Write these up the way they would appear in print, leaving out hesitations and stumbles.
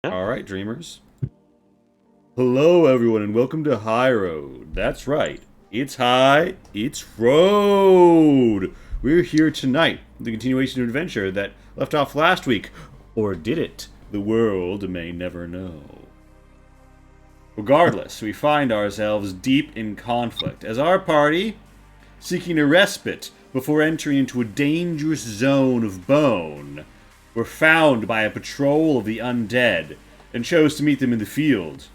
Yeah. All right, dreamers. Hello, everyone, and welcome to High Road. That's right. It's high, it's road. We're here tonight, the continuation of adventure that left off last week. Or did it? The world may never know. Regardless, we find ourselves deep in conflict as our party, seeking a respite before entering into a dangerous zone of bone, were found by a patrol of the undead and chose to meet them in the field.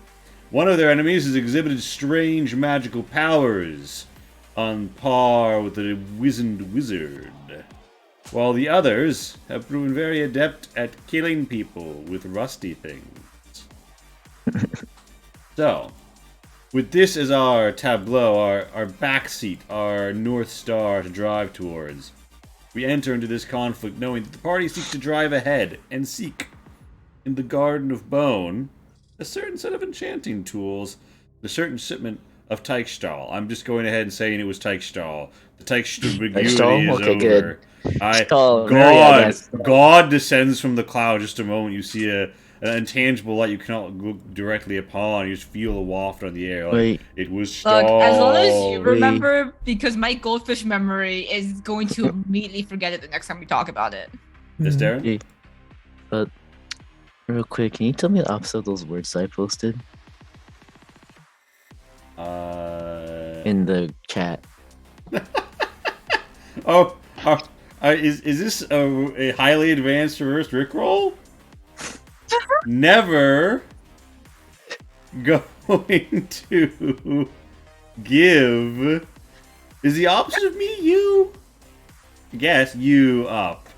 One of their enemies has exhibited strange magical powers, on par with a wizened wizard, while the others have proven very adept at killing people with rusty things. So, with this as our tableau, our backseat, our North Star to drive towards, we enter into this conflict knowing that the party seeks to drive ahead and seek, in the Garden of Bone, a certain set of enchanting tools, a certain shipment of Teichstahl. I'm just going ahead and saying it was Teichstahl. The Teichstahl ambiguity Teichstahl? is Okay, good. over. Very God, God descends from the cloud. Just a moment, you see an intangible light you cannot look directly upon. You just feel a waft on the air. Like, Wait, it was Look, as long as you Stahl. remember, because my goldfish memory is going to immediately forget it the next time we talk about it. Yes, Darren? hey, but real quick, can you tell me the opposite of those words I posted in the chat? Oh, is this a highly advanced reverse Rickroll? Never going to give. Is the opposite of me you? Yes, you up.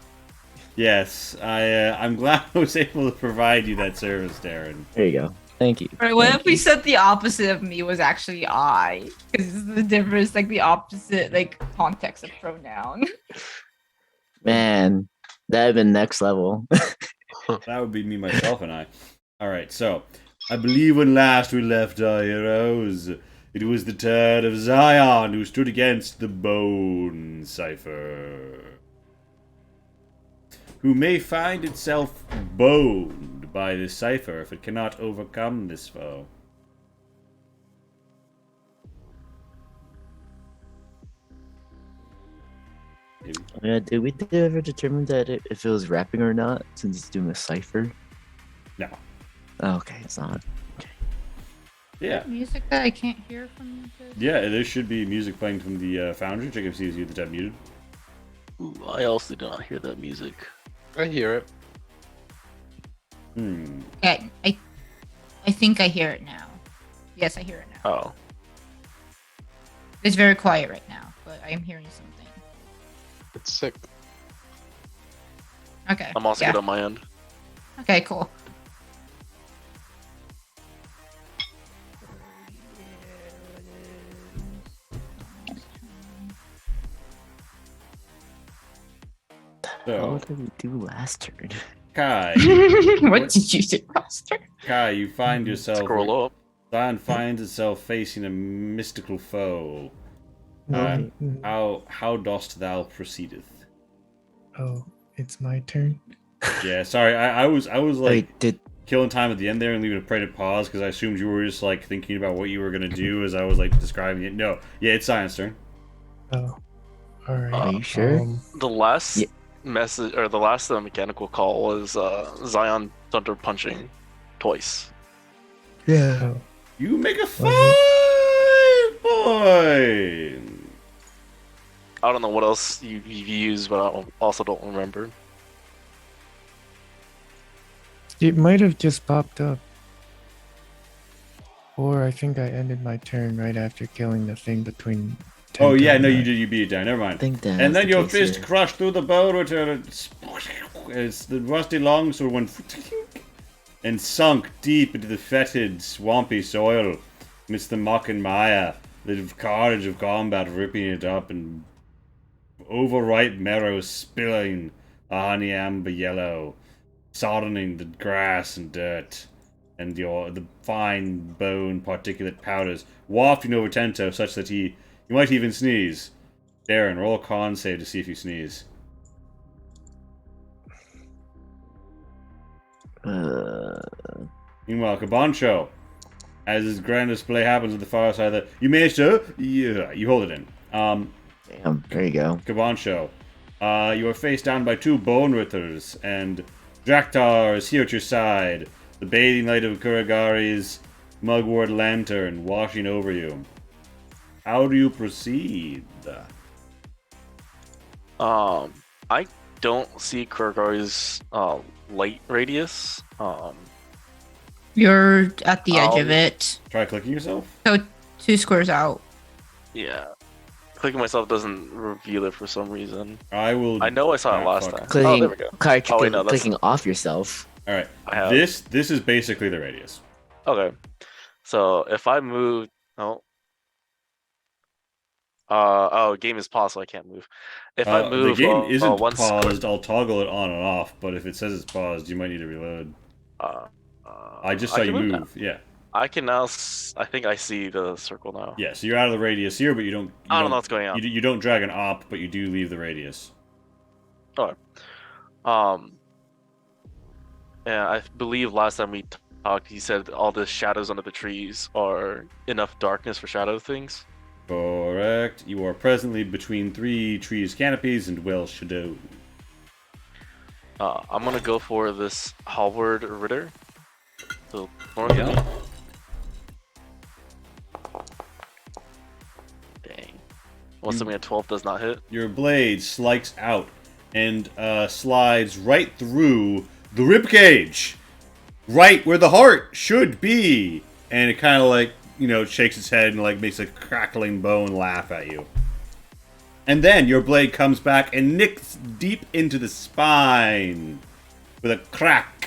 Yes, I'm glad I was able to provide you that service, Darren. There you go. Thank you. Right, what Thank if we you. said the opposite of me was actually I? Because the difference, like the opposite, like context of pronoun. Man, that'd been next level. That would be me, myself, and I. Alright, so, I believe when last we left our heroes, it was the turn of Zion who stood against the Bone Cipher, who may find itself boned by this cipher if it cannot overcome this foe. Yeah, did we ever determine that if it was rapping or not, since it's doing a cipher? No. Oh, okay, it's not. Yeah. Music that I can't hear from the... Yeah, there should be music playing from the Foundry. Check and see if you have the tab muted. Ooh, I also do not hear that music. I hear it. Okay, I think I hear it now. Yes, I hear it now. Oh. It's very quiet right now, but I am hearing something. It's sick. Okay. I'm also yeah. good on my end. Okay, cool. So, What did we do last turn? Kai, What did you do, Master? Kai, you find yourself. Scroll up. Zion finds itself facing a mystical foe. No, How dost thou proceedeth? oh, it's my turn. Yeah, sorry, I was like Wait, did killing time at the end there and leaving a pregnant pause because I assumed you were just like thinking about what you were gonna do as I was like describing it. No, yeah, it's Zion's turn. Oh, all right. are you sure? The last Yeah. message, or the last mechanical call was Zion Thunder punching twice. Yeah. Oh, You make a 5 point. I don't know what else you've used, but I also don't remember. it might have just popped up. Or I think I ended my turn right after killing the thing between. Oh yeah, no, and you did. You beat it down. Never I mind. think that. And then the your case fist here. crushed through the bone, which it's the rusty longsword went and sunk deep into the fetid, swampy soil amidst the muck and mire, the carnage of combat ripping it up, and overripe marrow spilling a honey amber yellow, soddening the grass and dirt, and the fine bone particulate powders wafting over Tento such that he might even sneeze. Darren, roll a con save to see if you sneeze. Meanwhile, Cabancho, as his grand display happens at the far side of the... You may, sir? Yeah, you hold it in. Damn, there you go. Cabancho, you are faced down by 2 Bone Ritters, and Draktar is here at your side, the bathing light of Kuragari's mugwort lantern washing over you. How do you proceed? I don't see Kuragari's light radius. You're at the edge of I'll- it. Try clicking yourself? So 2 squares out. Yeah. Clicking myself doesn't reveal it for some reason. I will... I know I saw it Ah, last fuck. time. Clicking, Oh, there we go. Oh, wait, no, that's- clicking off yourself. Alright, I have. this is basically the radius. Okay. So if I move, game is paused, so I can't move. If I move, the game isn't one square- paused. I'll toggle it on and off, but if it says it's paused, you might need to reload. I just saw you can move. now. Yeah. I can now. I think I see the circle now. Yeah, so you're out of the radius here, but you don't... I don't know what's going on. You don't drag an op, but you do leave the radius. Yeah, I believe last time we talked, he said all the shadows under the trees are enough darkness for shadow things. Correct. You are presently between 3 trees' canopies and well shadow. I'm gonna go for this Halvard Ritter. So, Yeah. Dang. What's something at 12 does not hit? Your blade slikes out and slides right through the ribcage, right where the heart should be, and it kind of like, you know, shakes its head and like makes a crackling bone laugh at you. And then your blade comes back and nicks deep into the spine with a crack.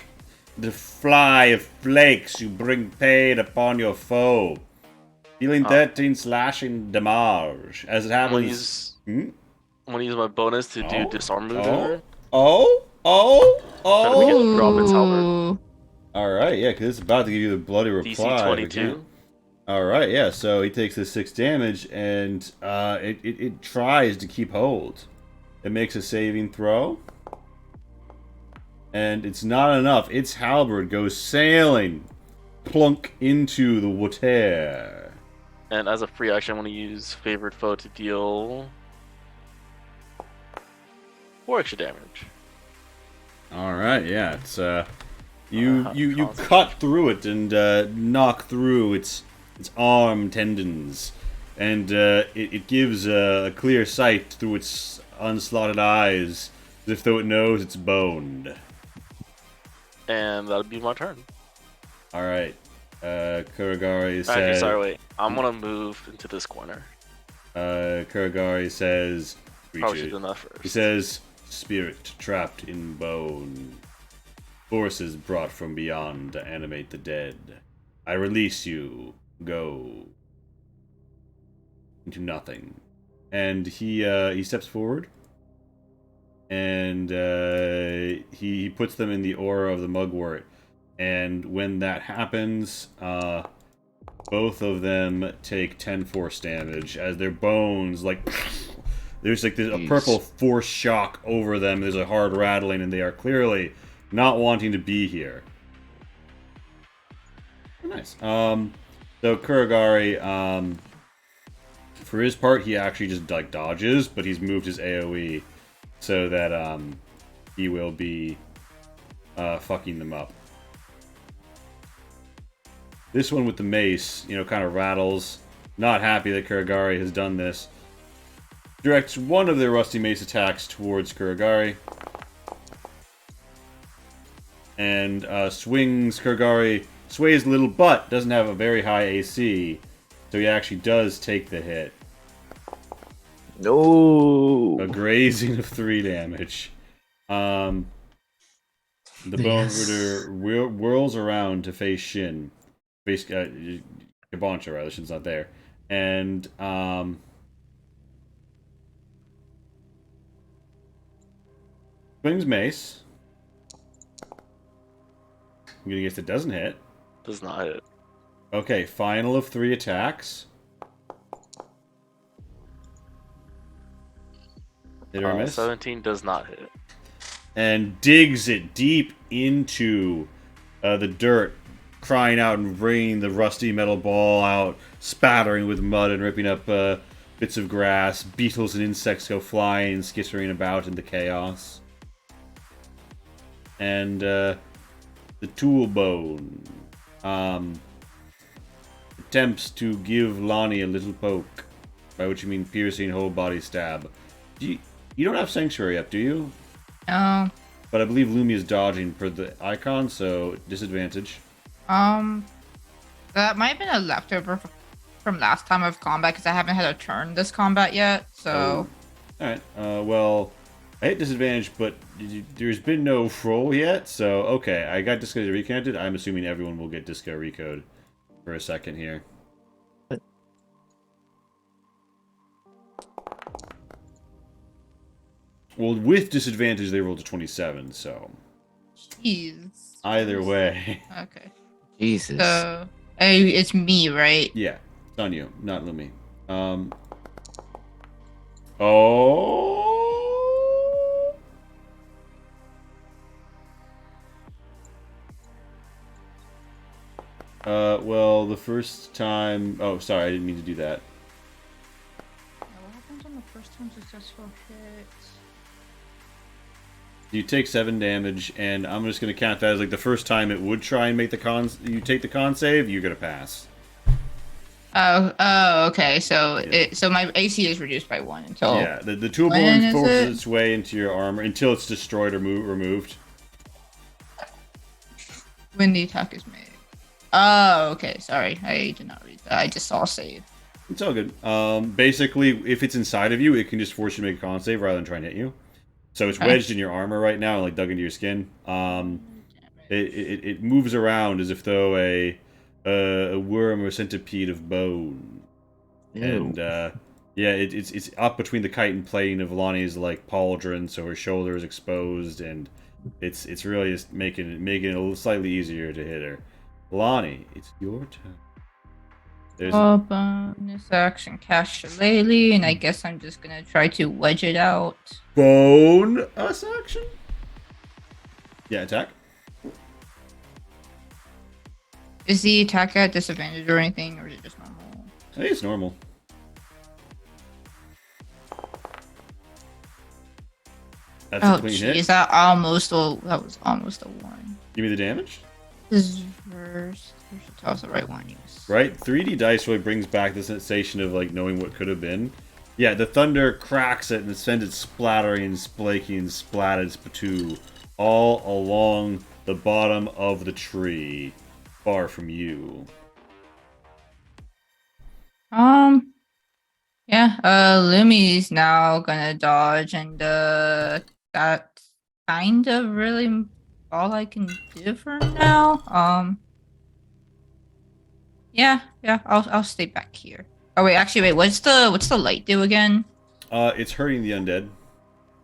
The fly of flakes, you bring pain upon your foe. Dealing 13 slashing damage. As it I'm gonna happens... use, Hmm? I'm gonna use my bonus to do disarm move. Oh? Try to make it drop its halberd. Ooh. Alright, yeah, because it's about to give you the bloody reply. DC 22. Alright, yeah, so he takes the 6 damage, and it tries to keep hold. It makes a saving throw. And it's not enough. Its halberd goes sailing, plunk into the water. And as a free action, I'm gonna use favored foe to deal 4 extra damage. Alright, yeah, it's you Concentration. cut through it and knock through its arm tendons, and it gives a clear sight through its unslotted eyes, as if though it knows it's boned. And that'll be my turn. Alright, Kuragari Actually, says... sorry, wait. I'm gonna move into this corner. Kuragari says... Probably should Reach have done that it. first. He says, "Spirit trapped in bone. Forces brought from beyond to animate the dead. I release you. Go into nothing." And he steps forward, and he puts them in the aura of the mugwort. And when that happens, both of them take 10 force damage as their bones like. There's like a purple force shock over them. There's a hard rattling, and they are clearly not wanting to be here. Nice. So Kuragari, for his part, he actually just like dodges, but he's moved his AOE so that he will be fucking them up. This one with the mace, you know, kind of rattles. Not happy that Kuragari has done this. Directs one of their rusty mace attacks towards Kuragari. And swings Kuragari, sways a little, but doesn't have a very high AC. So he actually does take the hit. No. A grazing of 3 damage. The Bone Ritter whirls around to face Shin. Face Cabancho, rather. Shin's not there. And swings mace. I'm gonna guess it doesn't hit. Does not hit. Okay, final of 3 attacks. Hit or miss? 17 does not hit. And digs it deep into the dirt, crying out and bringing the rusty metal ball out, spattering with mud and ripping up bits of grass. Beetles and insects go flying and skittering about in the chaos. And the tool bone attempts to give Lonnie a little poke, by which you mean piercing whole body stab. You don't have Sanctuary up, do you? No. But I believe Lumi is dodging per the icon, so disadvantage. That might have been a leftover from last time of combat because I haven't had a turn this combat yet. So. Alright, well, I hit disadvantage, but there's been no roll yet, so okay, I got Disco reconnected. I'm assuming everyone will get Disco recode for a second here. What? Well, with disadvantage, they rolled a 27, so Jeez. either way. Okay. Jesus. So, it's me, right? Yeah, it's on you, not Lumi. Oh. Well, the first time. Oh, sorry, I didn't mean to do that. What happens on the first time successful hit? You take 7 damage, and I'm just gonna count that as like the first time it would try and make the con. You take the con save, you're gonna pass. Oh, okay. So Yeah. so my AC is reduced by 1 until. Yeah, the tool When bone is forces it? its way into your armor until it's destroyed or removed. When the attack is made. Oh, okay. Sorry, I did not read that. I just saw save. It's all good. Basically, if it's inside of you, it can just force you to make a con save rather than try and hit you. So it's Okay. wedged in your armor right now, and like dug into your skin. It moves around as if though a worm or centipede of bone. Ew. And yeah, it's up between the kite and plane of Lonnie's like pauldron, so her shoulder is exposed, and it's really just making it a little slightly easier to hit her. Lonnie, it's your turn. There's Bonus action, cast Shillelagh, and I guess I'm just gonna try to wedge it out. bone us action. Yeah, attack. Is the attack at disadvantage or anything, or is it just normal? I think it's normal. That's a Oh, clean jeez, hit. that was almost a 1. Give me the damage. This is first. That was the right one. Yes. Right? 3D dice really brings back the sensation of like knowing what could have been. Yeah, the thunder cracks it and sends it splattering and splaking and splatted spatoo all along the bottom of the tree, far from you. Yeah, Lumi's now gonna dodge, and that's kind of really all I can do for now. Yeah, I'll stay back here. Oh wait, actually, wait, what's the light do again? It's hurting the undead.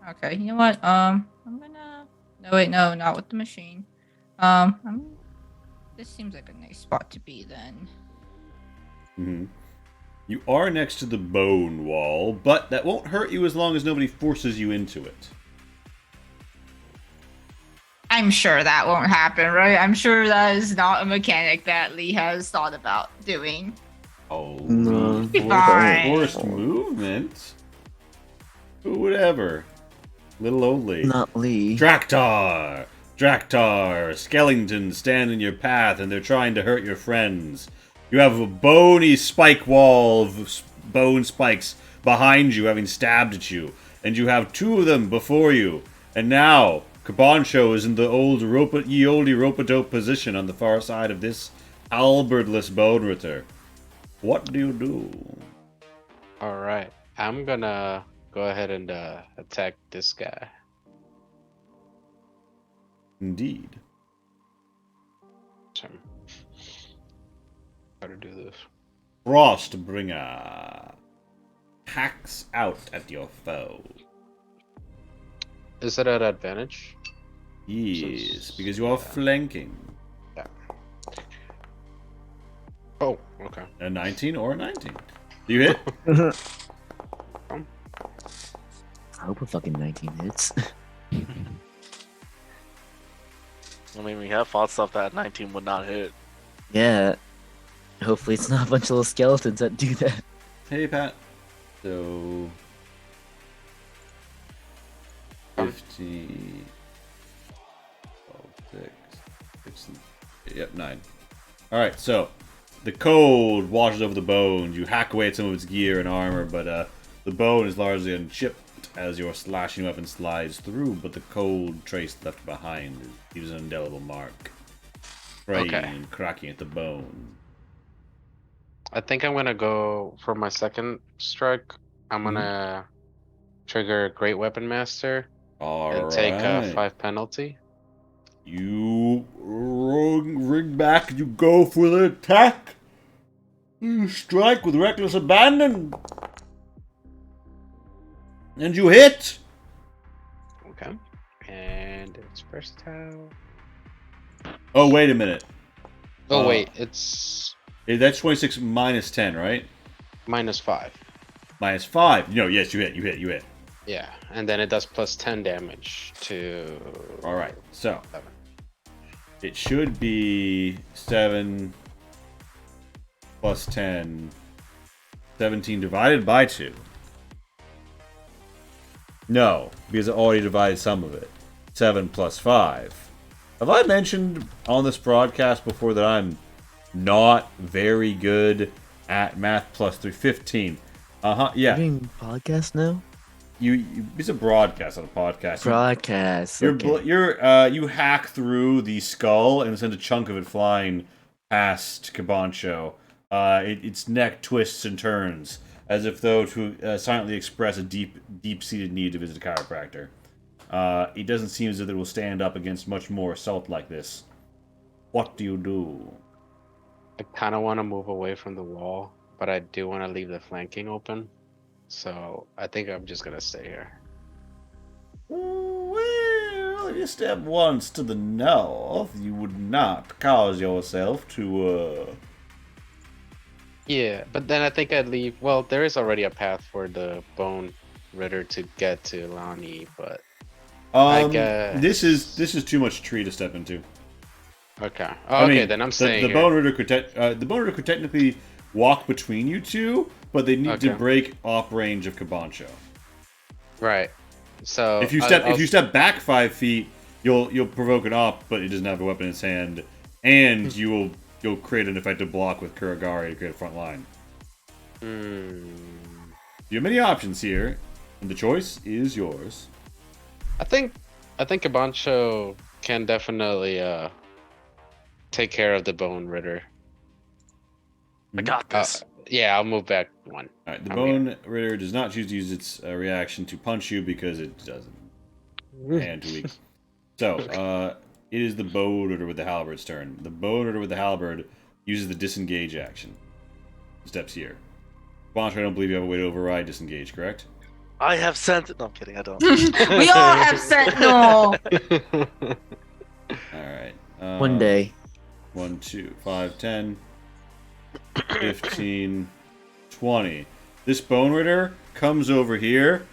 Okay, you know what? I'm gonna. No, wait, no, not with the machine. This seems like a nice spot to be then. Mm-hmm. You are next to the bone wall, but that won't hurt you as long as nobody forces you into it. I'm sure that won't happen, right? I'm sure that is not a mechanic that Lee has thought about doing. Oh, No. Fine. forced movement? Who would ever? Little old Lee. Not Lee. Draktar! Draktar! Skeletons stand in your path and they're trying to hurt your friends. You have a bony spike wall of bone spikes behind you, having stabbed at you. And you have 2 of them before you. And now, Kabancho is in the ye olde rope-a-dope position on the far side of this Albertless Bone Ritter. What do you do? Alright, I'm gonna go ahead and attack this guy. Indeed. So, how to do this? Frostbringer hacks out at your foe. Is it at advantage? Yes, because you are flanking. Oh, okay. A 19 or a 19. Do you hit? I hope a fucking 19 hits. I mean, we have fought stuff that 19 would not hit. Yeah. Hopefully it's not a bunch of little skeletons that do that. Hey, Pat. So 50, 12, 6, yep, 9. Alright, so the cold washes over the bones. You hack away at some of its gear and armor, but the bone is largely unchipped as your slashing weapon slides through, but the cold trace left behind leaves an indelible mark. Fraying and cracking at the bone. I think I'm gonna go for my second strike. I'm gonna trigger Great Weapon Master and take a Alright. 5 penalty. You ring back, you go for the attack. You strike with reckless abandon. And you hit. Okay. And it's versatile. Oh, wait a minute. Oh wait, it's That's 26 minus 10, right? -5. Minus 5. No, yes, you hit. Yeah, and then it does plus 10 damage to. Alright, so 7. it should be 7 plus 10. 17 divided by 2. No, because it already divided some of it. 7 plus 5. Have I mentioned on this broadcast before that I'm not very good at math plus 3? 15. You're Yeah. doing podcast now? It's a broadcast, not a podcast. Broadcast. You hack through the skull and send a chunk of it flying past Cabancho. Its neck twists and turns as if though to silently express a deep-seated need to visit a chiropractor. It doesn't seem as if it will stand up against much more assault like this. What do you do? I kind of want to move away from the wall, but I do want to leave the flanking open. So I think I'm just gonna stay here. Well, if you step once to the north, you would not cause yourself to, Yeah, but then I think I'd leave. Well, there is already a path for the Bone Ritter to get to Lani, but I guess This is too much tree to step into. okay. I Okay, mean, then I'm staying the here. Bone Ritter could technically walk between you two, but they need to Okay. break off range of Cabancho. Right. So If you step back 5 feet, you'll provoke an op, but it doesn't have a weapon in its hand, and you'll create an effective block with Kuragari to create a front line. You have many options here, and the choice is yours. I think Cabancho can definitely take care of the Bone Ritter. I got this. Yeah, I'll move back 1. Alright, the I'm Bone Ritter does not choose to use its reaction to punch you because it doesn't. And too weak. So, it is the Bone Ritter with the Halberd's turn. The Bone Ritter with the Halberd uses the disengage action. Steps here. Cabancho, I don't believe you have a way to override disengage, correct? I have sent. No, I'm kidding. I don't. We all have Sentinel. Alright. One day. 1, 2, 5, 10, 15, 20. This Bone Ritter comes over here,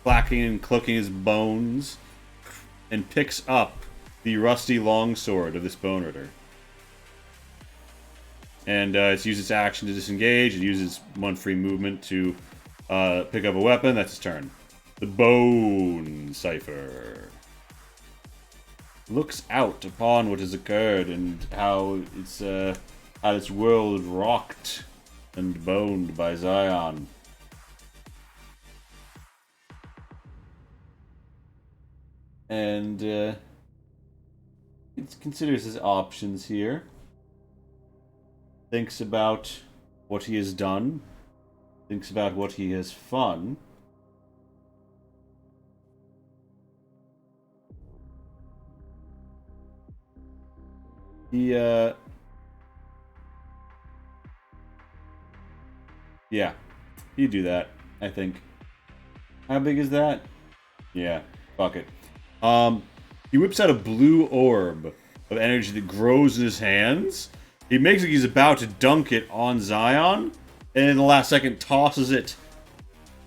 clacking and clucking his bones, and picks up the rusty longsword of this Bone Ritter. And it's used its action to disengage. It uses 1 free movement to pick up a weapon. That's its turn. The Bone Cipher looks out upon what has occurred and how its world rocked and boned by Zion. And it considers his options here. Thinks about what he has done. Thinks about what he has fun. Yeah, he'd do that, I think. How big is that? Yeah, fuck it. He whips out a blue orb of energy that grows in his hands. He makes like he's about to dunk it on Zion, and in the last second tosses it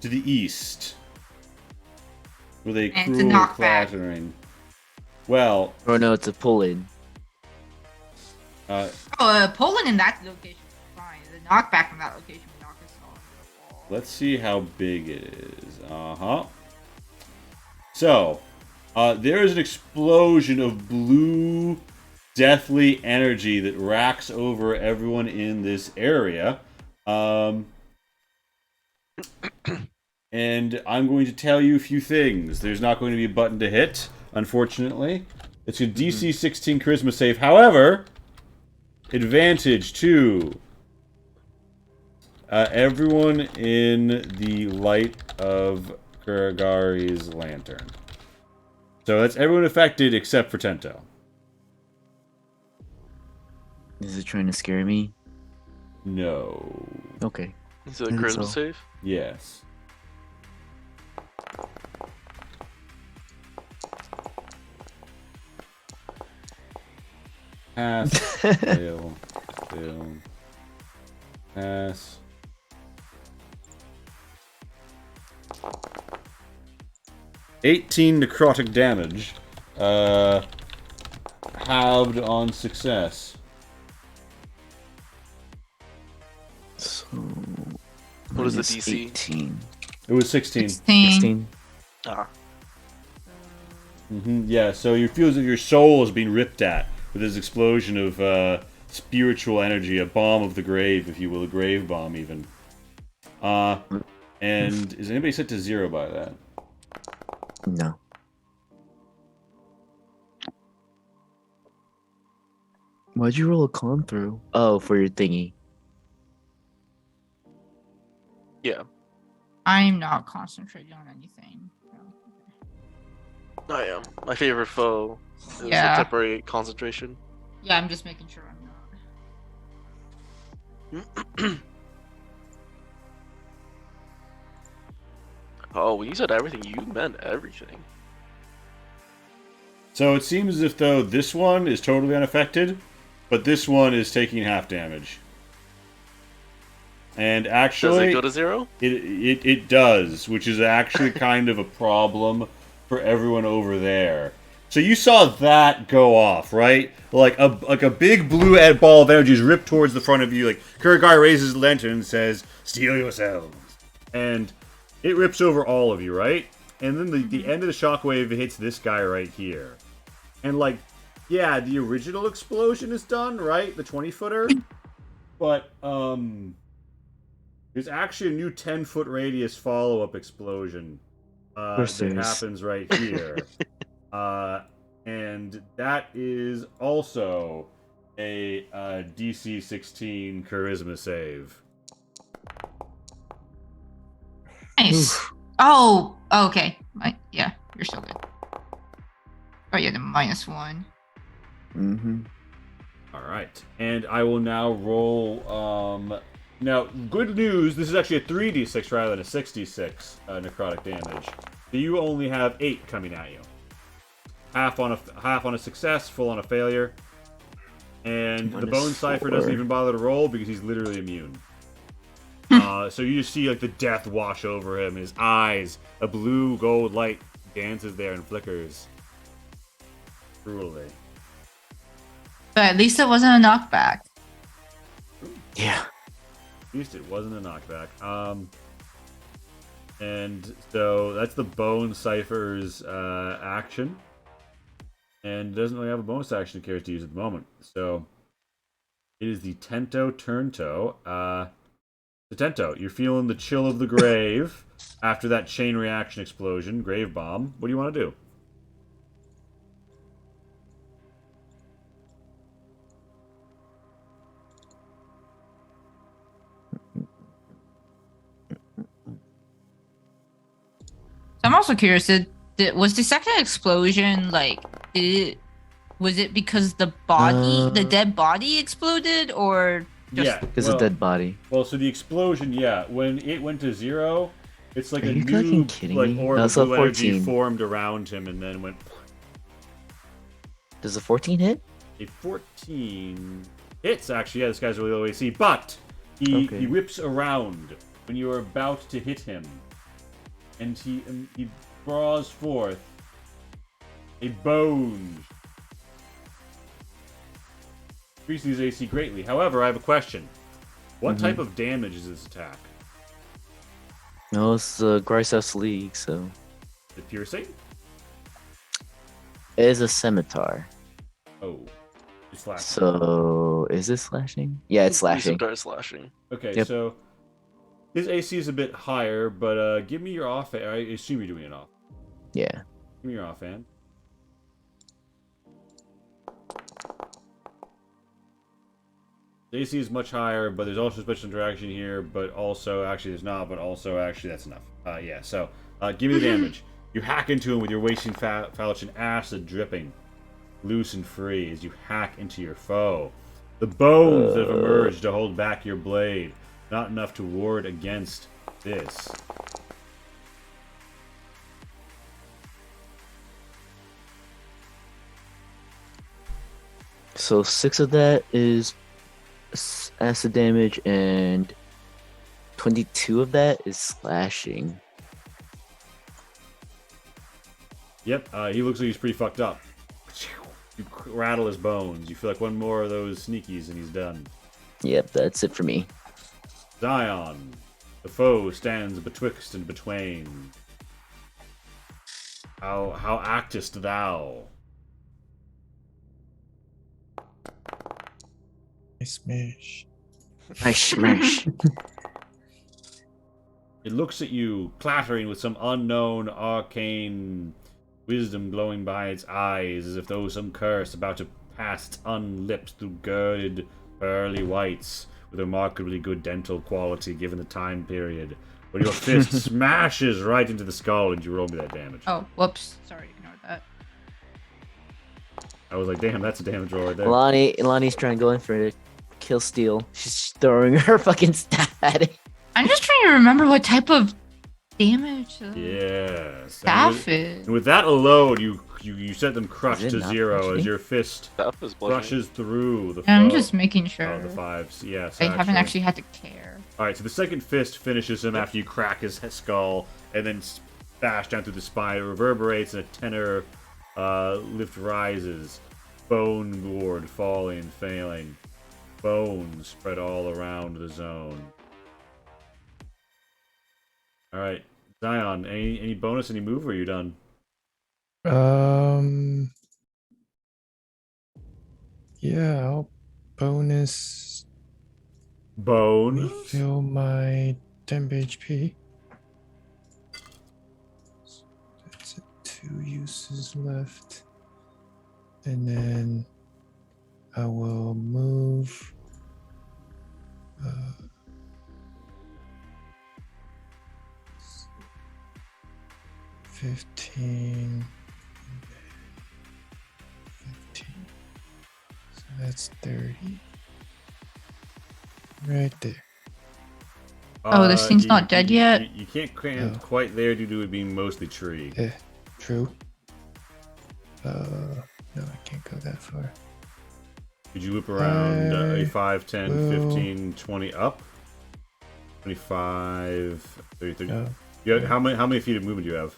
to the east. With a And it's a cruel knockback. clattering. Well, Oh no, it's a pull in. Pulling in that location is fine. The knockback from that location would knock us all into the wall. Let's see how big it is. So, there is an explosion of blue, deathly energy that racks over everyone in this area. And I'm going to tell you a few things. There's not going to be a button to hit, unfortunately. It's a DC 16 Charisma save. However, advantage to everyone in the light of Kuragari's lantern. So that's everyone affected except for Tento. Is it trying to scare me? No. Okay. Is it a I think charisma so. save? Yes. Pass. Fail. Fail. Pass. $18 necrotic damage. Halved on success. So. What is the minus DC? 18. It was 16. 16. Ah. Yeah, so you feel as if your soul is being ripped at with this explosion of spiritual energy, a bomb of the grave, if you will, a grave bomb even. And is anybody set to 0 by that? No. Why'd you roll a con through? Oh, for your thingy. Yeah, I'm not concentrating on anything. I am. My favorite foe is Yeah. a temporary concentration. Yeah, I'm just making sure I'm not. Oh, when you said everything, you meant everything. So it seems as if though this one is totally unaffected, but this one is taking half damage. And Does actually, it go to 0? it does, which is actually kind of a problem for everyone over there. So you saw that go off, right? Like a big blue ball of energy is ripped towards the front of you. Like Kuragari raises his lantern and says, "Steel yourselves," and it rips over all of you, right? And then the end of the shockwave hits this guy right here, and like, yeah, the original explosion is done, right? The 20-footer, but there's actually a new 10-foot radius follow-up explosion that happens right here. And that is also a DC 16 Charisma save. Nice. Oh, okay. Yeah, you're still good. Oh yeah, the -1. Mm-hmm. All right, and I will now roll. Now, good news. This is actually a 3d6 rather than a 6d6 necrotic damage. So you only have 8 coming at you. Half on a success, full on a failure. And the Bone Cipher doesn't even bother to roll because he's literally immune. So you just see like the death wash over him. His eyes, a blue gold light dances there and flickers cruelly. But at least it wasn't a knockback. Yeah. At least it wasn't a knockback. And so that's the Bone Cipher's action. And doesn't really have a bonus action it cares to use at the moment. So it is the Tento Turnto. The Tento, you're feeling the chill of the grave after that chain reaction explosion, grave bomb. What do you want to do? I'm also curious. Was the second explosion was it because the dead body exploded, or just... Yeah, because of dead body. Well, so the explosion, yeah, when it went to 0, it's like Are a you new fucking kidding like me? orb No, of it's a blue energy 14. formed around him and then went. Does a 14 hit? A 14 hits actually. Yeah, this guy's really low AC, but he whips around when you are about to hit him, and he draws forth a bone increasing his AC greatly. However, I have a question. What type of damage is this attack? No, it's the Gricehouse League, so The piercing? it is a scimitar. Oh. It's slashing. So is this slashing? Yeah, it's slashing. Scimitar slashing. Okay, Yep. so his AC is a bit higher, but give me your offhand. I assume you're doing it off. Yeah. Give me your offhand. The AC is much higher, but there's also special interaction here, but also, actually there's not, but also, actually that's enough. Yeah, so, give me the damage. You hack into him with your wasting falchion, acid dripping, loose and free as you hack into your foe. The bones that have emerged to hold back your blade, not enough to ward against this. So 6 of that is acid damage, and 22 of that is slashing. Yep, he looks like he's pretty fucked up. You rattle his bones. You feel like one more of those sneakies and he's done. Yep, that's it for me. Zion, the foe stands betwixt and betwain. How actest thou? I smash. I smash. It looks at you, clattering with some unknown arcane wisdom glowing by its eyes, as if though some curse about to pass its unlipped through girded, pearly whites, with remarkably good dental quality given the time period. But your fist smashes right into the skull and you roll me that damage. Oh, whoops. Sorry, ignore that. I was like, damn, that's a damage roll right there. Lonnie's trying to go in for it. Kill Steel. She's throwing her fucking staff at it. I'm just trying to remember what type of damage Yes. staff And is. with that alone, you set them crushed Is it to not 0 as bludgeoning? your fist That was blushing. crushes through the I'm foe. just making sure. Oh, the 5s, yes. I haven't actually had to care. Alright, so the second fist finishes him after you crack his skull and then bash down through the spine. It reverberates and a tenor lift rises. Bone ward falling, failing. Bones spread all around the zone. Alright, Zion, any bonus, any move, or are you done? Yeah, I'll bonus Bones? refill my temp HP. So that's it, 2 uses left. And then I will move 15, 15. So that's 30. Right there. Oh, this thing's not dead yet? You can't No. quite there due to it being mostly tree. True. No, I can't go that far. Could you loop around a I 5, 10, will- 15, 20 up? 25, 30, 30. No, You have, how many feet of movement do you have?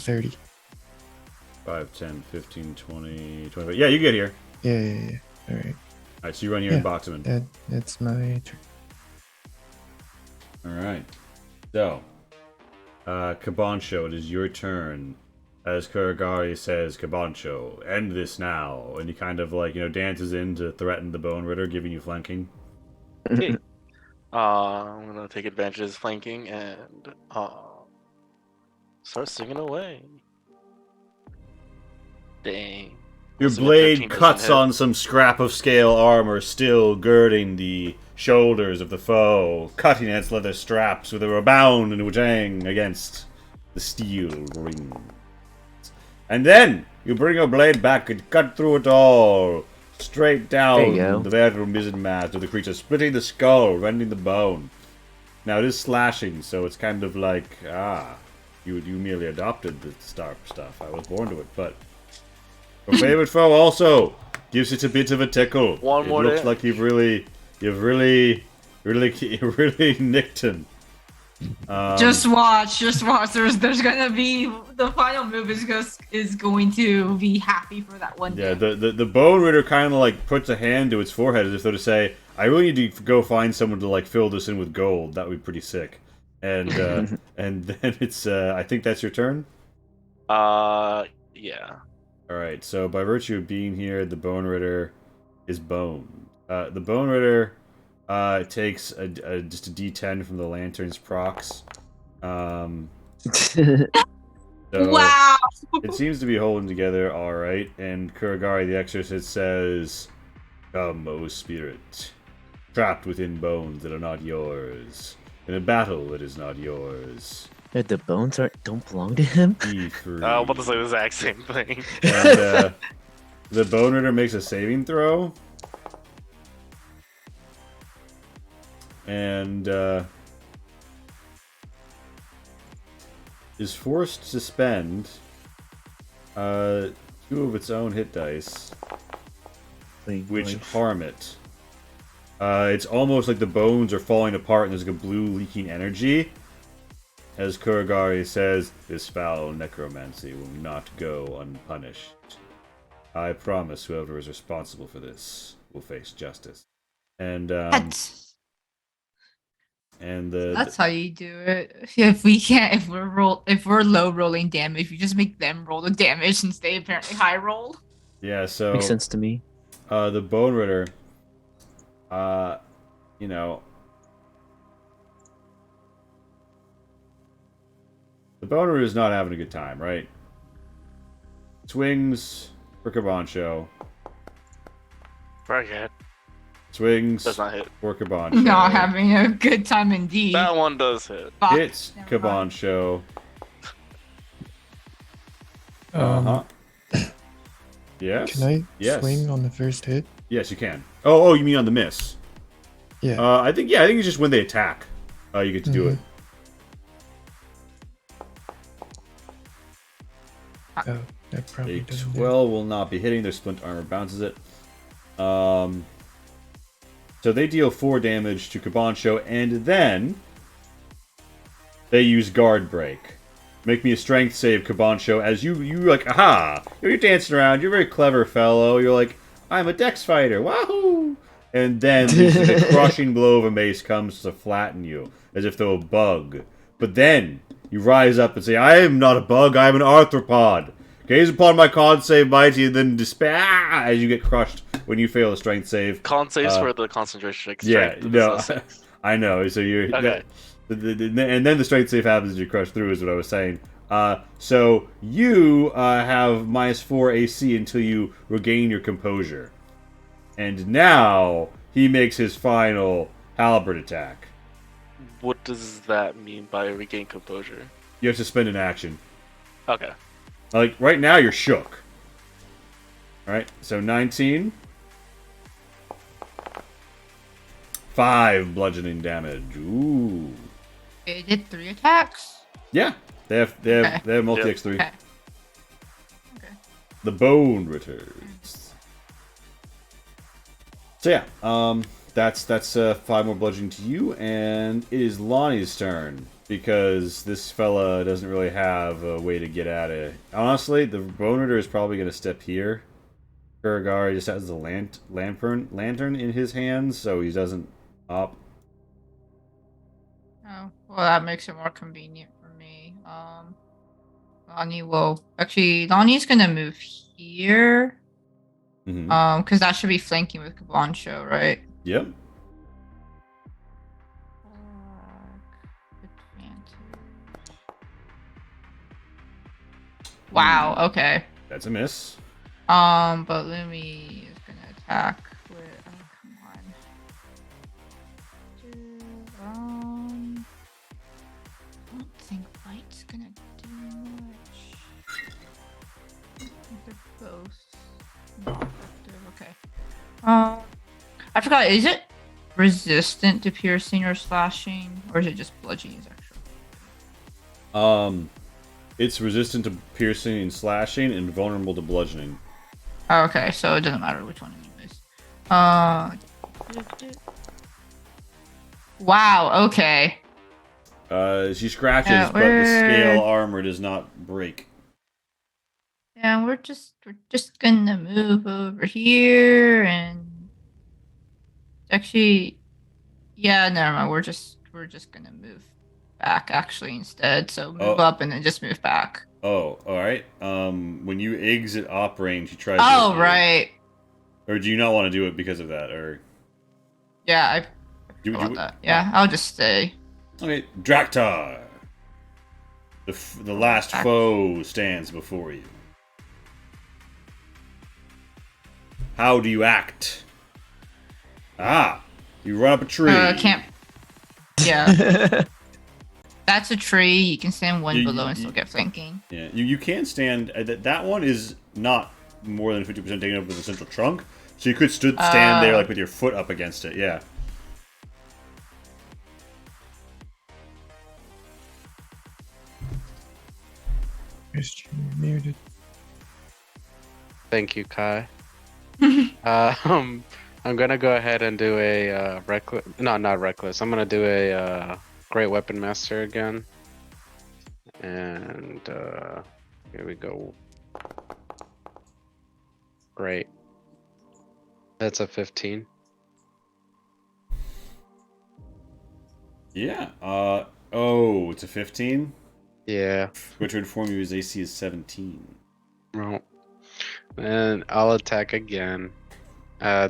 30. 5, 10, 15, 20, 25. Yeah, you get here. Yeah. All right. Alright, so you run here and Yeah. box him in. That's my turn. Alright. So, Kabancho, it is your turn. As Kuragari says, Kabancho, end this now. And he kind of dances in to threaten the Bone Ritter, giving you flanking. Hey. I'm gonna take advantage of his flanking and start singing away. Dang. Your Assuming blade 13 doesn't cuts hit. on some scrap of scale armor still girding the shoulders of the foe, cutting its leather straps with a rebound and wajang against the steel ring. And then you bring your blade back and cut through it all, straight There you down go. the vertebral mizzen mass of the creature, splitting the skull, rending the bone. Now it is slashing, so it's kind of like, you merely adopted the stuff. I was born to it, but your favorite foe also gives it a bit of a tickle. One it more looks damage. like you've really nicked him. Just watch. There's gonna be the final move is going to be happy for that one. Yeah, day. the Bone Ritter kind of like puts a hand to its forehead as if though to say, "I really need to go find someone to like fill this in with gold. That would be pretty sick." And and then it's I think that's your turn. Yeah. All right. So by virtue of being here, the Bone Ritter is boned. The Bone Ritter takes just a D10 from the Lantern's procs. So Wow. it seems to be holding together all right. And Kuragari the Exorcist says, "Come, O spirit, trapped within bones that are not yours, in a battle that is not yours. The bones don't belong to him. Be free." I was about to say the exact same thing. And the Bone Ritter makes a saving throw. And is forced to spend 2 of its own hit dice, which harm it. It's almost like the bones are falling apart and there's like a blue leaking energy. As Kuragari says, "This foul necromancy will not go unpunished. I promise whoever is responsible for this will face justice." And That's the how you do it. If we're low rolling damage, you just make them roll the damage since they apparently high roll. yeah, so Makes sense to me. the Bone Ritter, you know, the Bone Ritter is not having a good time, right? Swings for Kabancho. Forget. Swings Does not hit. for Kabancho. Not having a good time indeed. That one does hit. Fuck. Hits Never mind. Kabancho. Uh-huh. Yes? Can I Yes. swing on the first hit? Yes, you can. Oh, you mean on the miss? Yeah. I think it's just when they attack. You get to do it. Oh, that probably A doesn't. 12 will not be hitting. Their splint armor bounces it. So they deal 4 damage to Kabancho, and then they use guard break. Make me a strength save, Kabancho, as you like, aha! You're dancing around, you're a very clever fellow, you're like, I'm a dex fighter, wahoo! And then the crushing blow of a mace comes to flatten you, as if though a bug. But then, you rise up and say, I am not a bug, I am an arthropod. Gaze upon my con save mighty, and then despair as you get crushed when you fail a strength save. Con saves for the concentration Yeah, strength. no, I know. So you're Okay. and then the strength save happens as you crush through, is what I was saying. So you have -4 AC until you regain your composure, and now he makes his final halberd attack. What does that mean by regain composure? You have to spend an action. Okay. Like right now, you're shook. All right, so 19. 5 bludgeoning damage. Ooh. It did 3 attacks. Yeah, they have multi Yep. X3. Okay. The Bone Ritters. So yeah, that's 5 more bludgeoning to you, and it is Lonnie's turn because this fella doesn't really have a way to get at it. Honestly, the Bone Ritter is probably going to step here. Kuragari just has the lantern in his hands, so he doesn't up. Oh, well, that makes it more convenient for me. Lonnie's gonna move here. Mm-hmm. Because that should be flanking with Kabancho, right? Yep. Wow. Okay. That's a miss. But Lumi is gonna attack with. Oh, come on. I don't think fight's gonna do much. I think they're both not effective. Okay. I forgot. Is it resistant to piercing or slashing, or is it just bludgeoning? Actually. It's resistant to piercing and slashing, and vulnerable to bludgeoning. Oh, okay, so it doesn't matter which one anyways. Wow, okay. She scratches, Yeah, but the we're- scale armor does not break. Yeah, we're just gonna move over here and actually, yeah, never mind. We're just gonna move back actually instead. So move Oh. up and then just move back. Oh, all right. When you exit op range, she tries. Oh to hit you. right. Or do you not want to do it because of that? Or Yeah, I do forgot about that. Yeah, I'll just stay. Okay, Draktar. The last Back. foe stands before you. How do you act? You run up a tree. Can't. Yeah, that's a tree. You can stand one You- below and you- still get flanking. Yeah, you can stand. That one is not more than 50% taken up with the central trunk, so you could stand there like with your foot up against it. Yeah. Christian, you're muted. Thank you, Kai. I'm gonna go ahead and do a reckless. No, not reckless. I'm gonna do a great weapon master again. And here we go. Great. That's a 15. Yeah. Oh, it's a 15. Yeah. Which would inform you his AC is 17. Well, and I'll attack again.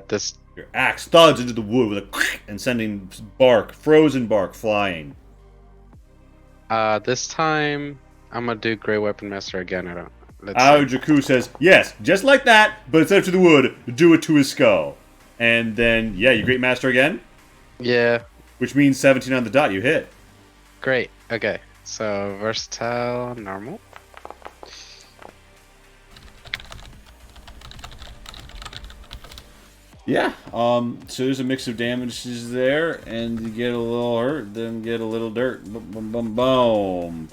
This Your axe thuds into the wood with a and sending frozen bark flying. this time I'm gonna do great weapon master again. I don't. Let's Ao see. Jakku says, yes, just like that, but instead of to the wood, do it to his skull. And then, yeah, you Great Master again, Yeah. which means 17 on the dot, you hit. Great. Okay. So versatile, normal. Yeah, so there's a mix of damages there, and you get a little hurt, then get a little dirt. Boom, boom, boom, boom.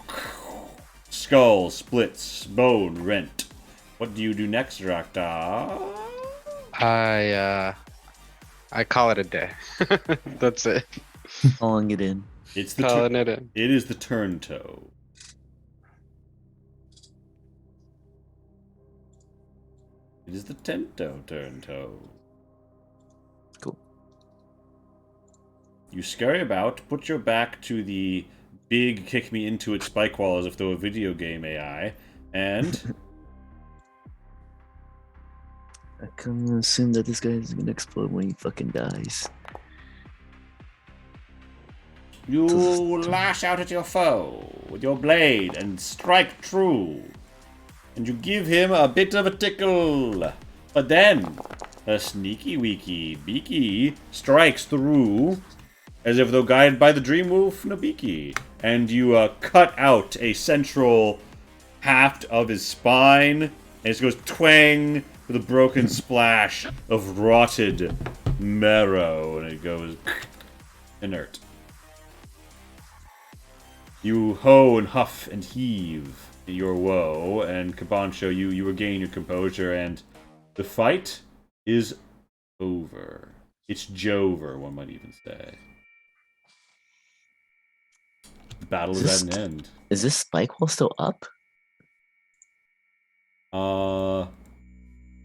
Skull splits, bone rent. What do you do next, Draktar? I call it a day. That's it. Calling it in. It's the Calling it in. It is the turn toe. It is the Tento turn toe. Cool. You scurry about, put your back to the big kick me into it spike wall as if though a video game AI, and I can assume that this guy is gonna explode when he fucking dies. you lash out at your foe with your blade and strike true. And you give him a bit of a tickle. But then, a sneaky weaky beaky strikes through as if though guided by the dream wolf Nabiki. And you cut out a central haft of his spine. And it goes twang with a broken splash of rotted marrow. And it goes inert. You hoe and huff and heave your woe, and Kabancho, you regain your composure, and the fight is over. It's Jover, one might even say. The battle is at an end. Is this spike wall still up?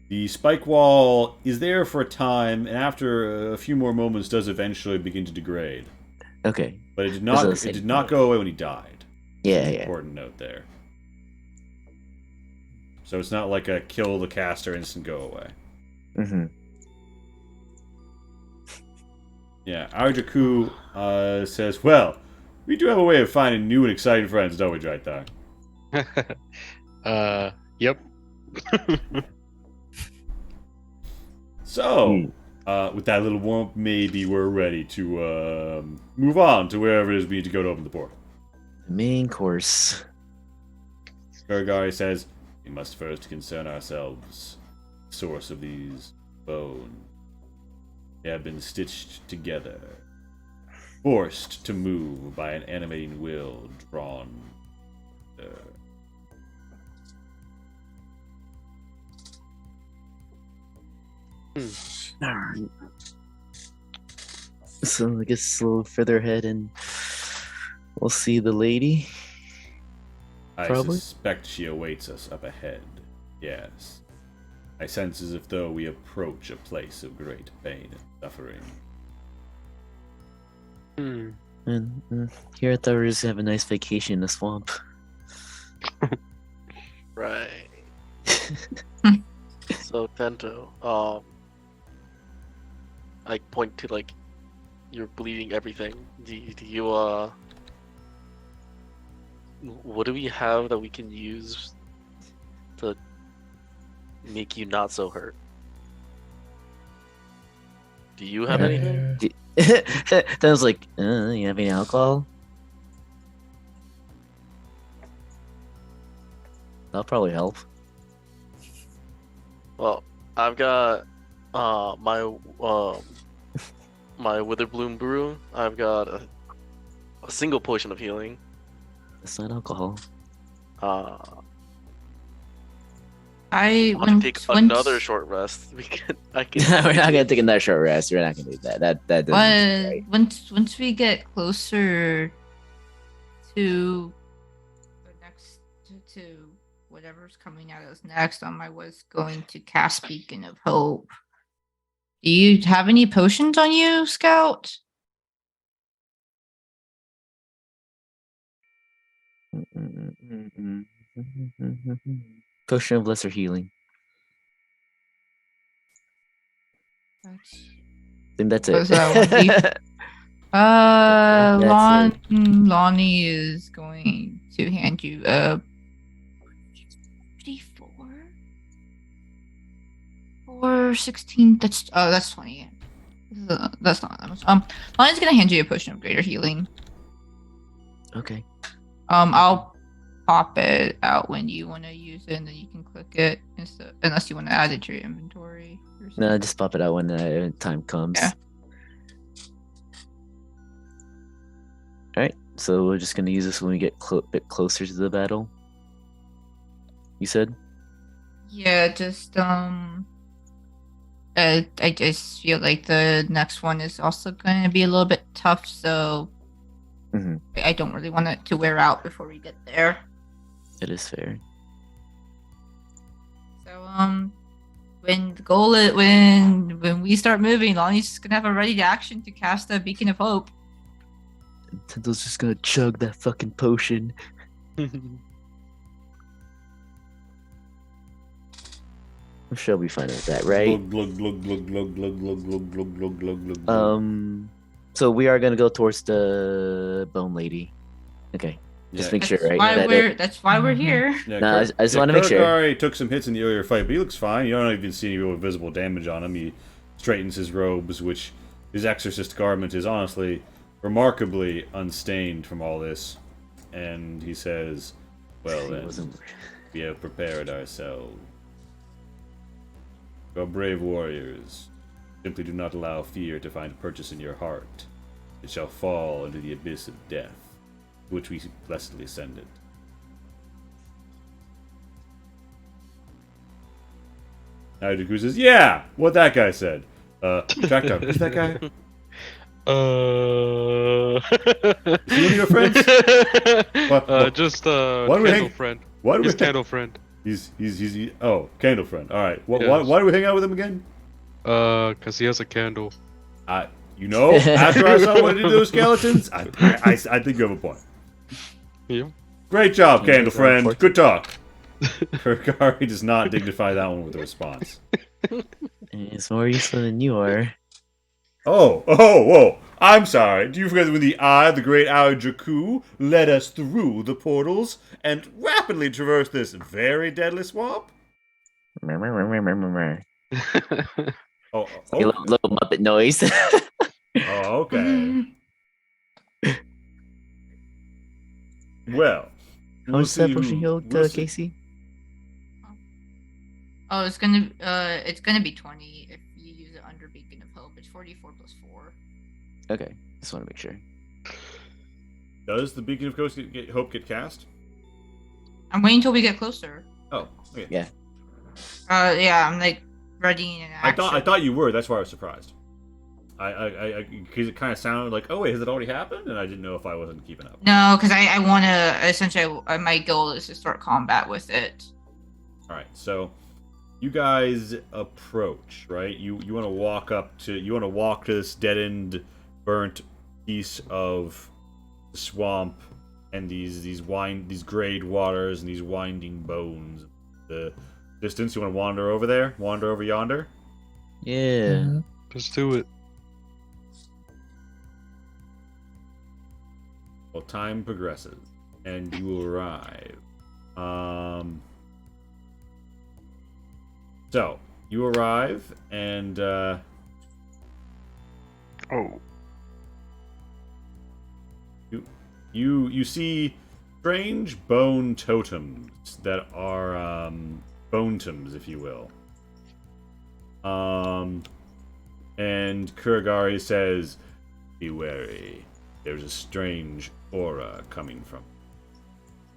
The spike wall is there for a time, and after a few more moments does eventually begin to degrade. Okay. But it did This not. is It did not go away when he died. Yeah, yeah. Important note there. So it's not like a kill the caster instant go away. Mm-hmm. Yeah, Arjaku says, well, we do have a way of finding new and exciting friends, don't we, Draitar? Yep. So, with that little warmth, maybe we're ready to move on to wherever it is we need to go to open the portal. The main course. Gargari says, we must first concern ourselves with the source of these bones. They have been stitched together, forced to move by an animating will drawn. So I guess a little further ahead and We'll see the lady. I Probably. suspect she awaits us up ahead. Yes. I sense as if though we approach a place of great pain and suffering. Hmm. And here at the Riz have a nice vacation in the swamp. Right. So Tento, I point to like you're bleeding everything. Do you what do we have that we can use to make you not so hurt? Do you have anything? That was like, you have any alcohol? That'll probably help. Well, I've got my my Witherbloom brew. I've got a single potion of healing. It's not alcohol. I want to take another short rest. I can. We're not gonna take another short rest. We're not gonna do that. That doesn't. Right. Once we get closer to the next to whatever's coming at us next, I was going to cast Beacon of Hope. Do you have any potions on you, Scout? Potion of lesser healing. I think that's it. Lonnie is going to hand you a 54 or 16. That's 20. That's not that much. Lonnie's gonna hand you a potion of greater healing. Okay. I'll pop it out when you want to use it, and then you can click it unless you want to add it to your inventory. No, just pop it out when the time comes. Yeah. Alright, so we're just gonna use this when we get a bit closer to the battle. You said? Yeah, just I just feel like the next one is also going to be a little bit tough, so I don't really want it to wear out before we get there. It is fair. So when the goal is when we start moving, Lonnie's just gonna have a ready to action to cast a Beacon of Hope. Nintendo's just gonna chug that fucking potion. I'm sure we'll be fine with that, right? So we are gonna go towards the Bone Lady. Okay. Just make sure, right? That's why we're here. Yeah, no, I just want to make sure. Kurgari took some hits in the earlier fight, but he looks fine. You don't even see any real visible damage on him. He straightens his robes, which his exorcist garment is honestly remarkably unstained from all this. And he says, well then, we have prepared ourselves. Our brave warriors, simply do not allow fear to find purchase in your heart. It shall fall into the abyss of death, to which we blessedly ascended. Now Dooku says, yeah, what that guy said. Tractor, who's that guy? Is he one of your friends? What? Just Candle friend. Why do He's we Candle friend. He's oh, Candle friend. All right. Yes. Why do we hang out with him again? Cause he has a candle. After I saw what he did to those skeletons, I think you have a point. Yeah. Great job, Candle friend. Good talk. Kurgari does not dignify that one with a response. It's more useful than you are. Whoa. I'm sorry. Do you forget when the great Eye Jakku, led us through the portals and rapidly traversed this very deadly swamp? A little Muppet noise. Oh, okay. Well, How much that potion healed, Casey? Oh, it's gonna be 20 if you use it under Beacon of Hope. It's 44 plus 4. Okay, just want to make sure. Does the Beacon of Hope get cast? I'm waiting until we get closer. Oh, okay. Yeah. Yeah, I'm like ready in action. I thought you were. That's why I was surprised. because it kind of sounded like, oh wait, has it already happened? And I didn't know if I wasn't keeping up. No, because I want to essentially. My goal is to start combat with it. All right, so you guys approach, right? You want to walk to this dead end, burnt piece of the swamp, and these grayed waters and these winding bones. The distance. You want to wander over there? Wander over yonder? Yeah. Mhm. Let's do it. Well, time progresses, and you arrive. So you arrive, and Oh. you see strange bone totems that are bone tombs, if you will. And Kuragari says, "Be wary. There's a strange aura coming from."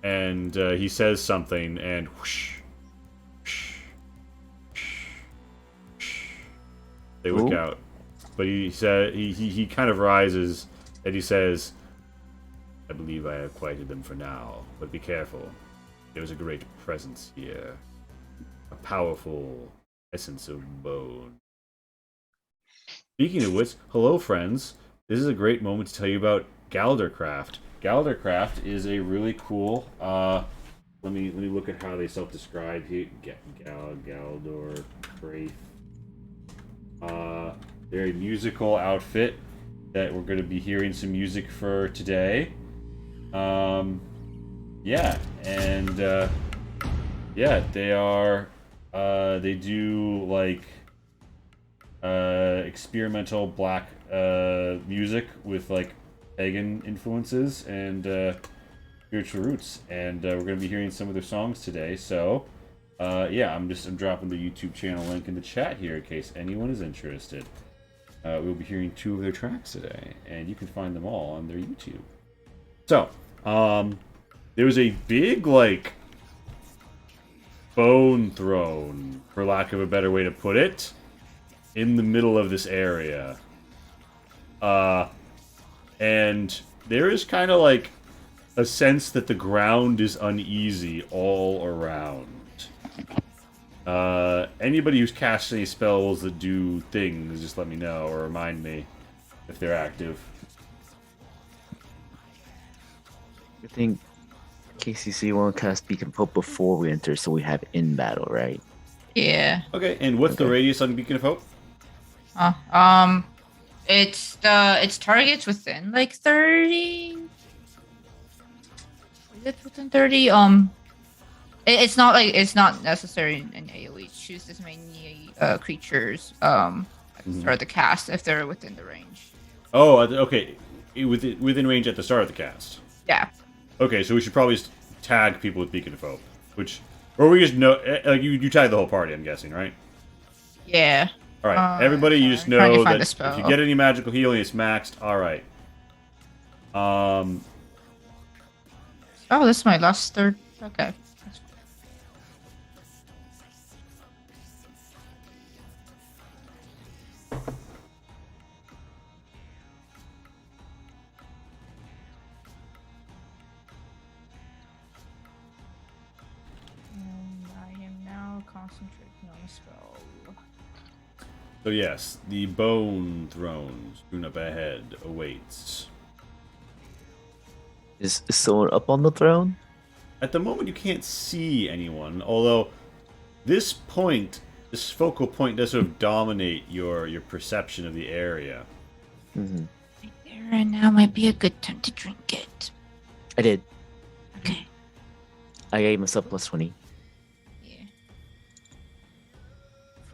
And he says something, and whoosh, whoosh, whoosh, whoosh. They look Ooh. out. But he said he kind of rises, and he says, "I believe I have quieted them for now, but be careful. There is a great presence here, a powerful essence of bone." Speaking of which, hello friends. This is a great moment to tell you about Galdercraft. Galdercraft is a really cool. Let me look at how they self-describe here. Galdor they're a musical outfit that we're going to be hearing some music for today. Yeah, and yeah, they are. They do like experimental black music with like pagan influences and spiritual roots, and we're going to be hearing some of their songs today. So yeah, I'm dropping the YouTube channel link in the chat here in case anyone is interested. We'll be hearing 2 of their tracks today, and you can find them all on their YouTube. So there was a big like bone throne, for lack of a better way to put it, in the middle of this area. And there is kind of like a sense that the ground is uneasy all around. Anybody who's cast any spells that do things, just let me know or remind me if they're active. I think KCC won't cast Beacon of Hope before we enter, so we have in battle, right? Yeah. Okay, and what's the Okay. radius on Beacon of Hope? It's targets within like 30. Is it within 30? It's not like it's not necessary in AoE. Choose as many creatures at the start of the cast if they're within the range. Oh, okay. Within range at the start of the cast. Yeah. Okay, so we should probably tag people with Beacon of Hope, or we just know, like you tag the whole party, I'm guessing, right? Yeah. All right, everybody, you just sorry, trying to know find that the if spell. you get any magical healing, it's maxed. All right. Oh, this is my last third. Okay. That's cool. And I am now concentrating on the spell. So yes, the Bone Throne, soon up ahead, awaits. Is someone up on the throne? At the moment, you can't see anyone, although this focal point does sort of dominate your perception of the area. Mm-hmm. Right there, and now might be a good time to drink it. I did. Okay. I gave myself plus 20. Yeah.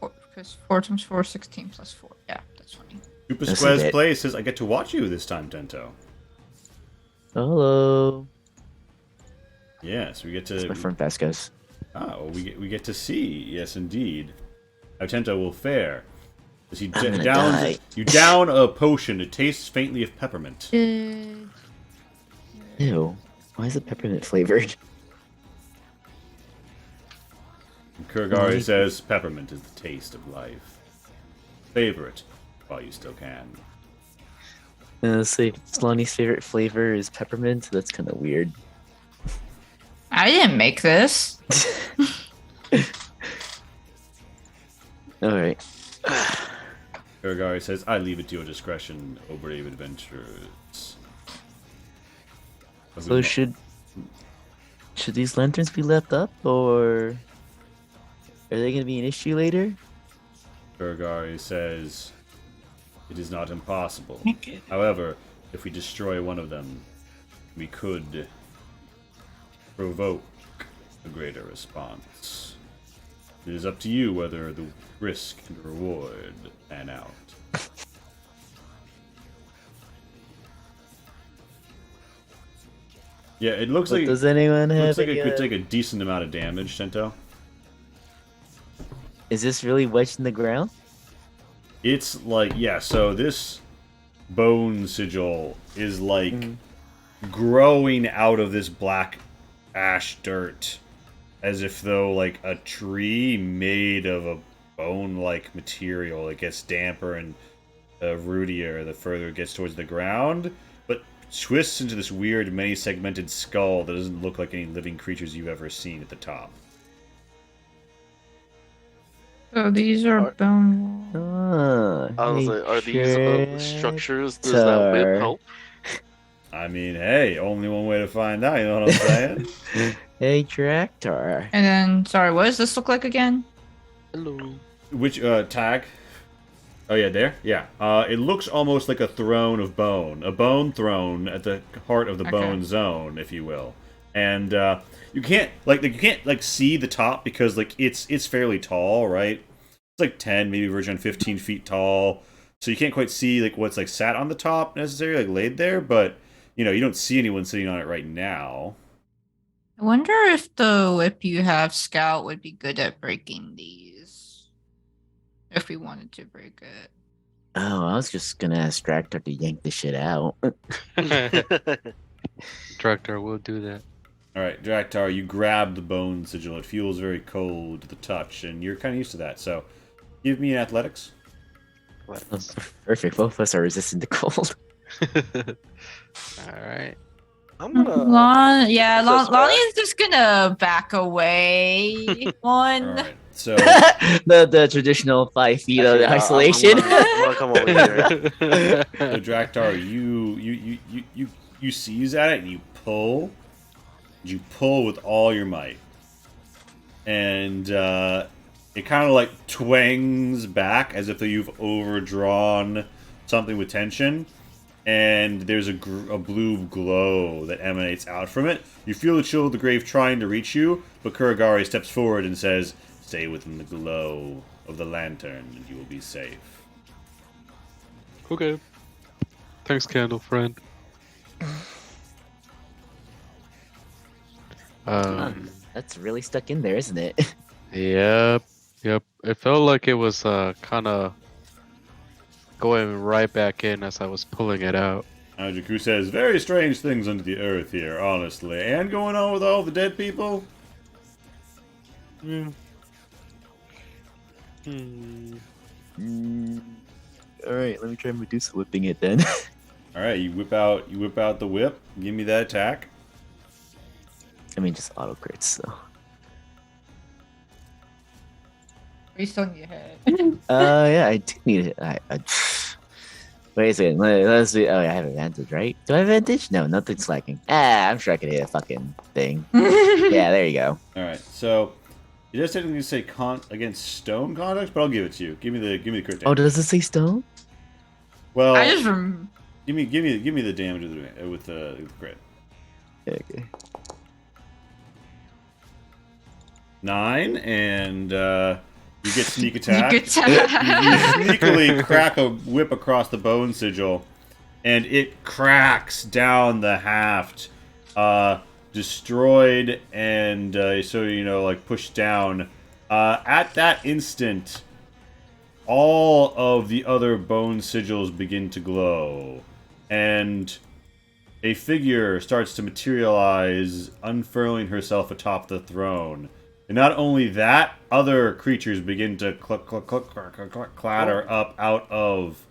Because 4 times 4 is 16 plus 4. Yeah, that's funny. Super That's Square's it. Play says, "I get to watch you this time, Tento." Hello. Yes, we get to. That's my friend Vasquez. Oh, we get to see. Yes, indeed. How Tento will fare. As he I'm gonna downs, die. you down a potion. It tastes faintly of peppermint. Ew. Why is it peppermint flavored? And Kuragari Right. says, "Peppermint is the taste of life. Favorite. while you still can. Say Lonnie's favorite flavor is peppermint. So that's kind of weird. I didn't make this. All right. Kuragari says, I leave it to your discretion, O brave adventurers. So should these lanterns be left up, or are they going to be an issue later? Kuragari says, it is not impossible. However, if we destroy one of them, we could provoke a greater response. It is up to you whether the risk and reward pan out. Yeah, it looks But like does anyone have? looks like it any, could take a decent amount of damage, Sento. Is this really wedged in the ground? It's like, yeah, so this bone sigil is like growing out of this black ash dirt as if though like a tree made of a bone-like material. It gets damper and rootier the further it gets towards the ground, but twists into this weird many-segmented skull that doesn't look like any living creatures you've ever seen at the top. So these are bone walls. Ah, I was hey, like, are these structures? Does that whip help? I mean, hey, only one way to find out, you know what I'm saying? Hey, Tractor. And then, sorry, what does this look like again? Hello. Which tag? Oh yeah, there. Yeah. It looks almost like a throne of bone, a bone throne at the heart of the Okay. bone zone, if you will. And you can't see the top because like it's fairly tall, right? It's like 10, maybe verging on 15 feet tall, so you can't quite see like what's like sat on the top necessarily, like laid there. But you know, you don't see anyone sitting on it right now. I wonder if the whip you have, Scout, would be good at breaking these. If we wanted to break it. Oh, I was just gonna ask Tractor to yank the shit out. Director will do that. All right, Draktar, you grab the bone sigil. It feels very cold to the touch, and you're kind of used to that. So, give me an athletics. Oh, perfect. Both of us are resistant to cold. Alright. I'm gonna. Lonnie is just gonna back away All one. right. So, the traditional 5 feet of Actually, I'm isolation. gonna come over here. so Draktar, you seize at it and you pull. You pull with all your might, and it kind of like twangs back as if you've overdrawn something with tension. And there's a blue glow that emanates out from it. You feel the chill of the grave trying to reach you, but Kuragari steps forward and says, "Stay within the glow of the lantern, and you will be safe." Okay. Thanks, candle friend. That's really stuck in there, isn't it? Yep. It felt like it was kind of going right back in as I was pulling it out. Ajaku says, "Very strange things under the earth here, honestly. And going on with all the dead people?" Hmm. All right, let me try Medusa whipping it then. All right, you whip out the whip. Give me that attack. I mean, just auto crits, so. Based on your head. Yeah, I do need it. Wait a second. Let's see. Oh, yeah, I have advantage, right? Do I have advantage? No, nothing's lacking. I'm sure I could hit a fucking thing. Yeah, there you go. All right, so it does technically say against stone conduct, but I'll give it to you. Give me the crit damage. Oh, does it say stone? Well, I just give me the damage with the crit. Okay. 9, and you get sneak attack. Sneak attack. You sneakily crack a whip across the bone sigil, and it cracks down the haft, destroyed, and so like pushed down. At that instant, all of the other bone sigils begin to glow, and a figure starts to materialize, unfurling herself atop the throne. And not only that, other creatures begin to clatter up out of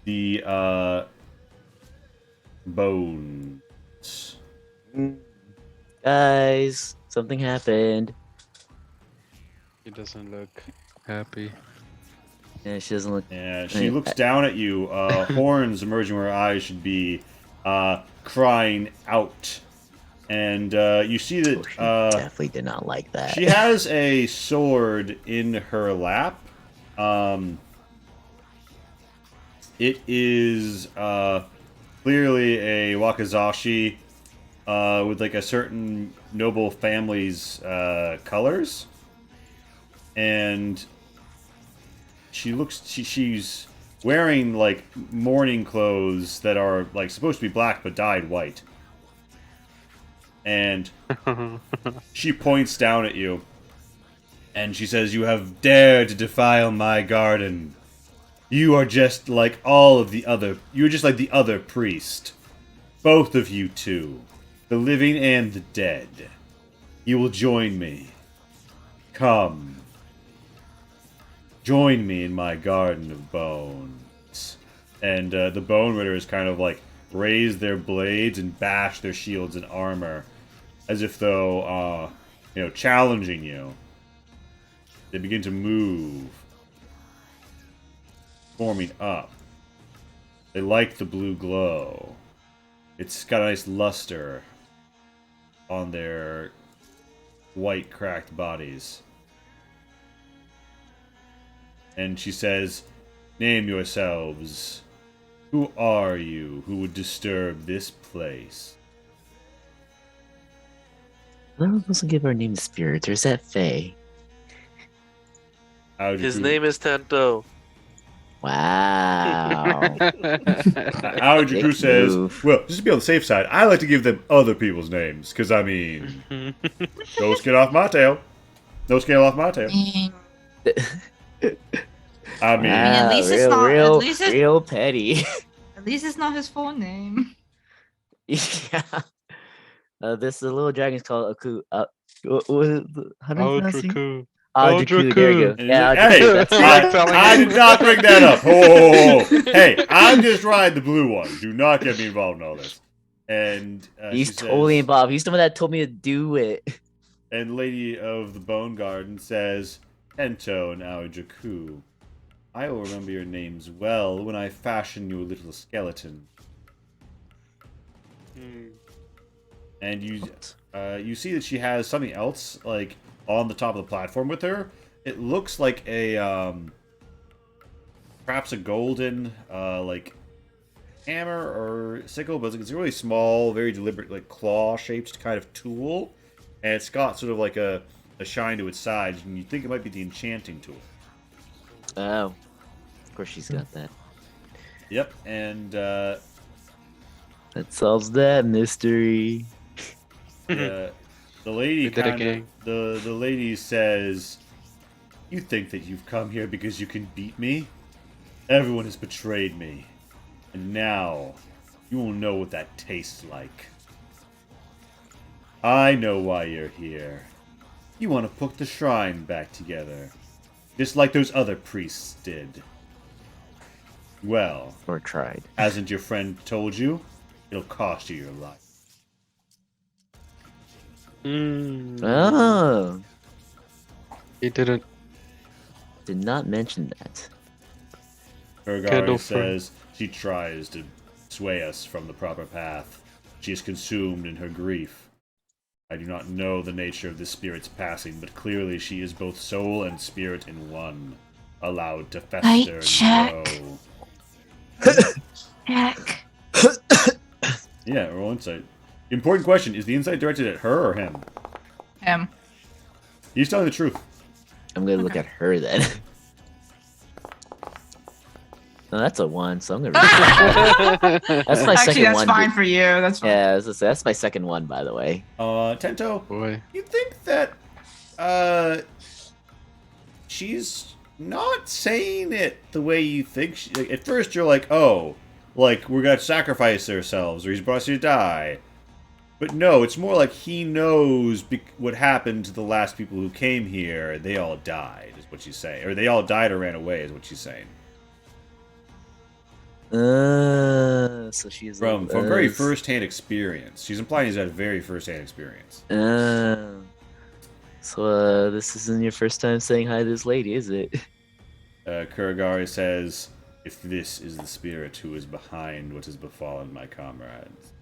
the bones. Guys, something happened. He doesn't look happy. Yeah, she doesn't look. Yeah, she looks down at you. Horns emerging where her eyes should be, crying out. And you see that She definitely did not like that. she has a sword in her lap. It is clearly a wakizashi with like a certain noble family's colors. And she's wearing like mourning clothes that are like supposed to be black but dyed white. And she points down at you and she says, "You have dared to defile my garden. You are just like all of the other. You're just like the other priest. Both of you two, the living and the dead. You will join me. Come. Join me in my garden of bones." And the Bone Ritters kind of like raise their blades and bash their shields and armor, as if though, challenging you. They begin to move, forming up. They like the blue glow. It's got a nice luster on their white, cracked bodies. And she says, "Name yourselves. Who are you who would disturb this place?" I'm not supposed to give our name to spirits, or is that Faye? His name is Tento. Wow. Aojiku Big says, move. "Well, just to be on the safe side, I like to give them other people's names, because, I mean, no skin off my tail. No skin off my tail. I mean, at least it's real, not- real, at least it's- real petty. At least it's not his full name. Yeah. This the little dragon's called Aku. What was it? How do you pronounce it? Ultra Aldraku, there you go. And Yeah, hey, Aldraku, that's I did not bring that up. Oh, hey, I'm just riding the blue one. Do not get me involved in all this." And He's she totally says, involved. He's the one that told me to do it. And Lady of the Bone Garden says, "Ento and Aojiku, I will remember your names well when I fashion you a little skeleton." And you see that she has something else like on the top of the platform with her. It looks like a perhaps a golden like hammer or sickle, but it's a really small, very deliberate, like claw-shaped kind of tool, and it's got sort of like a shine to its sides, and you think it might be the enchanting tool. Oh, of course she's got that. Yep, and That solves that mystery. the lady We did it, kind gang. of the lady says, "You think that you've come here because you can beat me? Everyone has betrayed me, and now you will know what that tastes like. I know why you're here. You want to put the shrine back together, just like those other priests did. Well, Or tried. hasn't your friend told you? It'll cost you your life." Oh, He didn't. did not mention that. Urgari Kendall says she tries to sway us from the proper path. She is consumed in her grief. I do not know the nature of this spirit's passing, but clearly she is both soul and spirit in one, allowed to fester and check. grow. Heck. Yeah, roll insight. Important question, is the insight directed at her or him? Him. He's telling the truth. I'm gonna look at her then. No, that's a 1, so I'm gonna. That's my Actually, second that's one. fine for you. That's fine. Yeah, that's my second one, by the way. Tento, Boy. you think that she's not saying it the way you think she, like, at first you're like, "Oh, like we're gonna sacrifice ourselves or he's about to die," but no, it's more like he knows what happened to the last people who came here. They all died is what she's saying, or they all died or ran away is what she's saying. So she's From like, very first-hand experience. She's implying he's had very first-hand experience. So this isn't your first time saying hi to this lady, is it? Kuragari says, "If this is the spirit who is behind what has befallen my comrades,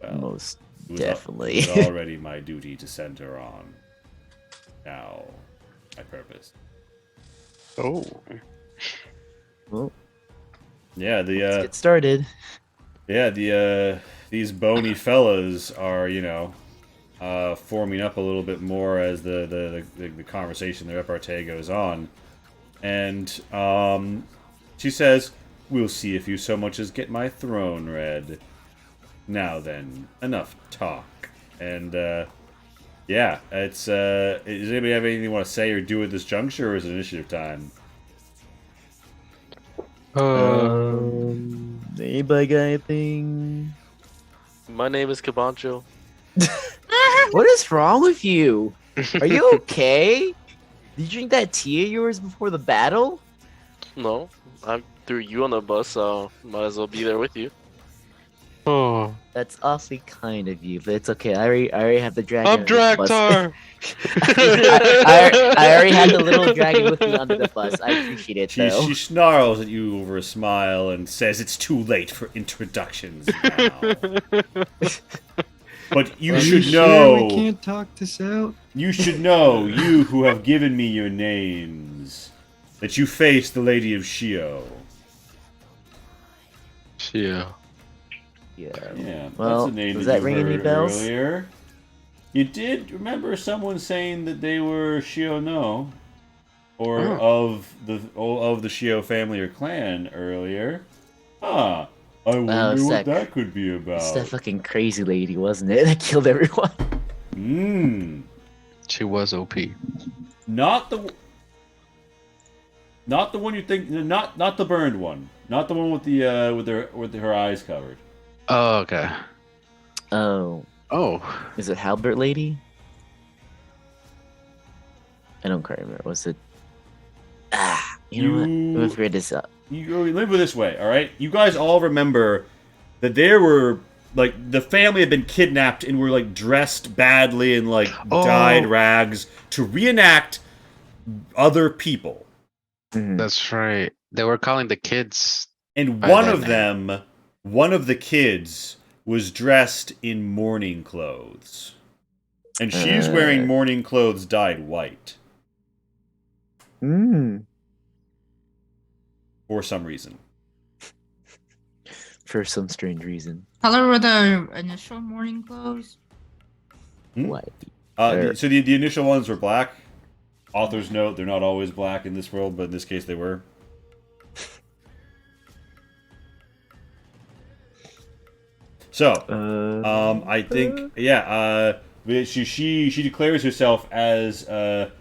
well, Most it definitely. was already my duty to send her on. Now, my purpose." Oh. Well, Yeah, let's get started. these bony fellas are, forming up a little bit more as the conversation, the repartee goes on. And she says, "We'll see if you so much as get my throne read. Now then, enough talk." And yeah, it's does anybody have anything you want to say or do at this juncture, or is it initiative time? Anybody got anything? My name is Kabancho. What is wrong with you? Are you okay? Did you drink that tea of yours before the battle? No, I threw you on the bus, so might as well be there with you. Oh. That's awfully kind of you, but it's okay. I already have the dragon. I'm under the bus. Draktar! I already had the little dragon with me under the bus. I appreciate it, though. She snarls at you over a smile and says, "It's too late for introductions now." But you Are should you sure know. we can't talk this out? You should know, you who have given me your names, that you face the Lady of Shio. Yeah. Yeah. Yeah, Well, that's a name does that that you ring any heard bells? earlier. You did remember someone saying that they were Shio no, or of the Shio family or clan earlier. I wonder what that could be about. It's that fucking crazy lady, wasn't it? That killed everyone. She was OP. Not the one you think. Not the burned one. Not the one with the with her eyes covered. Oh, okay. Oh. Oh. Is it Halbert lady? I don't quite remember. Was it? You know what? I'm gonna figure this out. You remember this way, all right? You guys all remember that there were like the family had been kidnapped and were like dressed badly in like dyed rags to reenact other people. That's right. They were calling the kids. And by one that of name. them, one of the kids, was dressed in mourning clothes. And she's wearing mourning clothes dyed white. For some reason. For some strange reason. Color were the initial morning clothes? What? So the initial ones were black. Author's note, they're not always black in this world, but in this case they were. So, I think, she declares herself as, it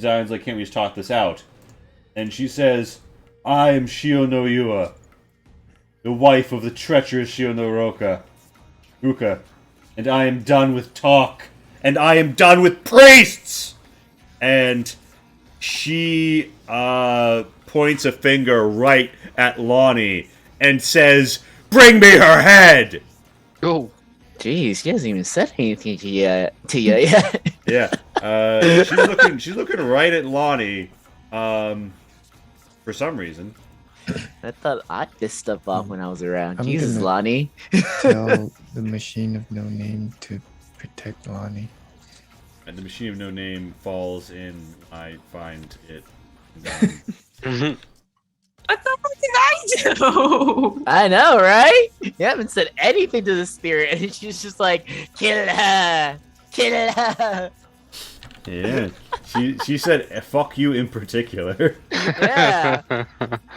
sounds like, can't we just talk this out? And she says, "I am Shio no Yua, the wife of the treacherous Shio no Ruka, and I am done with talk, and I am done with priests!" And she points a finger right at Lonnie and says, "Bring me her head!" Oh. Jeez, she hasn't even said anything to you yet. Yeah. She's looking right at Lonnie, for some reason. I thought I pissed stuff off when I was around. I'm Jesus, gonna- Lonnie. Tell the machine of no name to protect Lonnie. And the machine of no name falls in. I find it. What the fuck did I do? I know, right? You haven't said anything to the spirit, and she's just like, "Kill her! Kill her!" Yeah. She said, "Fuck you" in particular. Yeah.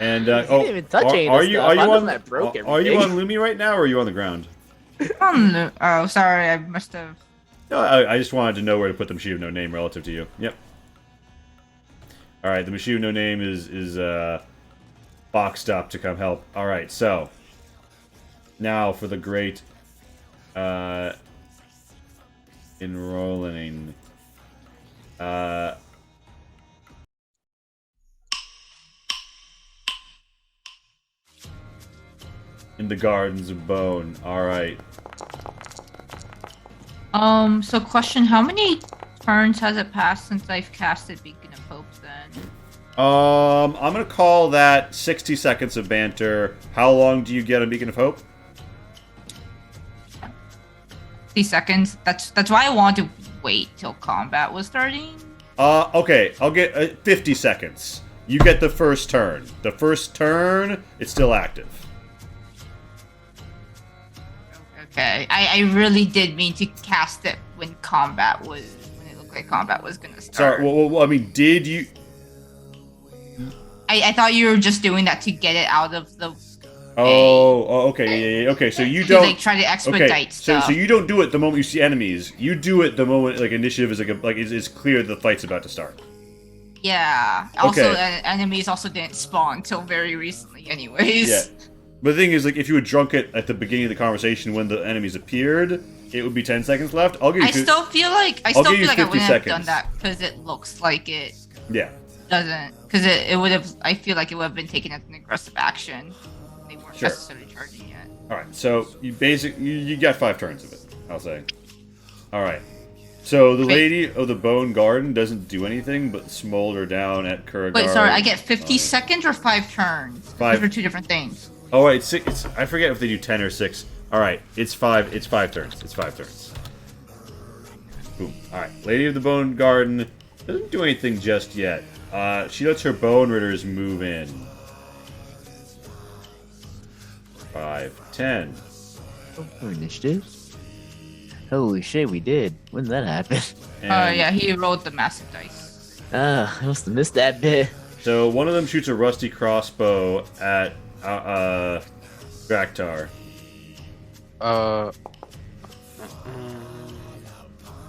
And didn't even touch any of are this you stuff. are you I'm the on one that broke are you everything. on Lumi right now, or are you on the ground? Oh, sorry, I must have. No, I just wanted to know where to put the machine of no name relative to you. Yep. All right, the machine of no name is boxed up to come help. All right, so now for the great enrolling. in the Gardens of Bone. Alright. So question, how many turns has it passed since I've casted Beacon of Hope then? I'm gonna call that 60 seconds of banter. How long do you get on Beacon of Hope? 60 seconds. That's why I wanted to wait till combat was starting. Okay, I'll get 50 seconds. You get the first turn. The first turn, it's still active. Okay. I really did mean to cast it when it looked like combat was gonna start. Sorry, well, I mean, did you... I thought you were just doing that to get it out of the okay, yeah. Okay, so you to don't... like try to expedite stuff. So you don't do it the moment you see enemies. You do it the moment, like, initiative is, it's clear the fight's about to start. Yeah. Also, Okay. enemies also didn't spawn till very recently anyways. Yeah. But the thing is, like, if you had drunk it at the beginning of the conversation when the enemies appeared, it would be 10 seconds left. I'll give you... I still feel like I give you wouldn't 50 have done seconds. that because it looks like it Yeah. doesn't. Because it would have. I feel like it would have been taken as an aggressive action. They weren't Sure. necessarily charging yet. Alright, so you got 5 turns of it, I'll say. Alright. So the Wait. Lady of the Bone Garden doesn't do anything but smolder down at Kuragara. Wait, sorry. I get 50 seconds or 5 turns. 5. Those are two different things. Oh wait, it's I forget if they do 10 or 6. Alright, it's 5 turns. It's 5 turns. Boom. Alright. Lady of the Bone Garden doesn't do anything just yet. She lets her Bone Ritters move in. 5, 10. Oh, initiative. Holy shit, we did. When did that happen? And Yeah, he rolled the massive dice. Ah, I must have missed that bit. So one of them shoots a rusty crossbow at Draktar.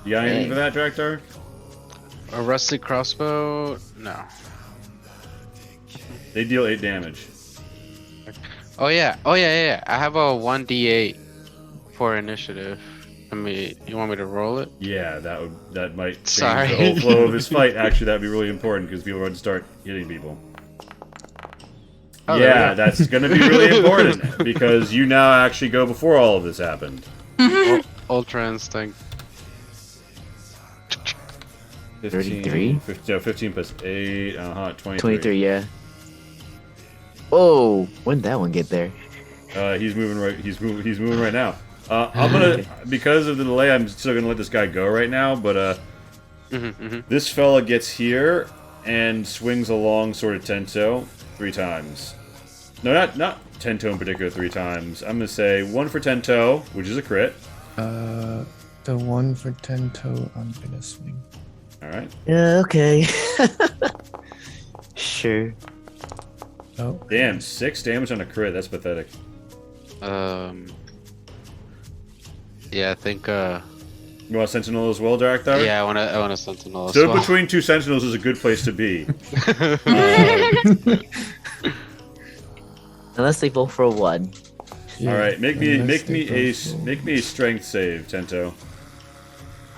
You got anything Dang. for that, Draktar? A rusty crossbow? No. They deal 8 damage. Oh yeah. I have a 1d8 for initiative. You want me to roll it? Yeah, that might change Sorry. the whole flow of his fight. Actually, that'd be really important because people are going to start hitting people. Oh, there we Yeah, go. that's going to be really important because you now actually go before all of this happened. Ultra instinct. 33? 15 plus 8, 23. 23, yeah. Oh, when did that one get there? He's moving right. He's moving right now. I'm gonna, because of the delay, I'm still gonna let this guy go right now. But this fella gets here and swings a long sword at Tento 3 times. No, not Tento in particular 3 times. I'm gonna say 1 for Tento, which is a crit. The one for Tento, I'm gonna swing. All right. Yeah, okay. Sure. Oh, Damn, 6 damage on a crit. That's pathetic. Yeah, I think. You want Sentinel as well, Draktar? Yeah, I want a sentinel as Stood well. between 2 Sentinels is a good place to be. Unless they both roll 1. yeah, All right, make me unless they a both roll. make me a strength save, Tento.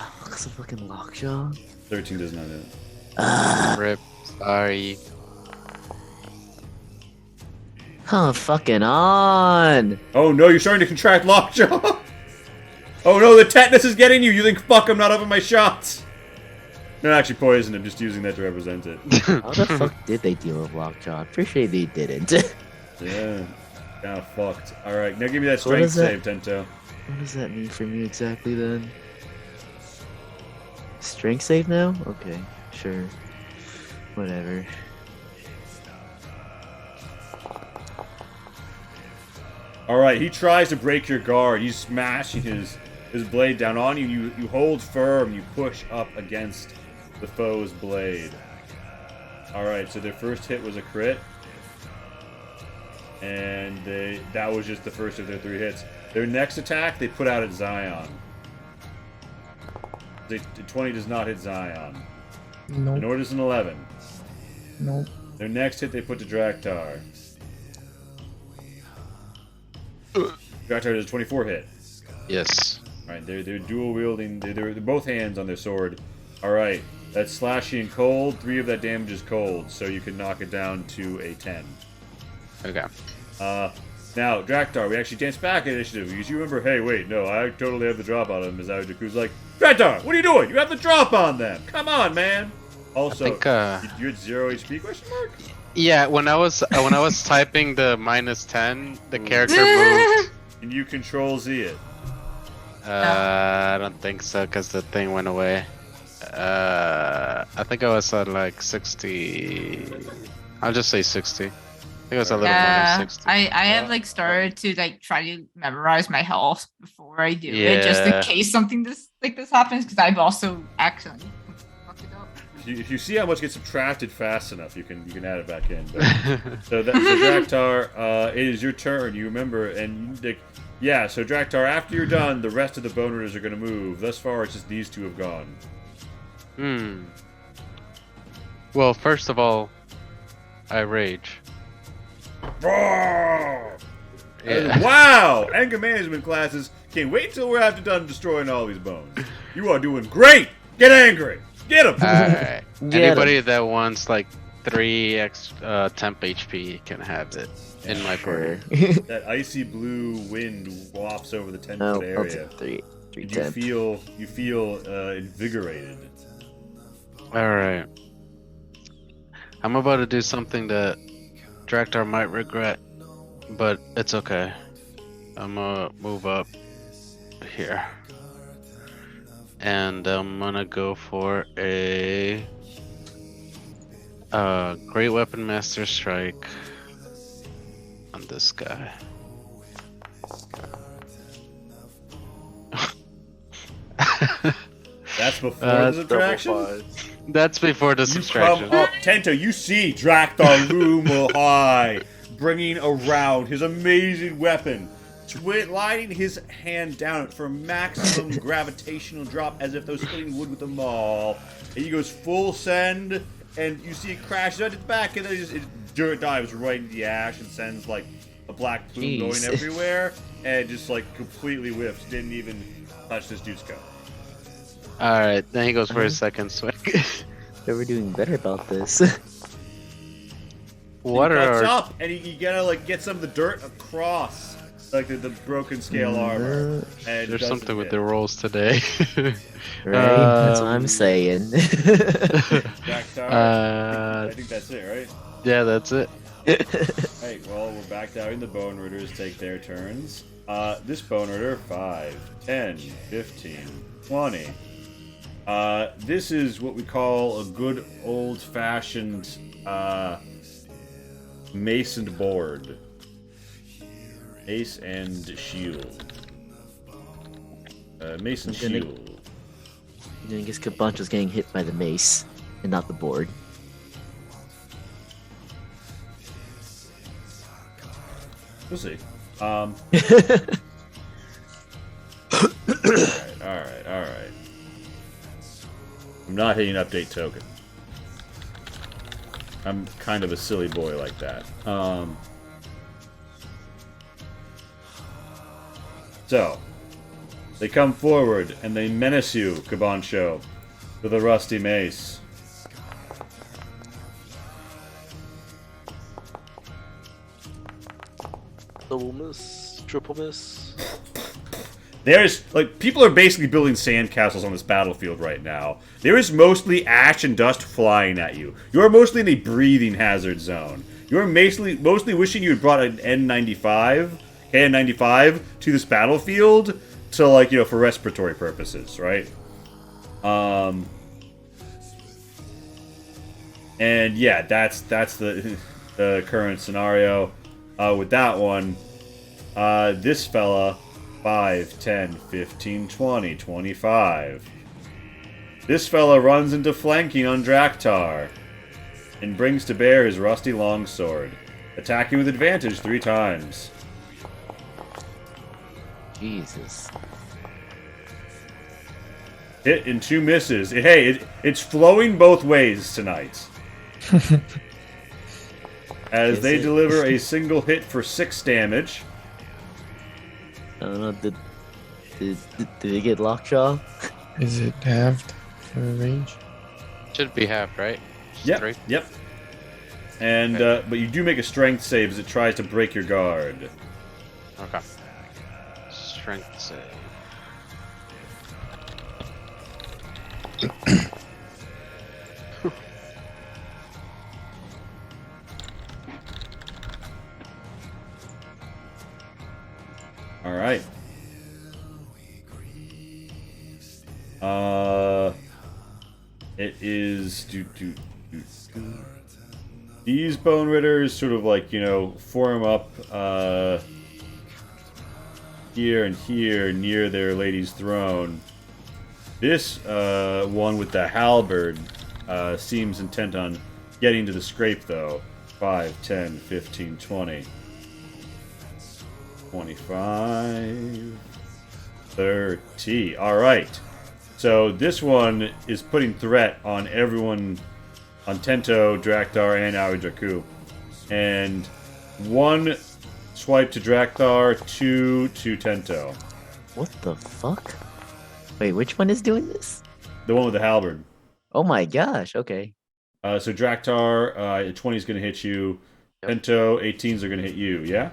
Oh, look, some fucking lockjaw. 13 does not hit. Rip. Sorry. Huh, fucking on. Oh no, you're starting to contract lockjaw. Oh no, the tetanus is getting you. You think, fuck, I'm not upping my shots. Not actually poison. I'm just using that to represent it. How the fuck did they deal with lockjaw? Pretty sure they didn't. Yeah, kind of fucked. All right, now give me that So what strength is that? save, Tento. What does that mean for me exactly then? Strength save now? Okay, sure. Whatever. All right, he tries to break your guard. He's smashing his blade down on you. You hold firm. You push up against the foe's blade. All right, so their first hit was a crit, and that was just the first of their 3 hits. Their next attack, they put out at Zion. The 20 does not hit Zion, Nope, nor does an 11. nope. Their next hit, they put to Draktar. Draktar does a 24 hit. Yes. Alright, they're dual wielding. They're both hands on their sword. Alright, that's slashy and cold. 3 of that damage is cold, so you can knock it down to a 10. Okay. Now, Draktar, we actually dance back in initiative because you remember, hey, wait, no, I totally have the drop on them. As Aojaku's like, Draktar, what are you doing? You have the drop on them. Come on, man. Also, think, you had 0 HP, question mark? Yeah, when I was typing the -10, the character moved. Can you control Z it? I don't think so, because the thing went away. I think I was at like 60. I'll just say 60. I think it was a little more than 60. I have like started to like try to memorize my health before I do it, just in Yeah. case something like this happens, because I've also accidentally fucked it up. If you see how much gets subtracted fast enough, you can add it back in. But, so Draktar, it is your turn. You remember, and yeah. So Draktar, after you're done, the rest of the Bone Ridders are going to move. Thus far, it's just these two have gone. Well, first of all, I rage. Yeah. Wow! Anger management classes. Can't wait till we're after done destroying all these bones. You are doing great. Get angry. Get them. Alright. Get 'em. Anybody that wants like 3 temp HP can have it in my party. That icy blue wind wafts over the 10-foot No, I'll area. take 3 And temp. you feel invigorated. Alright. I'm about to do something that Draktar might regret, but it's okay. I'm gonna move up here. And I'm gonna go for a Great Weapon Master Strike on this guy. That's before the subtraction? Double 5. That's before the You subtraction. come up, Tento, you see Draktar Rumahai bringing around his amazing weapon, sliding his hand down it for maximum gravitational drop as if those splitting wood with a maul. And he goes full send, and you see it crash at its back, and then it dirt dives right into the ash and sends like a black plume going Jeez. everywhere, and just like completely whiffs, didn't even touch this dude's coat. Alright, then he goes for his second swing. They were doing better about this. What He cuts are up, and you gotta like get some of the dirt across, like the broken scale armor. And there's doesn't something with hit. the rolls today? Right? That's what I'm saying. Draktar, I uh, think that's it, right? yeah, that's it. Right, well, we're back down. The Bone Ridders take their turns. This Bone Ridder, 5, 10, 15, 20. This is what we call a good old-fashioned mace and board. Ace and shield. Mace and I'm gonna- shield. I guess Kabancho's getting hit by the mace and not the board. We'll see. Alright. I'm not hitting update token. I'm kind of a silly boy like that. So, they come forward and they menace you, Kabancho, with a rusty mace. Double miss, triple miss. There's, like, people are basically building sandcastles on this battlefield right now. There is mostly ash and dust flying at you. You are mostly in a breathing hazard zone. You are mostly wishing you had brought an KN95 to this battlefield to, like, you know, for respiratory purposes, right? And yeah, that's the current scenario. With that one, this fella, 5, 10, 15, 20, 25. This fella runs into flanking on Draktar and brings to bear his rusty longsword, attacking with advantage 3 times. Jesus. Hit and 2 misses. It's flowing both ways tonight. As Is they it? deliver a single hit for 6 damage. I don't know, did they get lockjaw? Is it halved for range? Should be half, right? Yep. 3. Yep. And but you do make a strength save as it tries to break your guard. Okay. Strength save. All right. It is these Bone Ritters sort of like, you know, form up here and here near their lady's throne. This one with the halberd seems intent on getting to the scrape, though. 5, 10, 15, 20. 25, 30. Alright. So this one is putting threat on everyone on Tento, Drakthar, and Aoi Draku. And 1 swipe to Drakthar, 2 to Tento. What the fuck? Wait, which one is doing this? The one with the halberd. Oh my gosh, okay. So Drakthar, 20 is going to hit you. Yep. Tento, 18s are going to hit you, yeah?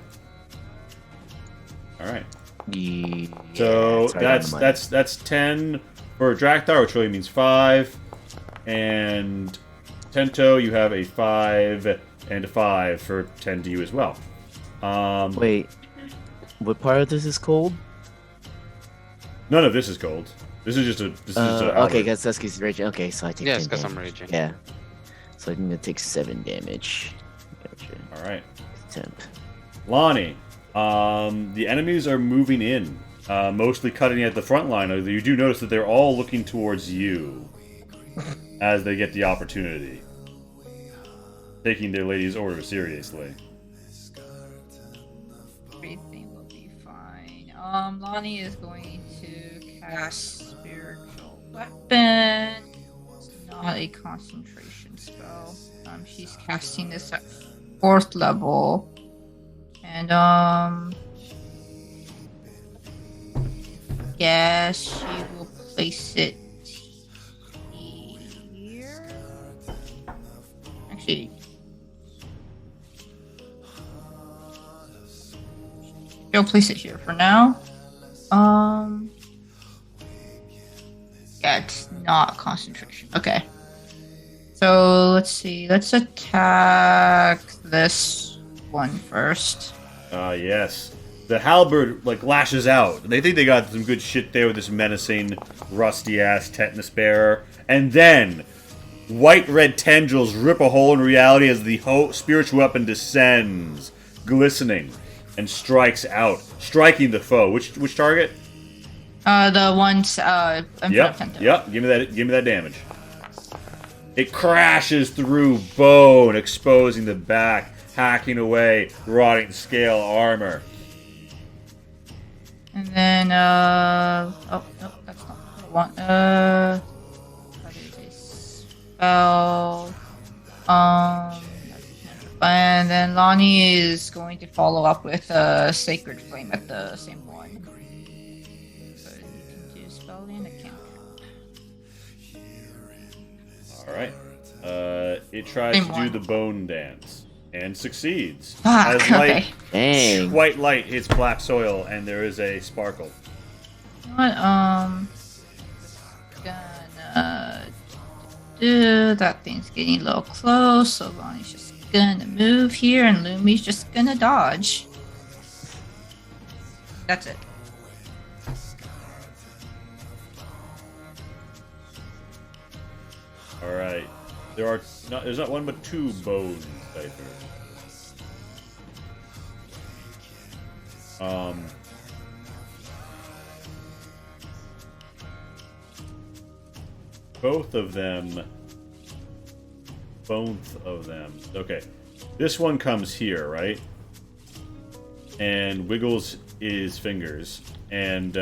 Alright. Yeah, So it's right on the money. that's 10 for Drakthar, which really means 5. And Tento, you have a 5 and a 5 for 10 to you as well. Wait, what part of this is cold? None of this is gold. This is just a. This is a Okay, halberd. that's because raging. Okay, so I take. Yeah, it's 10 because I'm damage. raging. Yeah. So I'm gonna take 7 damage. Gotcha. All right, Temp. Lonnie. The enemies are moving in, mostly cutting at the front line. You do notice that they're all looking towards you as they get the opportunity, taking their lady's order seriously. Everything will be fine. Lonnie is going to cast Spiritual Weapon. It's not a concentration spell. She's casting this at 4th level. And, yeah, she will place it here. Actually, she'll place it here for now. Yeah, it's not concentration. Okay. So let's see. Let's attack this one first. Yes. The halberd like lashes out. They think they got some good shit there with this menacing, rusty-ass tetanus bearer. And then, white-red tendrils rip a hole in reality as the spiritual weapon descends, glistening, and strikes out, striking the foe. Which target? The ones in front of Tento. Yep. Give me that damage. It crashes through bone, exposing the back, hacking away rotting scale armor. And then, oh, no, that's not what I want. That is a spell. And then Lonnie is going to follow up with a Sacred Flame at the same one. So you can do spell and a cantrip. Alright. It tries Same to one. do the bone dance. And succeeds. Fuck, As light, okay. Dang. white light hits black soil, and there is a sparkle. You know what, gonna do that thing's getting a little close, so Lonnie's just gonna move here and Lumi's just gonna dodge. That's it. Alright. There's not one but 2 bone ciphers. Both of them. Okay. This one comes here, right? And wiggles his fingers. And,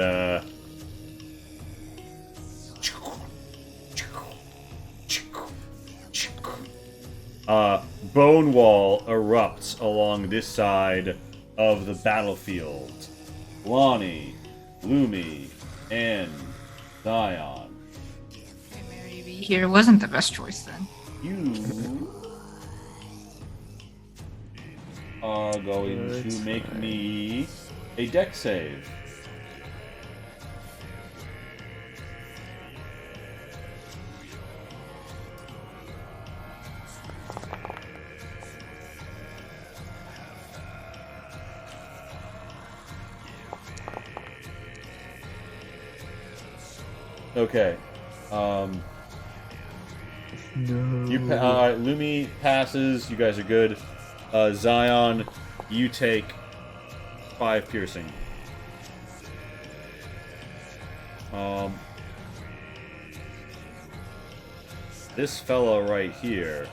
bone wall erupts along this side of the battlefield. Lonnie, Lumi, and Zion. Okay, Mary B here wasn't the best choice then. You are going to make me a deck save. Okay. No. Lumi passes. You guys are good. Zion, you take 5 piercing. This fellow right here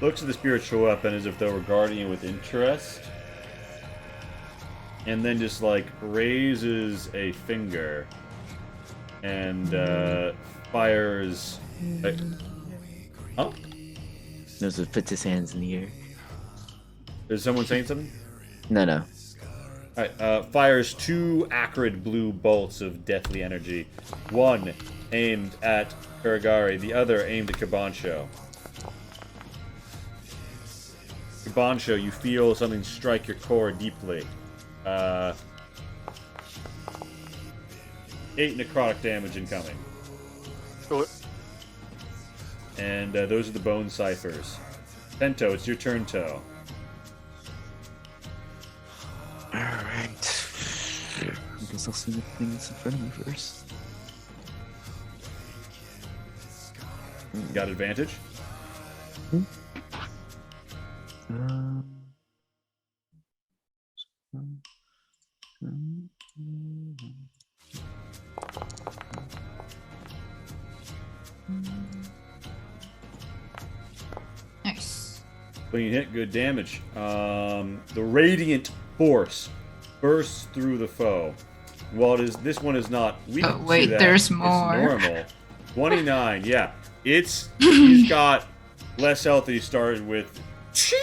looks at the spiritual weapon as if they were guarding it with interest, and then just like raises a finger and fires. Huh? Knows it puts his hands in the air. Is someone saying something? No. Alright, fires 2 acrid blue bolts of deathly energy. One aimed at Kuragari, the other aimed at Kabancho. Kabancho, you feel something strike your core deeply. 8 necrotic damage incoming. And those are the bone ciphers. Tento, it's your turn, Toe. Alright. I guess I'll see the things in front of me first. Got advantage? Nice. When you hit, good damage. The radiant force bursts through the foe. While this one is not weak Oh, to wait, that, there's it's more. normal. 29, yeah. He's got less health than he started with. Ching!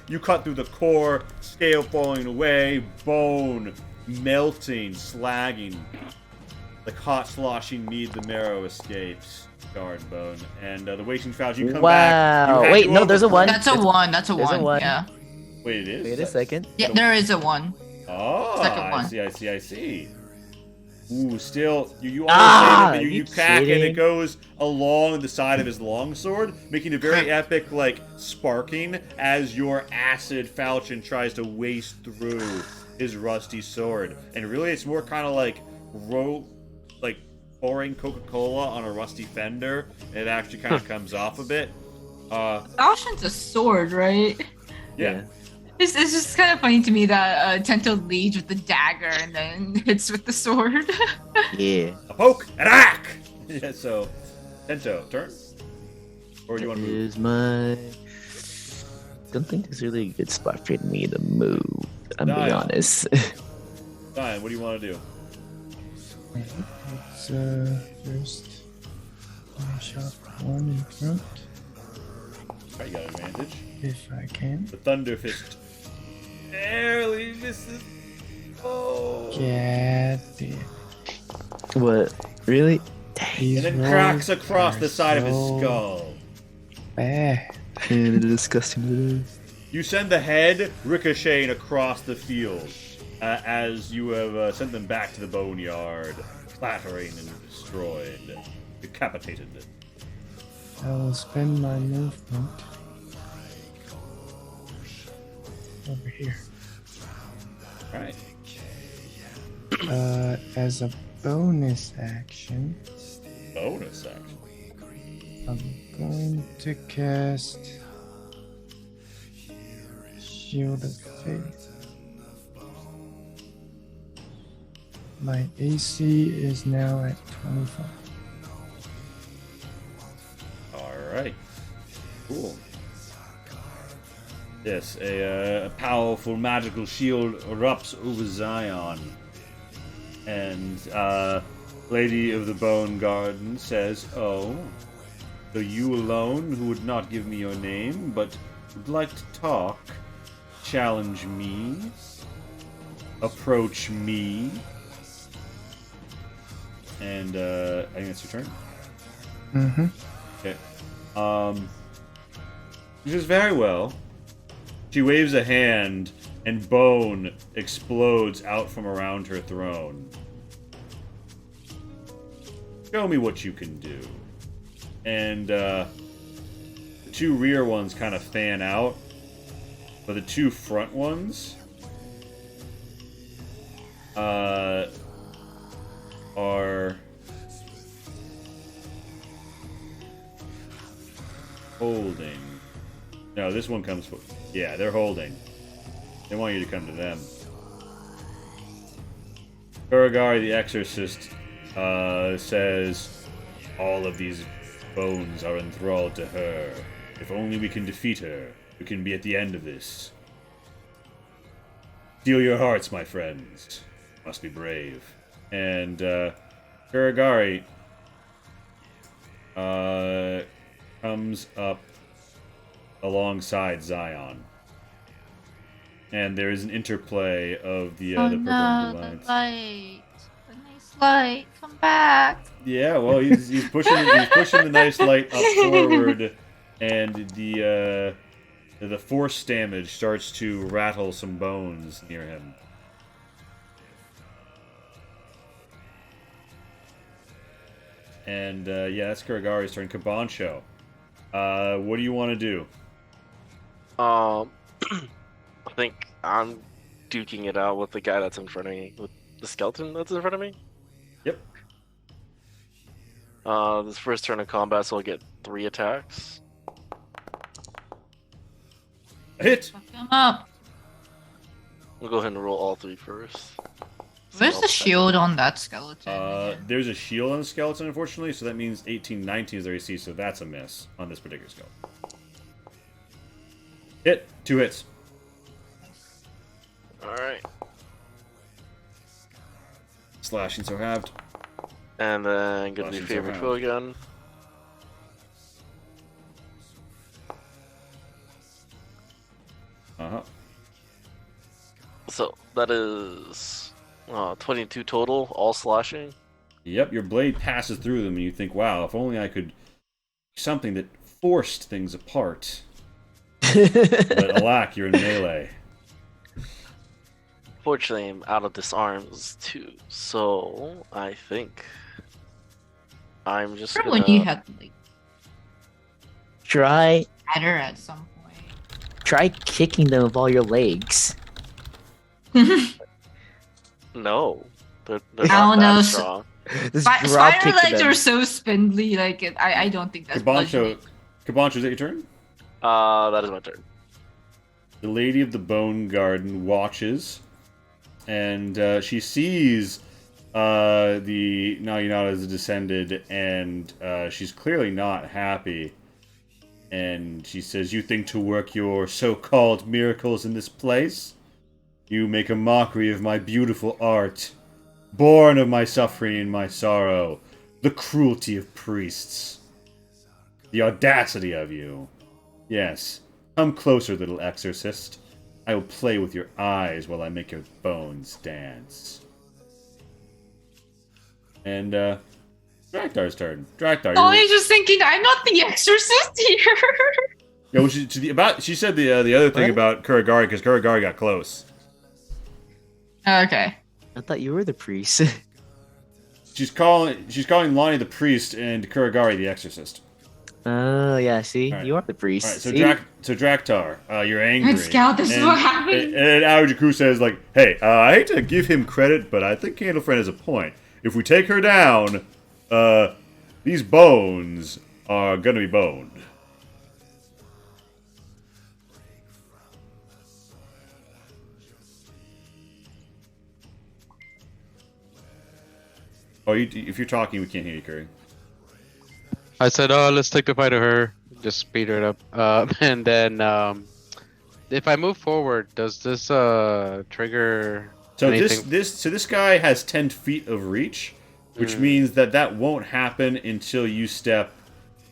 You cut through the core, scale falling away, bone melting, slagging. Like hot sloshing mead, the marrow escapes. Guard bone. And the waiting shroud, you come back. Wow. You Wait, to no, there's a over- one. That's a one. That's a There's a one. one. Yeah. Wait, it is? Wait a second. Yeah, there is a one. Oh, Second one. I see. Ooh, still, you Ah, almost hit it, but you you crack and it kidding? goes along the side of his longsword, making a very epic, like, sparking as your acid falchion tries to waste through his rusty sword. And really, it's more kind of like pouring Coca-Cola on a rusty fender. It actually kind of comes off a bit. Falchion's a sword, right? Yeah. It's just kind of funny to me that Tento leads with the dagger and then hits with the sword. Yeah. A poke, an hack! Yeah, so, Tento, turn? Or do you want to move? Here's my. Don't think there's really a good spot for me to move. I'm being Dial. honest. Diane, what do you want to do? Let's first shot one in front Alright, you got advantage. if I can. The Thunder Fist barely misses. Oh. Get it. What? Really? These And then rolls cracks across are the side of his so skull. Bad. And disgusting it is. You send the head ricocheting across the field as you have sent them back to the boneyard, clattering and destroyed, decapitated. I will spend my movement over here. Alright. As a bonus action, Bonus action. I'm going to cast Shield of Faith. My AC is now at 25. Alright. Cool. Yes, a powerful magical shield erupts over Zion. And Lady of the Bone Garden says, "Oh, so you alone who would not give me your name, but would like to talk, challenge me, approach me." And I think it's your turn. Mm-hmm. Okay. She says, "Very well." She waves a hand, and bone explodes out from around her throne. Show me what you can do. And the two rear ones kind of fan out, but the two front ones are holding. No, this one comes. Yeah, they're holding. They want you to come to them. Kuragari the Exorcist says, all of these bones are enthralled to her. If only we can defeat her, we can be at the end of this. Steel your hearts, my friends. Must be brave. And Kuragari comes up alongside Zion. And there is an interplay of the purple and blue the lines. light. The nice light. Come back. Yeah, well, he's pushing the nice light up forward, and the force damage starts to rattle some bones near him. And yeah, that's Kuragari's turn. Kabancho, what do you want to do? I think I'm duking it out with the guy that's in front of me, with the skeleton that's in front of me. Yep. This first turn of combat, so I'll get 3 attacks. A hit. Fuck him up. We'll go ahead and roll all 3 first. Where's the shield on that skeleton? There's a shield on the skeleton, unfortunately, so that means 18, 19 is their AC, so that's a miss on this particular skeleton. Hit. 2 hits. Alright. Slashing so halved. And then get the Slashing favorite so foe again. Uh-huh. So that is 22 total, all slashing. Yep, your blade passes through them, and you think, wow, if only I could do something that forced things apart. But alack, you're in melee. Fortunately, I'm out of disarms too, so I think I'm just Remember gonna... when you had like Try ladder at some try kicking them with all your legs. point? No, they're I not don't that know, strong. Just drop Spider kick legs them. are so spindly. Like I don't think that's Kabancho, bludgeoning. is that your turn? That is my turn. The Lady of the Bone Garden watches, and she sees the Naginata has descended, and she's clearly not happy. And she says, "You think to work your so-called miracles in this place? You make a mockery of my beautiful art, born of my suffering and my sorrow, the cruelty of priests, the audacity of you. Yes, come closer, little exorcist. I will play with your eyes while I make your bones dance." And, Draktar's turn. Draktar, Oh, you're... he's just thinking I'm not the exorcist here. Yeah, well, she said the other thing What? about Kuragari, because Kuragari got close. Okay. I thought you were the priest. She's calling Lonnie the priest and Kuragari the exorcist. Oh yeah, see, Alright. you are the priest. Alright, so See? Draktar, you're angry. Scout, this is what happened. And Aojaku says, like, hey, I hate to give him credit, but I think Candlefriend has a point. If we take her down, these bones are gonna be boned. Oh, if you're talking, we can't hear you, Curry. I said, oh, let's take the fight to her. Just speed her up. And then, if I move forward, does this trigger So anything? this guy has 10 feet of reach, which means that won't happen until you step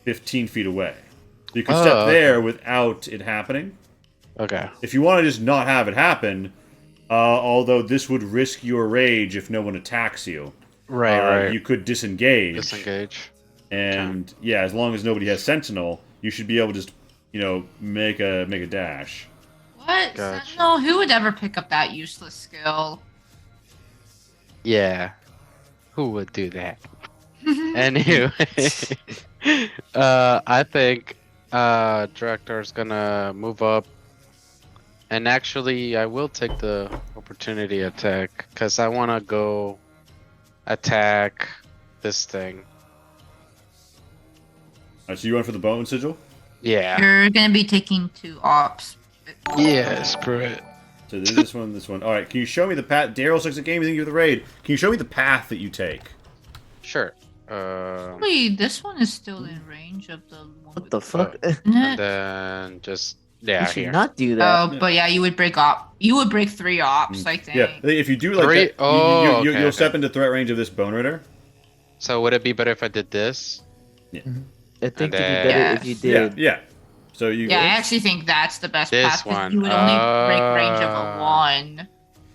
15 feet away. So you can step okay. there without it happening. Okay. If you want to just not have it happen, although this would risk your rage if no one attacks you, Right. you could disengage. Disengage. And yeah, as long as nobody has sentinel, you should be able to just make a dash. What? Gotcha. Sentinel? Who would ever pick up that useless skill? Yeah. Who would do that? Anyway, I think Director's gonna move up, and actually, I will take the opportunity attack because I want to go attack this thing. Alright, so you went for the bone sigil? Yeah. You're gonna be taking 2 ops. Yes, correct. So there's this one, this one. Alright, can you show me the path? Daryl sucks at game, you think you're the raid. Can you show me the path that you take? Sure. Wait, this one is still in range of the one What with the fuck? And then just You yeah, should here. not do that. Oh, but yeah, you would break 3 ops, I think. Yeah, if you do like Three? that, Oh, you'll okay, step into threat range of this bone ritter. So would it be better if I did this? I think And it'd be then- better if you did. Yeah. So you Yeah, I actually think that's the best This path, 'cause one. you would only break range of a 1.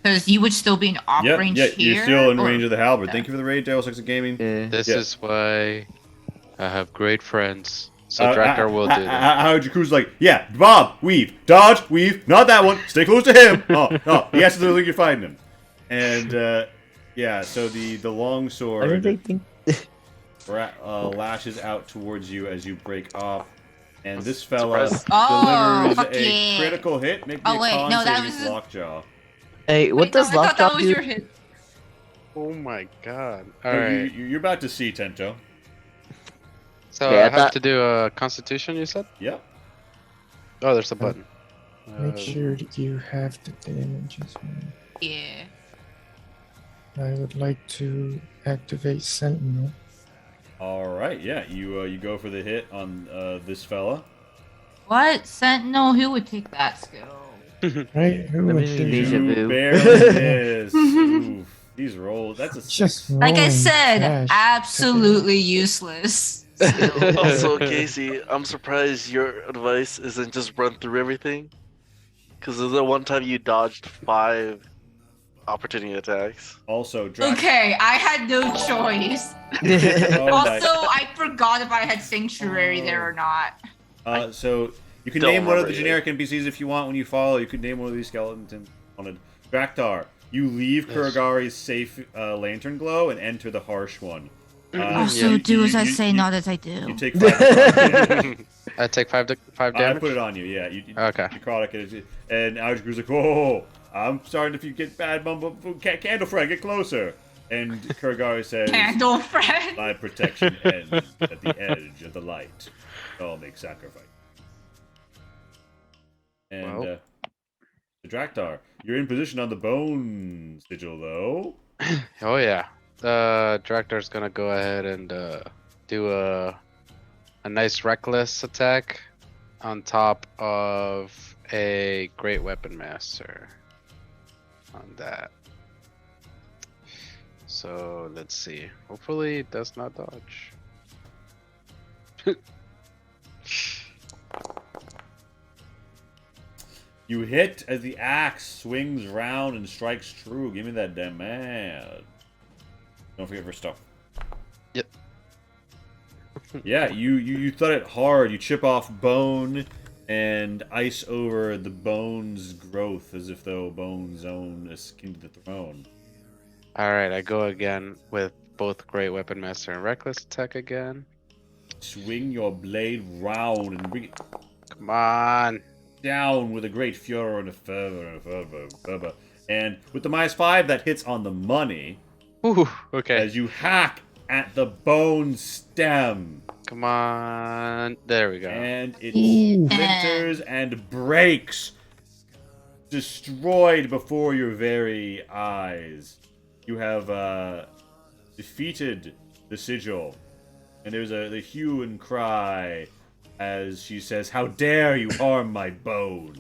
Because you would still be in op range here. you're still in or- range of the halberd. yeah. Thank you for the raid, Daryl Sucks at Gaming. Yeah. This Yeah. is why I have great friends. So Draktar will do that. How Jakku's like, yeah, Bob, weave, dodge, weave, not that one, stay close to him. Oh, no, he has to think you're fighting him. And, yeah, so the long I sword think they think. lashes out towards you as you break off. And this fella Surprise. Oh, delivers fuck a yeah. critical hit. Make me Oh, a wait, con no, that saving was- lockjaw. Hey, what Wait, does no, I thought that lockjaw was do? your hit. Oh my god. No, Alright. you're about to see, Tento. So Yeah, I I have thought- to do a constitution, you said? Yep. Oh, there's a button. Make sure that you have the damages, man. Yeah. I would like to activate Sentinel. All right, yeah, you go for the hit on this fella. What? Sentinel? Who would take that skill? Right? Who Let would me do deja that? vu. You barely miss. Oof, these rolls. That's a Just Like I rolling said, cash. absolutely useless. skill. Also, Casey, I'm surprised your advice isn't just run through everything. Because the one time you dodged 5 opportunity attacks. Also, Drax. Okay, I had no choice. Oh, Also, nice. I forgot if I had Sanctuary there or not. So you can Don't name one of the remember generic NPCs if you want when you follow. You could name one of these skeletons and wanted. Draktar, you leave Yes. Kuragari's safe lantern glow and enter the harsh one. Also, you- do as I you- say, you- not as I do. You take 5 damage. I take 5 I damage? put it on you, yeah. You Okay. necrotic it, and Algegrew's like, "Whoa, I'm starting to get bad mumbo. Candle friend, get closer." And Kuragari says, Candle friend. "My protection ends at the edge of the light. I'll make sacrifice." And Well. Draktar, you're in position on the bone sigil, though. Oh yeah. Draktar's gonna go ahead and do a nice reckless attack on top of a great weapon master on that. So let's see. Hopefully it does not dodge. You hit as the axe swings round and strikes true. Give me that damage. Don't forget for stuff. Yep. Yeah, you thud it hard. You chip off bone and ice over the bone's growth as if though bone's own is kin to the throne. Alright, I go again with both Great Weapon Master and Reckless attack again. Swing your blade round and bring it Come on. down with a great furor and a fervor. And with the -5, that hits on the money Ooh, okay. as you hack at the bone stem. Come on. There we go. And it Ooh. splinters and breaks, destroyed before your very eyes. You have defeated the sigil, and there's the hue and cry as she says, "How dare you harm my bone?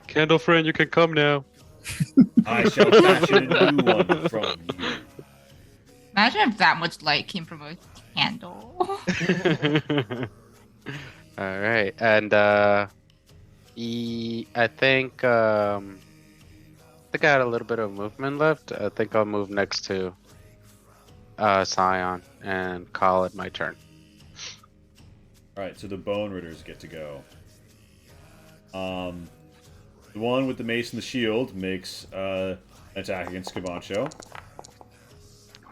Candle friend, you can come now. I shall fashion a new one from you." Imagine if that much light came from a candle. All right, and I think I had a little bit of movement left. I think I'll move next to Scion and call it my turn. All right, so the bone ritters get to go. The one with the mace and the shield makes attack against Cabancho,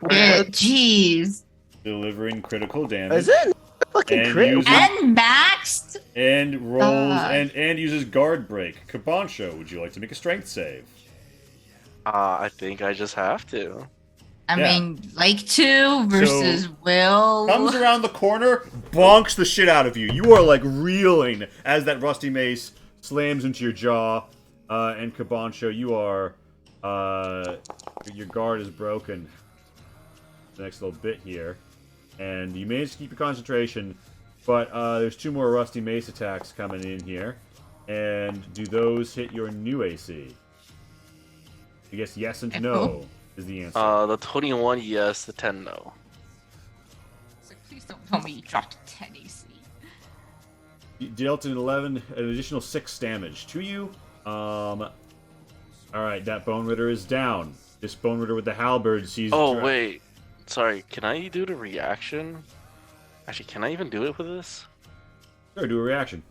Jeez. delivering critical damage. Is it a fucking And crit? uses- And maxed? And rolls Uh. and uses guard break. Cabancho, would you like to make a strength save? I think I just have to. I Yeah. mean, like 2 versus Will. Comes around the corner, bonks the shit out of you. You are like reeling as that rusty mace slams into your jaw. And Cabancho, you are your guard is broken. The next little bit here, and you manage to keep your concentration, but there's 2 more rusty mace attacks coming in here. And do those hit your new AC? I guess yes and no is the answer. The 21 yes, the 10 no. So please don't tell me you dropped a 10 AC. You dealt an additional 6 damage to you. Alright, that Bone Ritter is down. This Bone Ritter with the halberd sees... Oh wait, sorry. Can I do the reaction? Actually, can I even do it with this? Sure, do a reaction.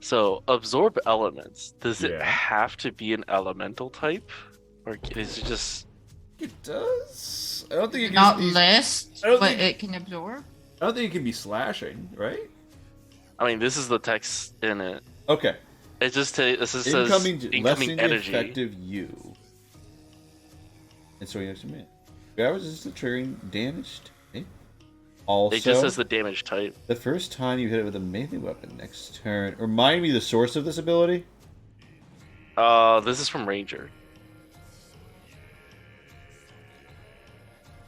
So absorb elements. Does it Yeah. have to be an elemental type, or is it just? It does. I don't think it can Not be... list, I don't but think- it can absorb. I don't think it can be slashing, right? I mean, this is the text in it. Okay. It just this just says Incoming incoming energy. effective you. And so you have to admit. Hours is the triggering damaged. Also, It just says the damage type. the first time you hit it with a melee weapon next turn. Remind me the source of this ability? This is from Ranger.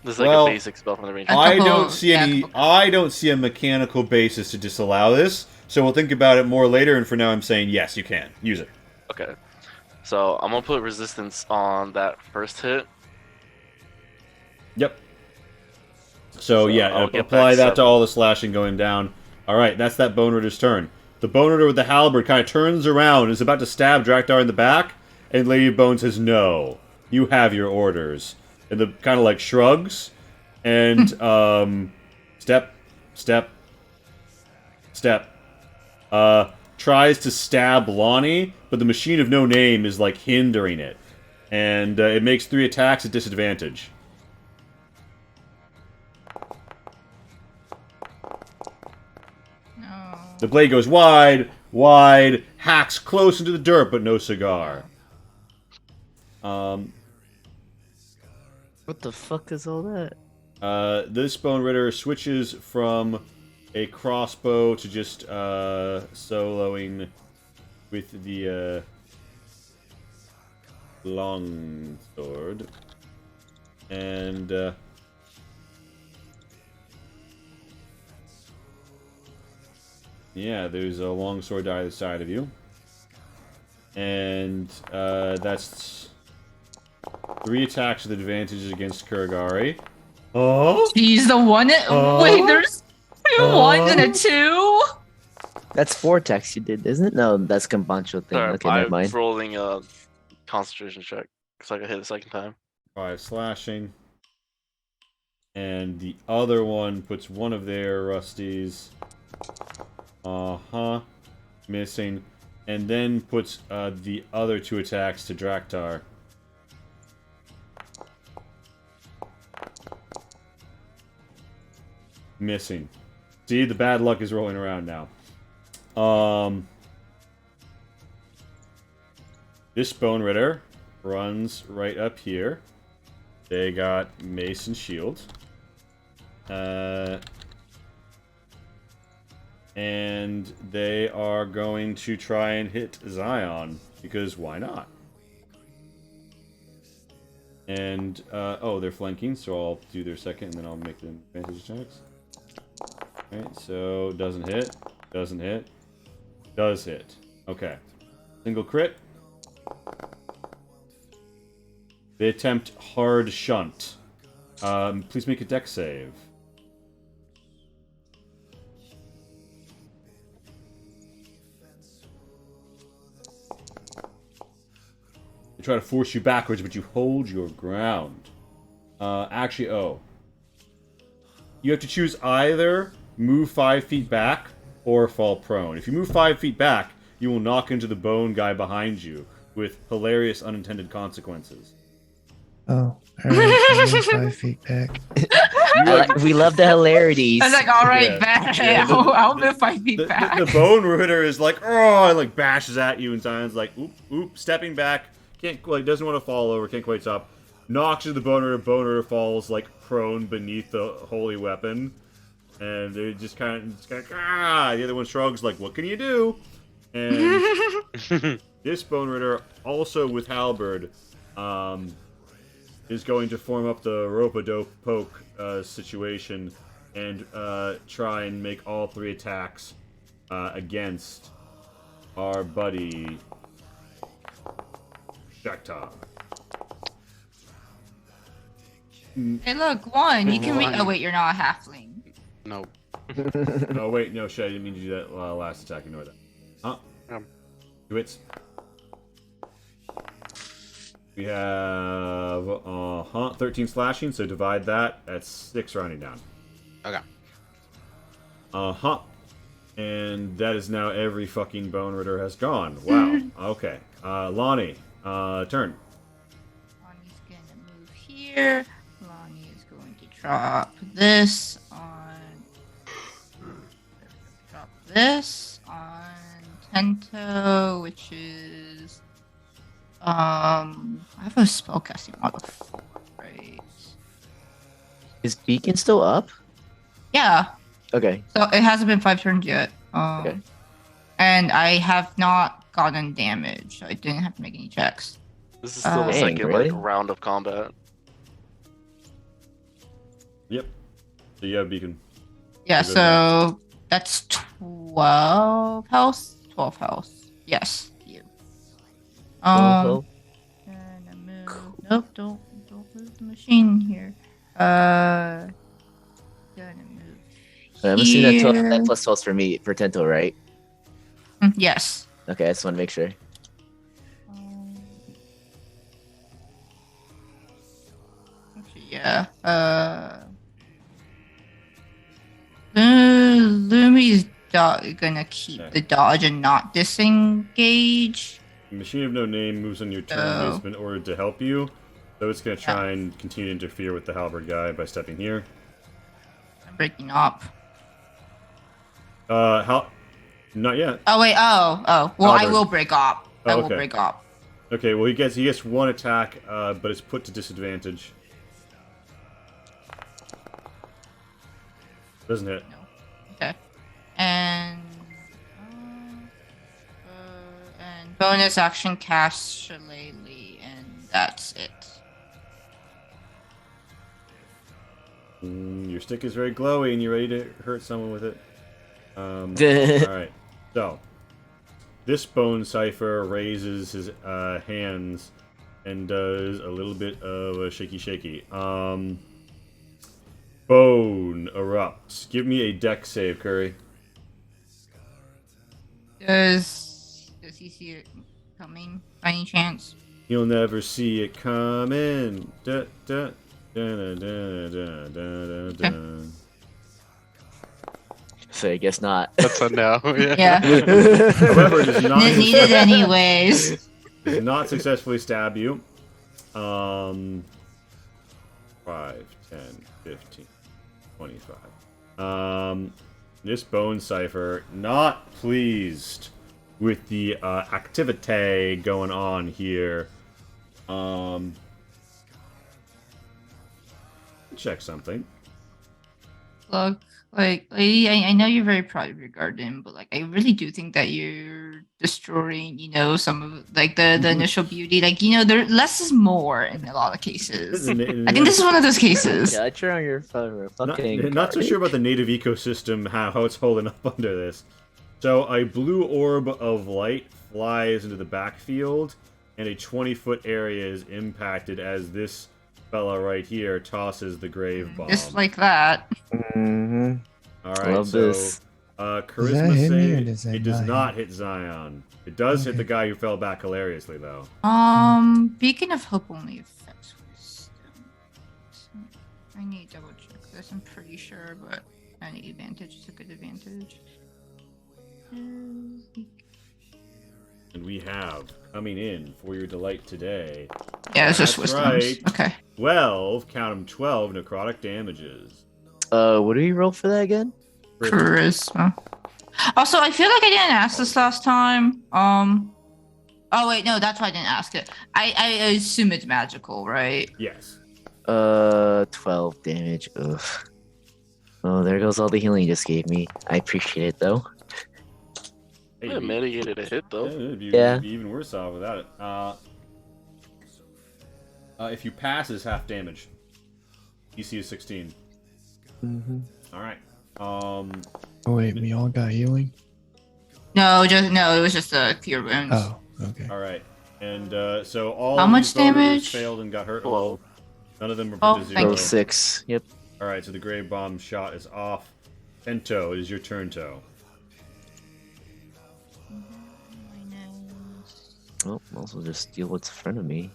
This is like Well, a basic spell from the Ranger. I couple- don't see yeah, a any. couple- I don't see a mechanical basis to disallow this. So we'll think about it more later. And for now, I'm saying yes, you can use it. Okay. So I'm gonna put resistance on that first hit. Yep. So yeah, I'll get apply back that to 7. all the slashing going down. All right, that's that Bone Ritter's turn. The Bone Ritter with the halberd kind of turns around, is about to stab Draktar in the back, and Lady Bone says, "No, you have your orders." And the kind of like shrugs, and step, tries to stab Lonnie, but the Machine of No Name is like hindering it, and it makes 3 attacks at disadvantage. No. The blade goes wide, hacks close into the dirt, but no cigar. What the fuck is all that? This Bone Ritter switches from a crossbow to just soloing with the long sword. And yeah, there's a long sword to either side of you. And that's 3 attacks with advantages against Kuragari. Oh? He's the one. Wait, there's 2 1s and a 2. That's 4 attacks you did, isn't it? No, that's Cabancho thing. Sorry, Okay, never I'm mind. rolling a concentration check so I can hit the second time. 5 slashing. And the other one puts one of their rusties. Missing. And then puts the other 2 attacks to Draktar. Missing. See, the bad luck is rolling around now. This Bone Ritter runs right up here. They got mace and shield. And they are going to try and hit Zion, because why not? And, oh, they're flanking, so I'll do their second, and then I'll make the advantage checks. Alright, so doesn't hit, does hit. Okay. Single crit. They attempt hard shunt. Please make a dex save. They try to force you backwards, but you hold your ground. You have to choose either move 5 feet back or fall prone. If you move 5 feet back, you will knock into the bone guy behind you, with hilarious unintended consequences. Oh, alright, I'll move 5 feet back. We love the hilarities. I was like, all right, Yeah. back. Yeah, I'll move 5 feet back. The bone ritter is like, oh, and like bashes at you, and Zion's like, oop, stepping back, doesn't want to fall over, can't quite stop, knocks into the bone ritter falls like prone beneath the holy weapon, and they're just kind of the other one shrugs like, what can you do? And this bone ritter, also with halberd, is going to form up the rope-a-dope poke situation and try and make all 3 attacks against our buddy Jacktar. Hey, look, one. You can read. One. Oh wait, you're not a halfling. No. Oh wait, no shit, I didn't mean to do that last attack. Ignore that. Two hits. We have 13 slashing, so divide that. That's 6 rounding down. Okay. And that is now every fucking bone ritter has gone. Wow. Okay. Lonnie, turn. Lonnie's gonna move here. Lonnie is going to drop this on. Drop this on Tento, which is. I have a spellcasting mod of 4, right? Is Beacon still up? Yeah. Okay. So it hasn't been 5 turns yet. Okay. And I have not gotten damage. So I didn't have to make any checks. This is still the Dang, second really? round of combat. Yep. So you have beacon. Yeah, You're good so that's 12 health. 12 health. Yes, you. Well, Gonna move. Nope, don't move the machine here. Gonna move. I'm assuming that here. 10 plus 12 for me, for Tento, right? Yes. Okay, I just want to make sure. Actually, yeah. Lumi's gonna keep Okay. the dodge and not disengage. Machine of No Name moves on your turn. Oh. It's been ordered to help you. So it's going to try and continue to interfere with the halberd guy by stepping here. I'm breaking up. How? Not yet. Oh wait. Oh. Well, I Halberd. will break up. I Oh, will okay. break up. Okay, well he gets 1 attack, but it's put to disadvantage. Doesn't hit. Okay. And bonus action cast Shillelagh, and that's it. Your stick is very glowy, and you're ready to hurt someone with it. Alright, so this bone cipher raises his hands and does a little bit of a shaky. Bone erupts. Give me a dex save, Curry. Does he see it coming by any chance? You'll never see it coming. Da, da, da, da, da, da, da, da, da. So I guess not. That's a no. Yeah. Yeah. However, it does not, Needed anyways. does not successfully stab you. 5, 10, 15, 25. This bone cipher not pleased with the activity going on here. Check something. Look, like, lady, I know you're very proud of your garden, but like, I really do think that you're destroying, some of like the initial beauty. Like, there less is more in a lot of cases. I think this is one of those cases. Yeah, turn on your phone. Fucking Not so garbage. sure about the native ecosystem, how it's holding up under this. So a blue orb of light flies into the backfield, and a 20-foot area is impacted as this fella right here tosses the grave bomb. Just like that. Mm-hmm. All right, Love so this. charisma hit me or save. does that It does not not hit Zion. It does hit the guy who fell back hilariously, though. Beacon of Hope only affects wisdom. I need to double check this. I'm pretty sure, but any advantage is a good advantage. And we have coming in for your delight today. Yeah, it's just That's wisdoms. right. Okay. 12, count them 12 necrotic damages. What do you roll for that again? Charisma. Also, I feel like I didn't ask this last time. Oh wait, no, that's why I didn't ask it. I assume it's magical, right? Yes. 12 damage. Ugh. Oh, there goes all the healing you just gave me. I appreciate it though. Hey, Yeah, mitigated a hit though. it'd be Yeah. even worse off without it. If you pass, it's half damage. DC is 16. Mm-hmm. All right. Oh wait, we all got healing? No, it was just a cure wounds. Oh, okay. All right. And so all How of much these boners damage? failed and got hurt. Whoa. None of them were Oh, put to thank zero. you. 6. Yep. All right. So the grave bomb shot is off. Pento, it is your turn, Toe. Well, also just deal what's in front of me.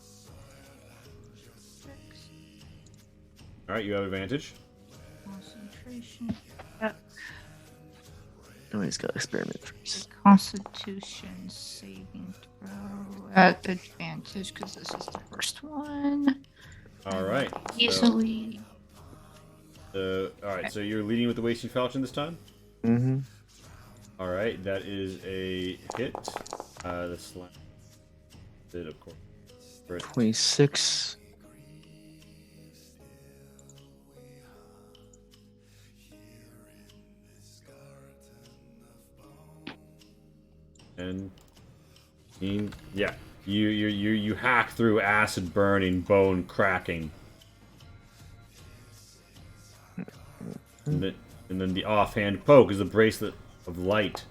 All right. You have advantage. Concentration. Always got experiment first. Constitution saving throw at advantage because this is the first one. All right. Easily. All right. So you're leading with the wasting falchion this time. Mm-hmm. All right. That is a hit. The slam. Did of course. For it. 26. And yeah, you hack through acid burning, bone cracking, and then the offhand poke as the bracelet of light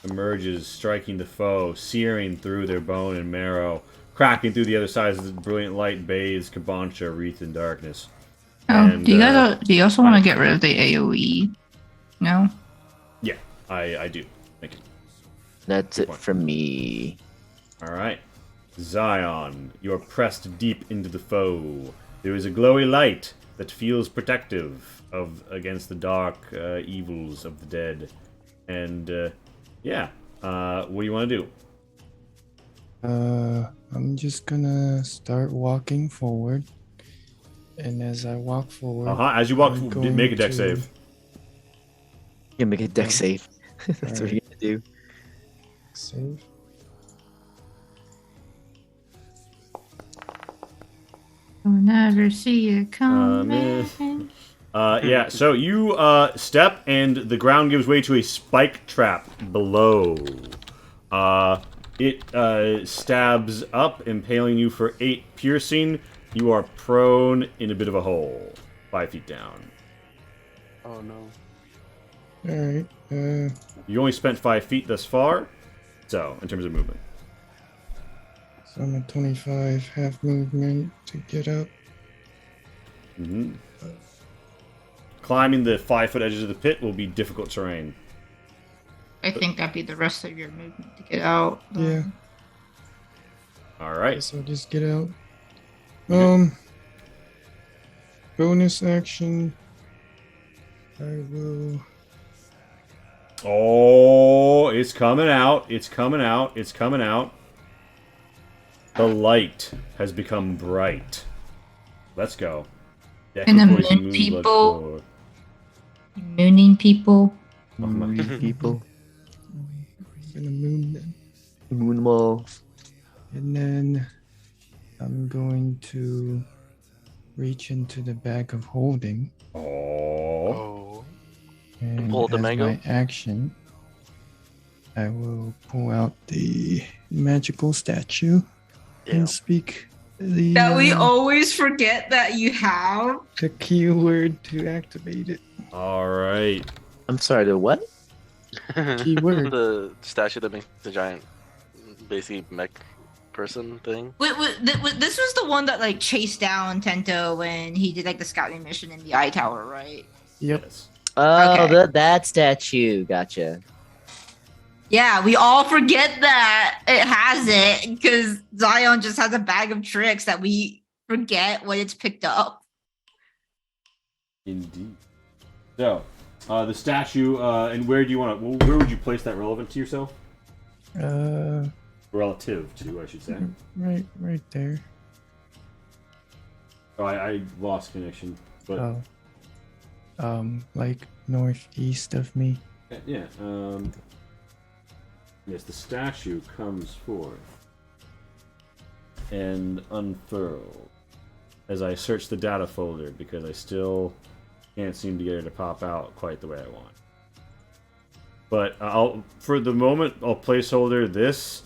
emerges, striking the foe, searing through their bone and marrow, cracking through the other side as the brilliant light bathes Kabancha wreathed in darkness. Oh, And, do you also want to get rid of the AOE? No. Yeah, I do. Thank you. That's it from me. All right. Zion, you are pressed deep into the foe. There is a glowy light that feels protective against the dark evils of the dead. And, yeah. What do you want to do? I'm just gonna start walking forward. And as I walk forward, As you walk, I'm make a going deck to- save. You make a deck save. That's what you're gonna do. save. I'll never see you miss. coming. Yeah, so you step and the ground gives way to a spike trap below. It stabs up, impaling you for 8 piercing. You are prone in a bit of a hole, 5 feet down. Oh no. Alright, You only spent 5 feet thus far, so in terms of movement. so I'm at 25, half movement to get up. hmm Climbing the 5-foot edges of the pit will be difficult terrain. I think that'd be the rest of your movement to get out. Yeah, All right. so I'll just get out. Okay. Bonus action. I will. Oh, it's coming out. It's coming out. It's coming out. The light has become bright. Let's go. And the Equipoise moon moon people. blood core. Mooning people. Oh my- Moon people. I'm gonna moon then. Moon wall. And then I'm going to reach into the bag of holding. Oh. Oh. And Pull the as mango? my action, I will pull out the magical statue Yeah. and speak the, That we always forget that you have. the keyword to activate it. All right. I'm sorry, the what? Keyword. The statue that makes the giant, basically mech person thing. This was the one that like chased down Tento when he did like the scouting mission in the eye tower, right? Yep. Yes. Oh, Okay. that statue. Gotcha. Yeah, we all forget that it has it because Zion just has a bag of tricks that we forget when it's picked up. Indeed. So, The statue, and where do you want to? Where would you place that relevant to yourself? Relative to, I should say. Right there. Oh, I lost connection, but Like northeast of me. yeah. Yes, the statue comes forth and unfurls as I search the data folder because I still can't seem to get it to pop out quite the way I want. But for the moment, I'll placeholder this,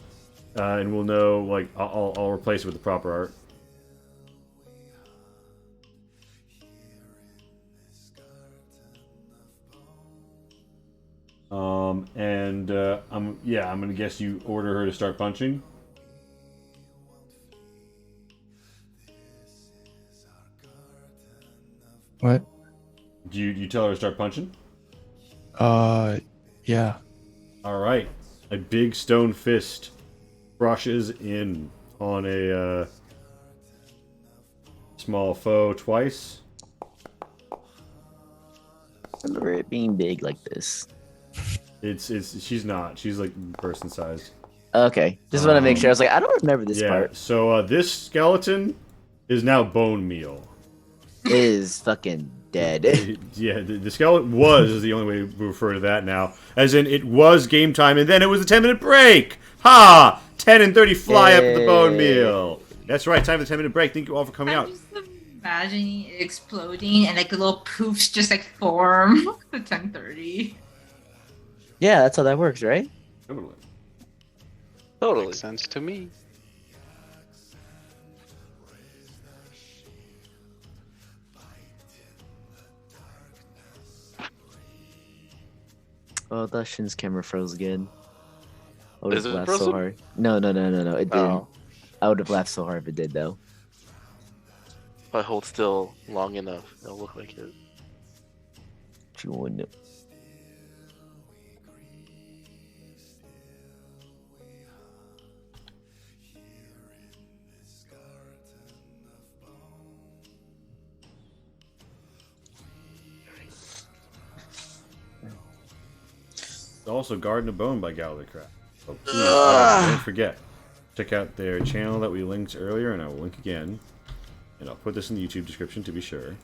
and we'll know. Like, I'll replace it with the proper art. I'm gonna guess you order her to start punching. What? Do you tell her to start punching? Yeah. All right. A big stone fist brushes in on a small foe twice. I remember it being big like this. She's not. She's like person sized. Okay, just want to make sure. I was like, I don't remember this part. So this skeleton is now bone meal. It is fucking dead. Yeah, the skeleton is the only way we refer to that now. As in, it was game time, and then it was a 10-minute break. Ha! 10 and 30 fly up the bone meal. That's right, time for the 10-minute break. Thank you all for coming out. I'm just imagining it exploding and like little poofs just like form at 10:30. Yeah, that's how that works, right? Totally. Makes sense to me. Oh, that Shin's camera froze again. I would Is have it laughed so frozen? hard. No, it didn't. Oh. I would have laughed so hard if it did, though. If I hold still long enough, it'll look like it. You wouldn't. Also, Garden of Bone by Gallowaycraft. So please, don't forget, check out their channel that we linked earlier, and I will link again. And I'll put this in the YouTube description to be sure.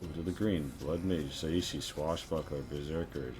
Move to the green. Blood Mage, Saishi, Swashbuckler, Berserker.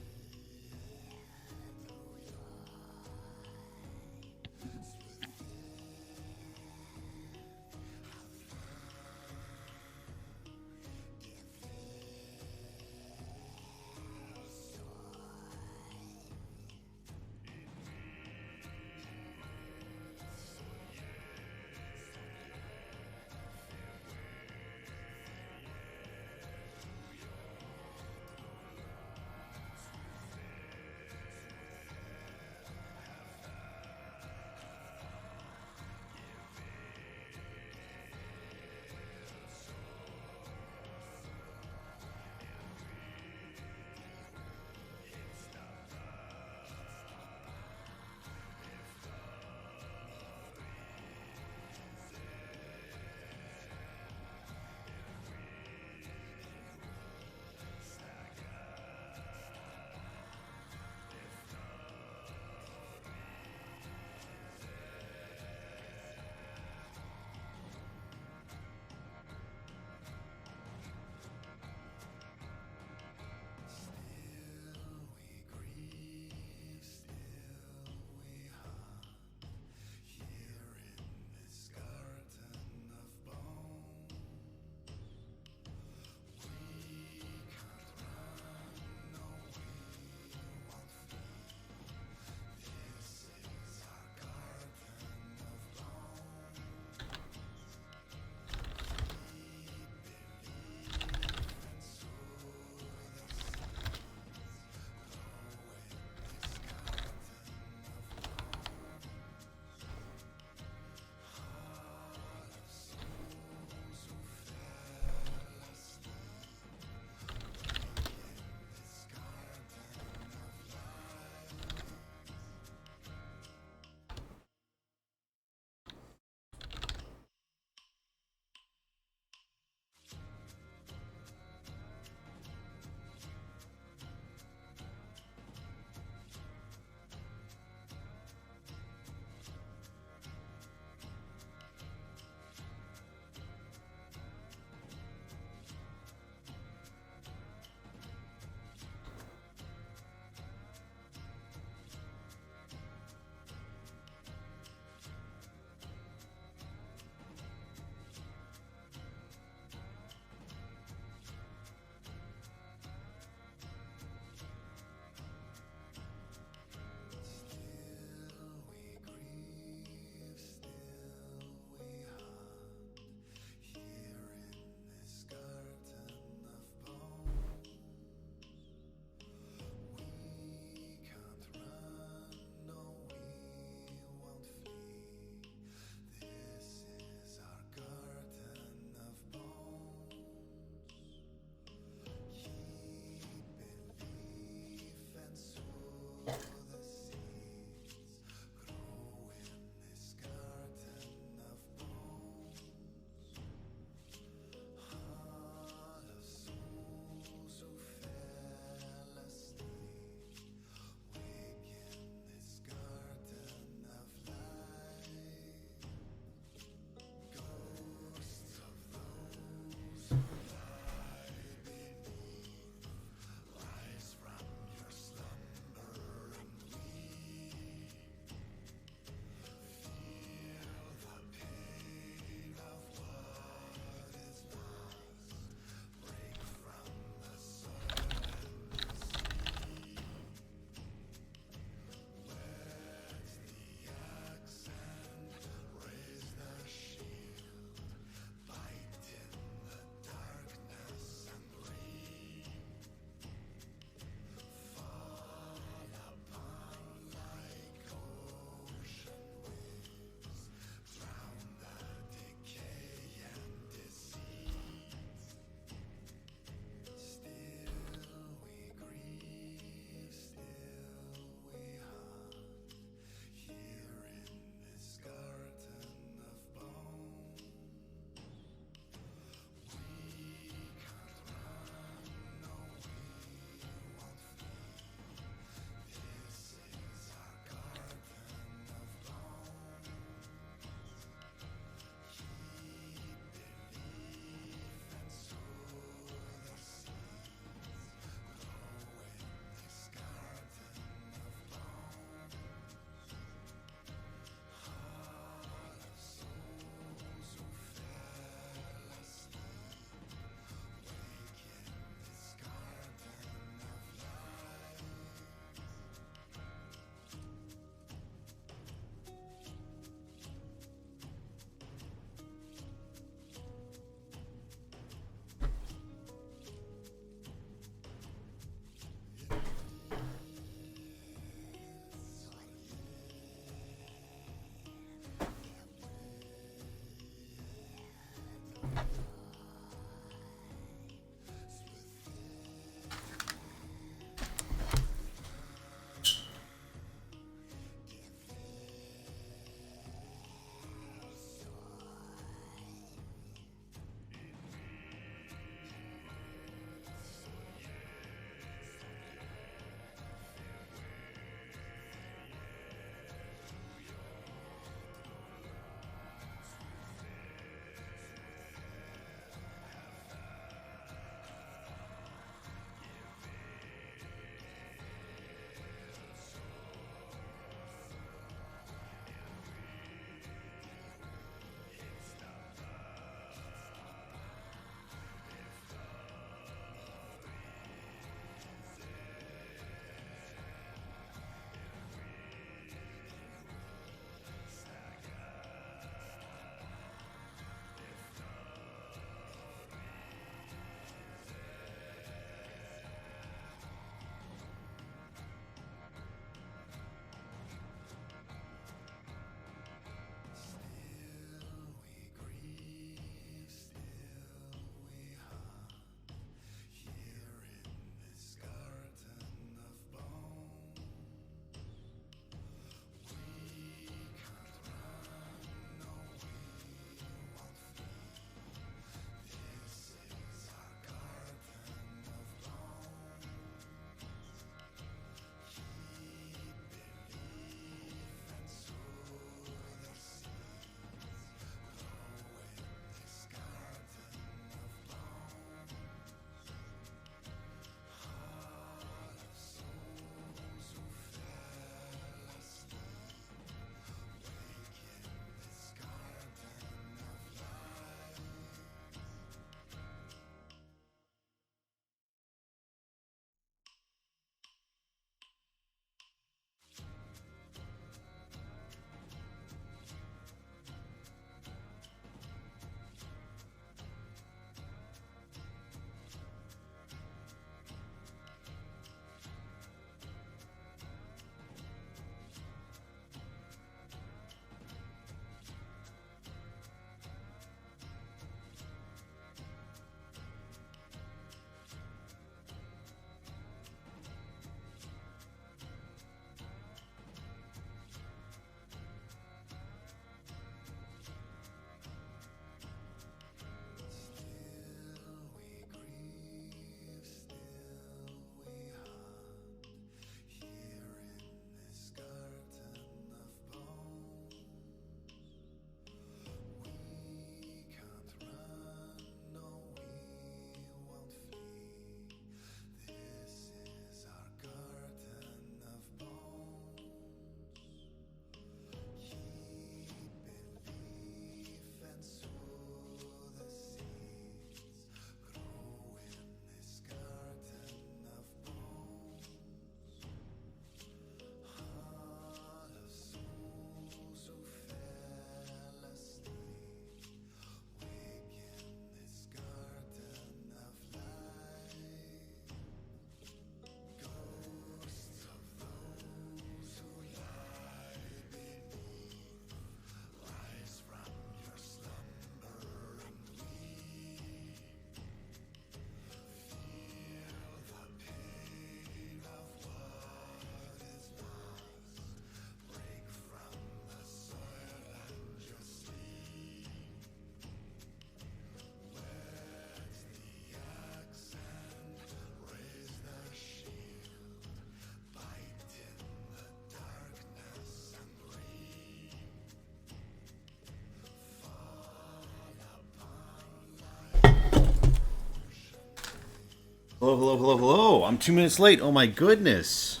Hello, hello, hello, hello. I'm 2 minutes late. Oh my goodness.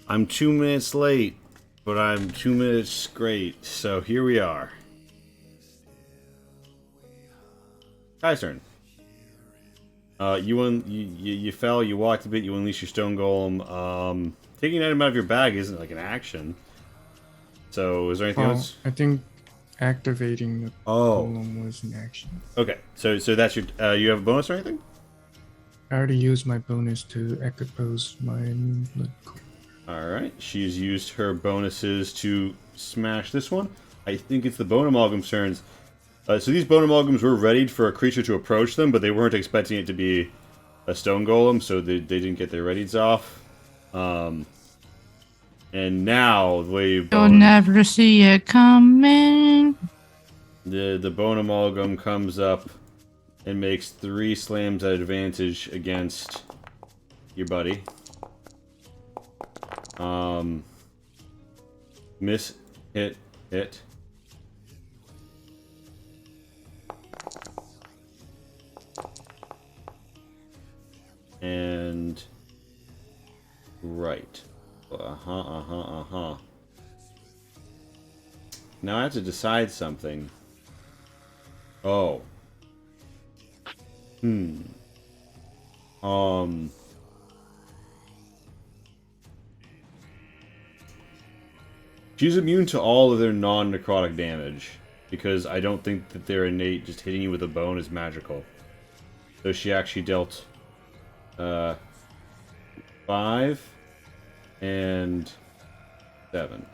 I'm 2 minutes late, but I'm 2 minutes great. So here we are. Guy's turn. You fell, you walked a bit, you unleash your stone golem. Taking an item out of your bag isn't like an action. So is there anything else? I think activating the golem was an action. Okay, so that's your you have a bonus or anything? I already used my bonus to expose my blood core. Alright, she's used her bonuses to smash this one. I think it's the Bone Amalgam's turns. So these bone amalgams were readied for a creature to approach them, but they weren't expecting it to be a stone golem, so they didn't get their readies off. And now the way You'll never see it coming. the bone amalgam comes up and makes 3 slams at advantage against your buddy. Miss, hit, hit. And right. Now I have to decide something. Oh. She's immune to all of their non-necrotic damage, because I don't think that their innate just hitting you with a bone is magical. So she actually dealt 5 and 7.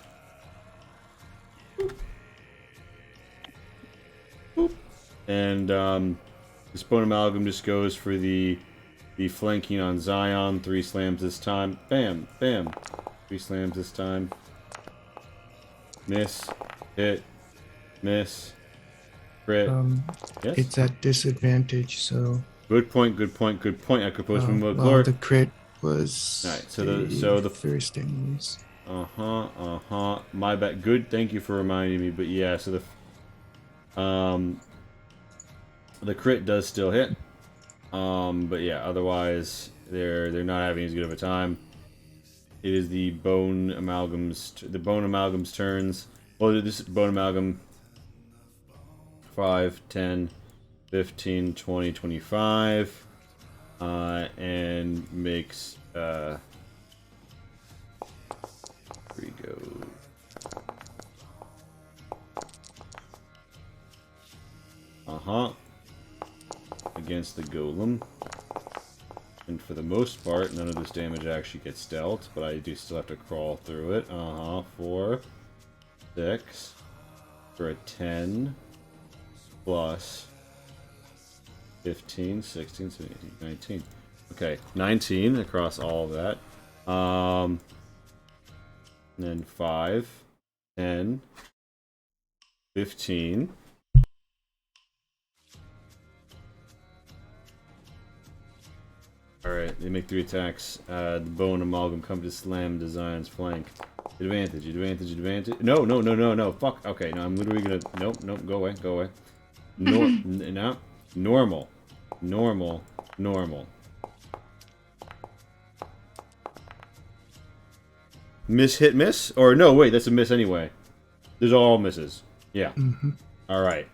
Boop. And this bone amalgam just goes for the flanking on Zion. 3 slams this time. Bam, bam. 3 slams this time. Miss, hit, miss, crit. Yes? It's at disadvantage, so. Good point, good point, good point. I could post Well, more the crit was. Alright, so the first enemies. My bad. Good. Thank you for reminding me. But yeah, so the crit does still hit. But yeah, otherwise they're not having as good of a time. It is the bone amalgam's turns. Well, this bone amalgam 5, 10, 15, 20, 25 and makes 3 goes. Against the golem. And for the most part, none of this damage actually gets dealt, but I do still have to crawl through it. 4, 6, for a 10, plus 15, 16, 17, 18, 19. Okay, 19 across all of that. And then 5, 10, 15. Alright, they make 3 attacks. The bone amalgam comes to slam Design's flank. Advantage, advantage, advantage. No. Fuck. Okay, no, I'm literally gonna. Nope, go away, go away. No. Normal. Miss, hit, miss? Or no, wait, that's a miss anyway. These are all misses. Yeah. Alright.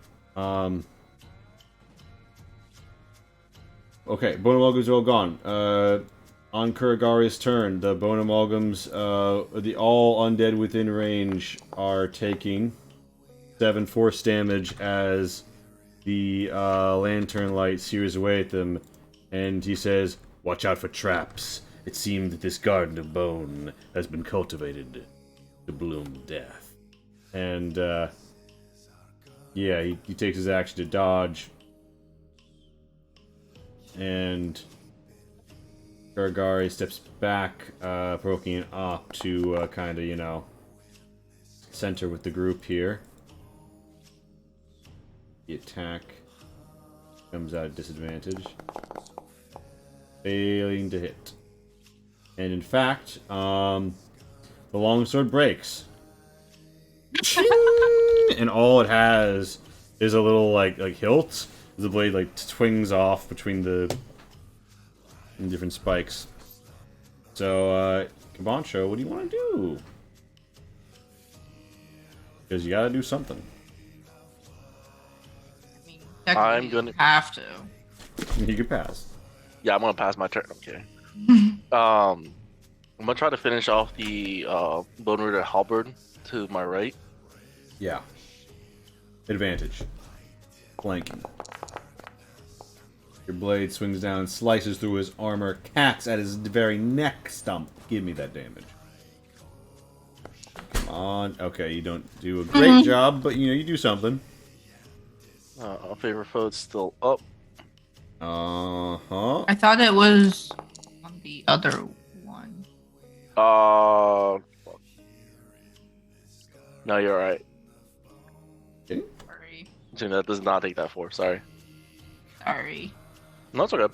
Okay, bone amalgams are all gone. On Kuragari's turn, the bone amalgams, the all undead within range are taking 7 force damage as the lantern light sears away at them, and he says, "Watch out for traps. It seems that this garden of bone has been cultivated to bloom death." And yeah, he takes his action to dodge. And Kuragari steps back, provoking an op to kind of, you know, center with the group here. The attack comes out at disadvantage. Failing to hit. And in fact, the longsword breaks. And all it has is a little, like hilt. The blade, like, swings off between the different spikes. So, Kabancho, what do you want to do? Because you gotta do something. I'm gonna have to. You can pass. Yeah, I'm gonna pass my turn. Okay. I'm gonna try to finish off the Bone Rider halberd to my right. Yeah. Advantage. Flanking. Your blade swings down and slices through his armor, cats at his very neck stump. Give me that damage. Come on. Okay, you don't do a great job, but you know, you do something. Our favorite foe's still up. Uh-huh. I thought it was on the other one. Fuck. No, you're right. Sorry. That does not take that 4. Sorry. Sorry. No, it's okay.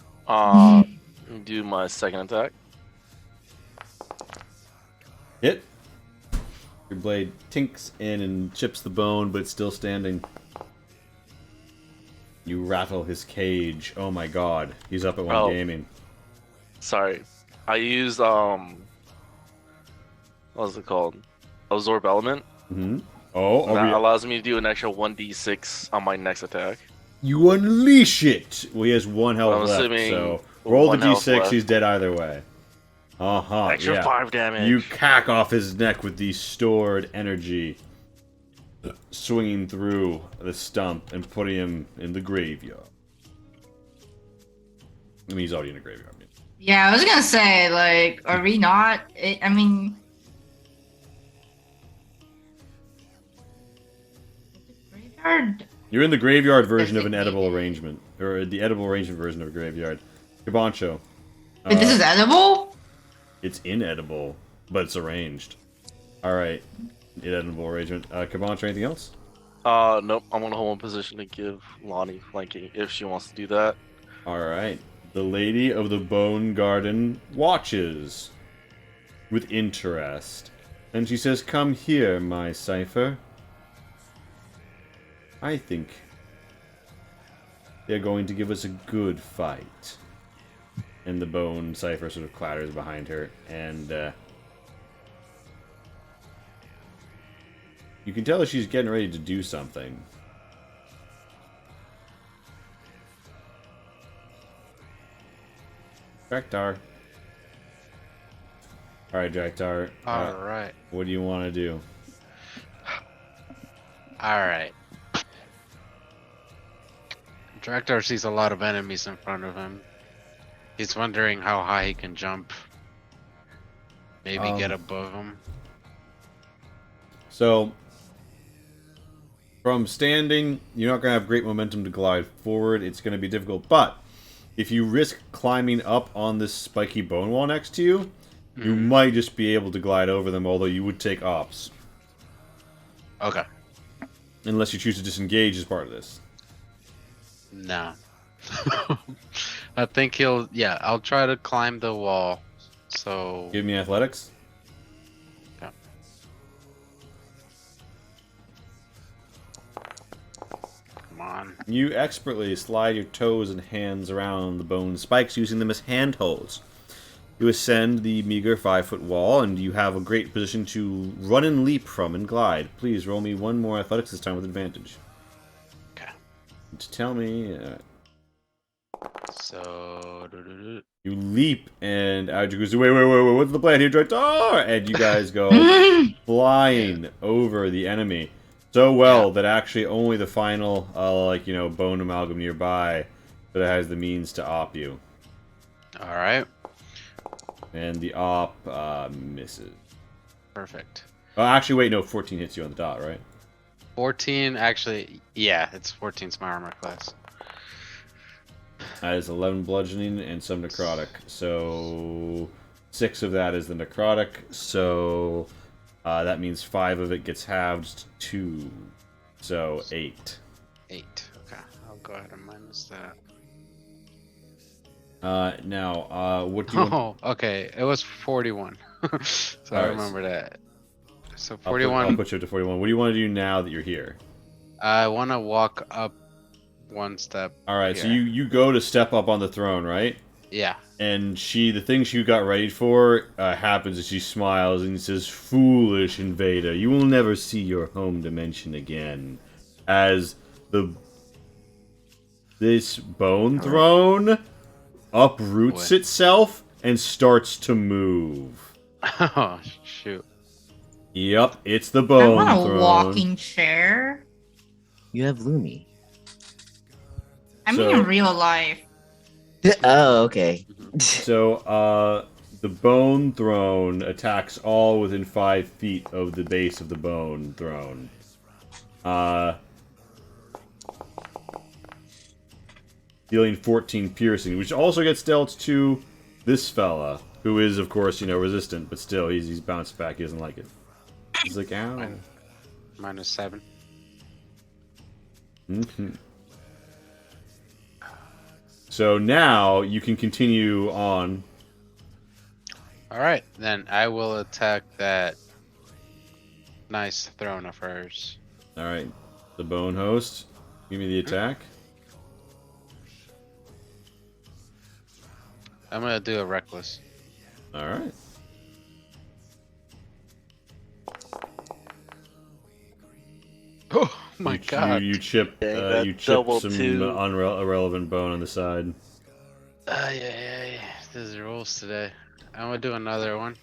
Do my second attack. Hit. Your blade tinks in and chips the bone, but it's still standing. You rattle his cage. Oh my god. He's up at 1 Oh. gaming. Sorry. I used what's it called? Absorb element. Mm-hmm. Oh, That allows me to do an extra 1d6 on my next attack. you unleash it! Well, he has 1 health I'm left, assuming so roll the 1 health d6, left. he's dead either way. Uh-huh, Extra yeah. 5 damage. You cack off his neck with the stored energy, swinging through the stump and putting him in the graveyard. I mean, he's already in the graveyard. Yeah, I was gonna say, like, are we not? I mean, graveyard. You're in the graveyard version of an edible arrangement, or the edible arrangement version of a graveyard. Kabancho. Wait, this is edible? It's inedible, but it's arranged. Alright. Inedible arrangement. Kabancho, anything else? Nope. I'm gonna hold one position to give Lonnie flanking if she wants to do that. Alright. The Lady of the Bone Garden watches with interest. And she says, "Come here, my cipher. I think they're going to give us a good fight." And the bone cipher sort of clatters behind her, and you can tell that she's getting ready to do something. Draktar. Alright, Draktar. Alright. What do you want to do? Alright. Draktar sees a lot of enemies in front of him. He's wondering how high he can jump. Maybe get above him. So, from standing, you're not going to have great momentum to glide forward. It's going to be difficult. But, if you risk climbing up on this spiky bone wall next to you, you might just be able to glide over them, although you would take ops. Okay. Unless you choose to disengage as part of this. No. I think he'll... Yeah, I'll try to climb the wall. So... Give me athletics. Yeah. Come on. You expertly slide your toes and hands around the bone spikes, using them as handholds. You ascend the meager 5-foot wall, and you have a great position to run and leap from and glide. Please roll me one more athletics this time with advantage. Okay. To tell me... So... You leap, and Adju goes, wait, what's the plan here, Draktar? And you guys go flying over the enemy. So well that actually only the final, bone amalgam nearby that has the means to op you. Alright. And the op misses. Perfect. Oh, actually, wait, no, 14 hits you on the dot, right? 14, actually... Yeah, it's 14's my armor class. That is 11 bludgeoning and some necrotic. So 6 of that is the necrotic. So that means 5 of it gets halved to 2. So 8. 8. Okay, I'll go ahead and minus that. Now, what do you want? Oh, okay. It was 41. So I Alright. remember that. So I'll 41. put you up to 41. What do you want to do now that you're here? I want to walk up one step. Alright, so here. you go to step up on the throne, right? Yeah. And the thing she got ready for happens, and she smiles and says, "Foolish invader, you will never see your home dimension again." As this bone throne uproots itself and starts to move. Oh, shoot. Yep, it's the I bone want a throne. walking chair. You have Lumi. I So- mean, in real life. Oh, okay. So, the bone throne attacks all within 5 feet of the base of the bone throne. dealing 14 piercing, which also gets dealt to this fella, who is, of course, resistant, but still, he's bounced back. He doesn't like it. He's like, ow. -7. Mm-hmm. So now you can continue on. Alright, then I will attack that nice throne of hers. Alright, the Bone Host. Give me the attack. I'm gonna do a reckless. Alright. Oh my god. You chip, Dang, that you chip double some two. irrelevant bone on the side. Yeah. There's rules today. I'm gonna do another one.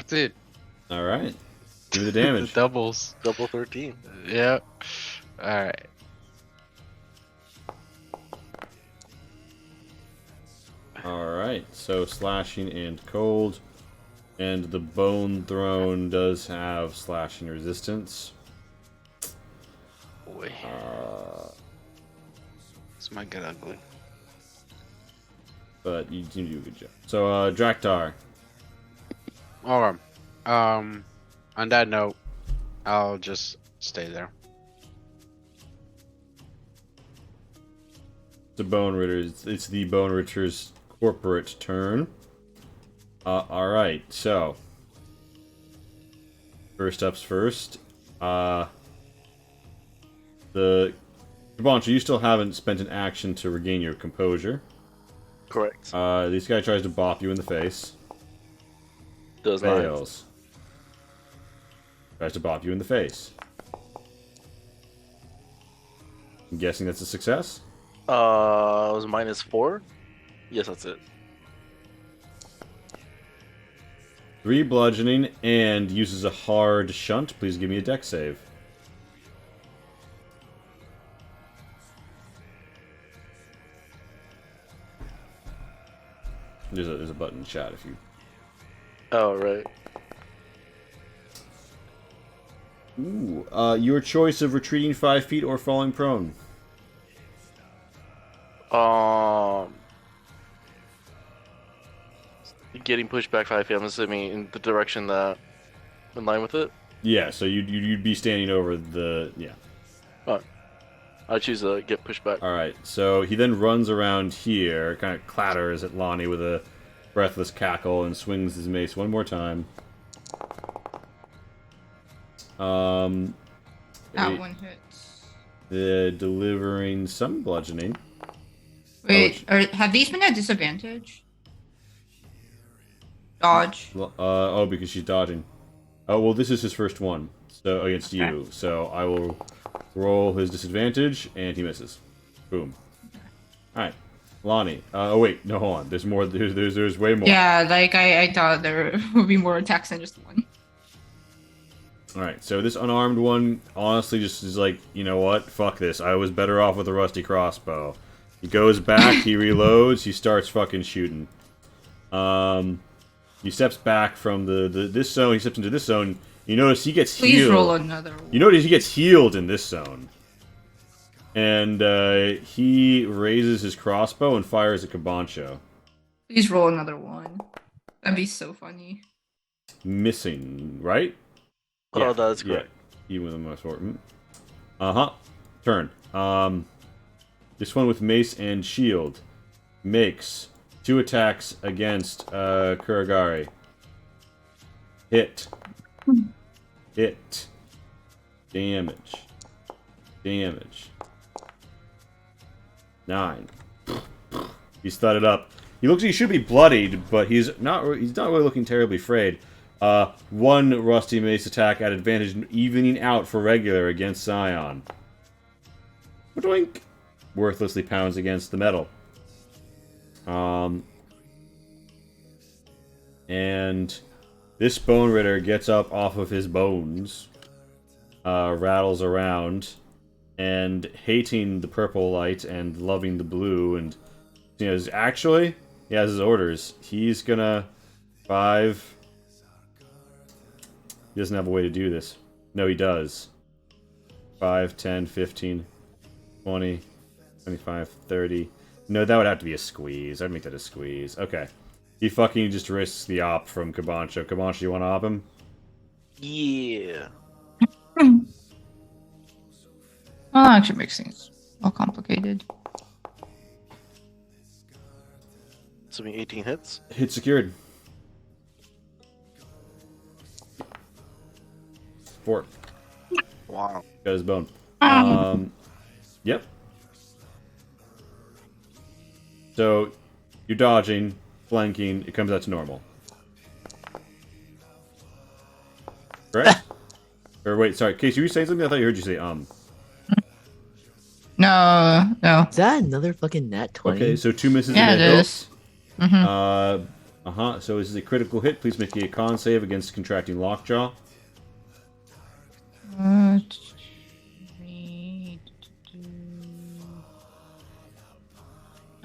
Dude, Alright. Give me the the damage. doubles. Double 13. Yep. Alright. Alright, so slashing and cold. And the Bone Throne does have slashing resistance. Boy, this might get ugly. But you do a good job. So, Draktar. Alright. On that note, I'll just stay there. The Bone Ritters. It's the Bone Ritters' corporate turn. Alright, so. First up's first. The Kabancha, you still haven't spent an action to regain your composure. Correct. This guy tries to bop you in the face. Does not. Fails. Tries to bop you in the face. I'm guessing that's a success? It was -4. Yes, that's it. 3 bludgeoning and uses a hard shunt. Please give me a dex save. There's a button in chat if you. Oh, right. Ooh, your choice of retreating 5 feet or falling prone. Getting pushed back 5 feet, I'm assuming, in the direction that, in line with it. Yeah, so you'd be standing over the I choose to get pushed back. All right, so he then runs around here, kind of clatters at Lonnie with a breathless cackle, and swings his mace one more time. That Eight. one hits. Delivering some bludgeoning. Wait, have these been at disadvantage? Dodge. Oh, because she's dodging. Oh, well, this is his first one, so against Okay. you. So I will roll his disadvantage, and he misses. Boom. All right, Lonnie. Oh wait, no, hold on. There's more. There's way more. Yeah, like I thought there would be more attacks than just one. All right, so this unarmed one honestly just is like, you know what? Fuck this. I was better off with a rusty crossbow. He goes back, he reloads, he starts fucking shooting. He steps back from this zone, he steps into this zone. You notice he gets Please healed. roll another one. You notice he gets healed in this zone. And he raises his crossbow and fires at Kabancho. Please roll another one. That'd be so funny. Missing, right? Oh, that is correct. Yeah, even with the most important. Turn. This one with mace and shield makes 2 attacks against Kuragari. Hit. Hit. Damage. 9. He's thudded up. He looks like he should be bloodied, but he's not really looking terribly frayed. 1 rusty mace attack at advantage, evening out for regular against Scion. Doink! Worthlessly pounds against the metal. And this Bone Ritter gets up off of his bones, rattles around, and hating the purple light and loving the blue, and actually, he has his orders. He's gonna 5. He doesn't have a way to do this. No, he does. 5, 10, 15, 20, 25, 30. No, that would have to be a squeeze. I'd make that a squeeze. Okay. He fucking just risks the op from Kabancho. Kabancho, you want to op him? Yeah. Well, that actually makes things more complicated. Assuming 18 hits. Hit secured. 4. Wow. Got his bone. Yep. So, you're dodging, flanking, it comes out to normal. Correct? Or wait, sorry, Casey, you were saying something? I thought you heard you say No. Is that another fucking nat 20? Okay, so 2 misses Yeah, and a it hit. is. Mm-hmm. So this is a critical hit. Please make a con save against contracting lockjaw.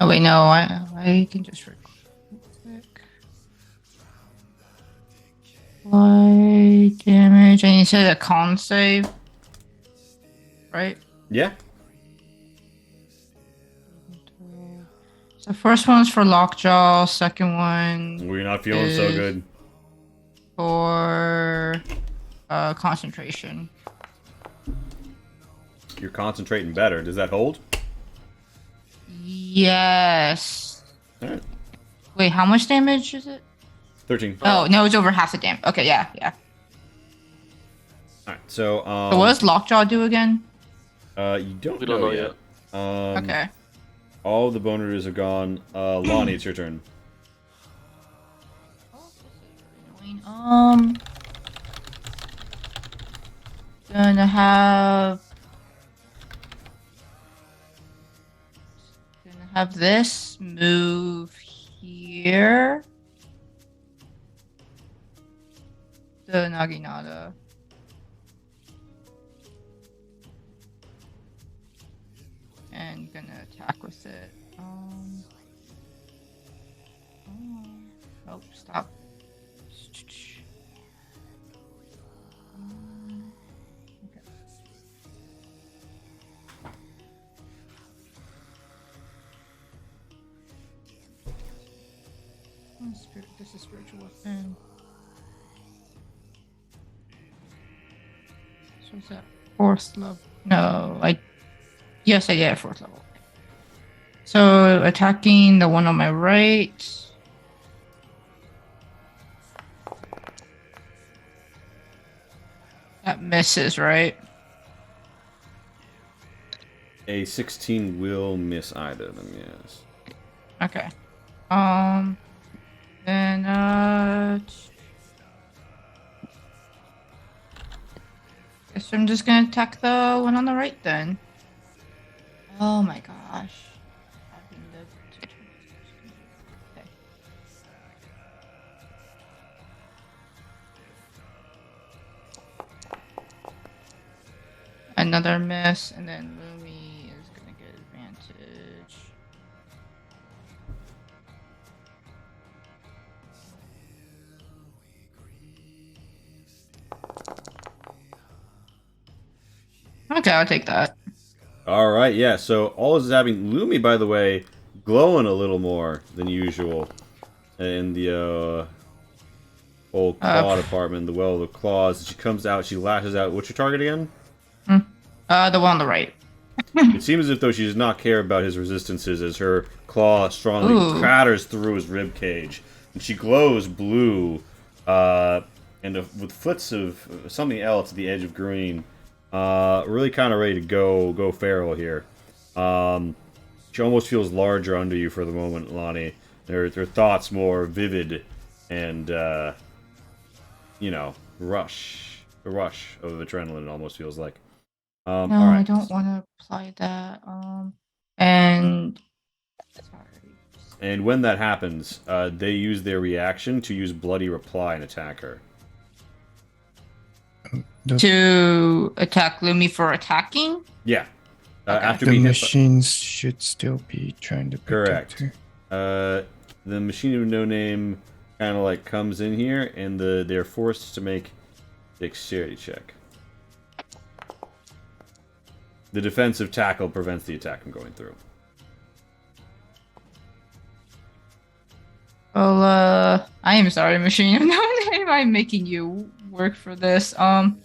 Oh wait, no, I can just real quick. Why damage? And you said a con save, right? Yeah. So first one's for lockjaw. Second one We're not feeling so Is- good. for concentration. You're concentrating better. Does that hold? Yes. Alright. Wait, how much damage is it? 13. Oh no, it's over half the damage. Okay, yeah. Alright, so, So what does lockjaw do again? you don't We don't know yet. Okay. All the boners are gone. Lonnie, it's your turn. Gonna have this move here. The Naginata. And gonna attack with it. Oh, stop. Okay. This is spiritual weapon. So is that 4th level? No, yes, I did 4th level. So attacking the one on my right. That misses, right? A 16 will miss either of them, yes. Okay. Then guess I'm just gonna attack the one on the right then. Oh my gosh. Okay. Another miss, and then Lumi is gonna get advantage. Okay, I'll take that. Alright, yeah, so all this is having Lumi, by the way, glowing a little more than usual in the old claw department, the well of the claws. She comes out, she lashes out. What's your target again? The one on the right. It seems as if though she does not care about his resistances as her claw strongly Ooh. clatters through his rib cage. And she glows blue, with flits of something else at the edge of green. Really kind of ready to go feral here. She almost feels larger under you for the moment, Lonnie. Her thoughts more vivid and, rush. The rush of adrenaline, it almost feels like. No, all right. I don't want to apply that. And sorry. And when that happens, they use their reaction to use Bloody Reply and attack her. To attack Lumi for attacking? Yeah. Okay. After The being hit machines should still be trying to protect Correct. her. the machine of no name kind of like comes in here, and they're forced to make dexterity check. The defensive tackle prevents the attack from going through. Well, I am sorry, Machine. I'm making you work for this. Lumi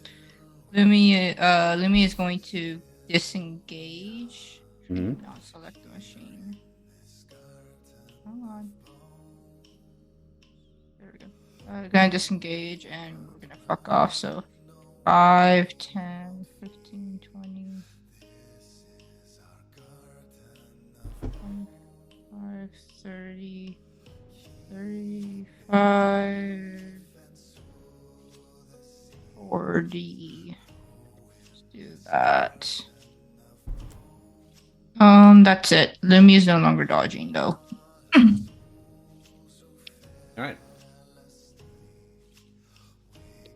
is going to disengage. Mhm. Not select the machine. Come on. There we go. Gonna disengage and we're gonna fuck off. So 5, 10, 15, 20, 25, 30, 35, 40. Let's do that. That's it. Lumi is no longer dodging though. Alright.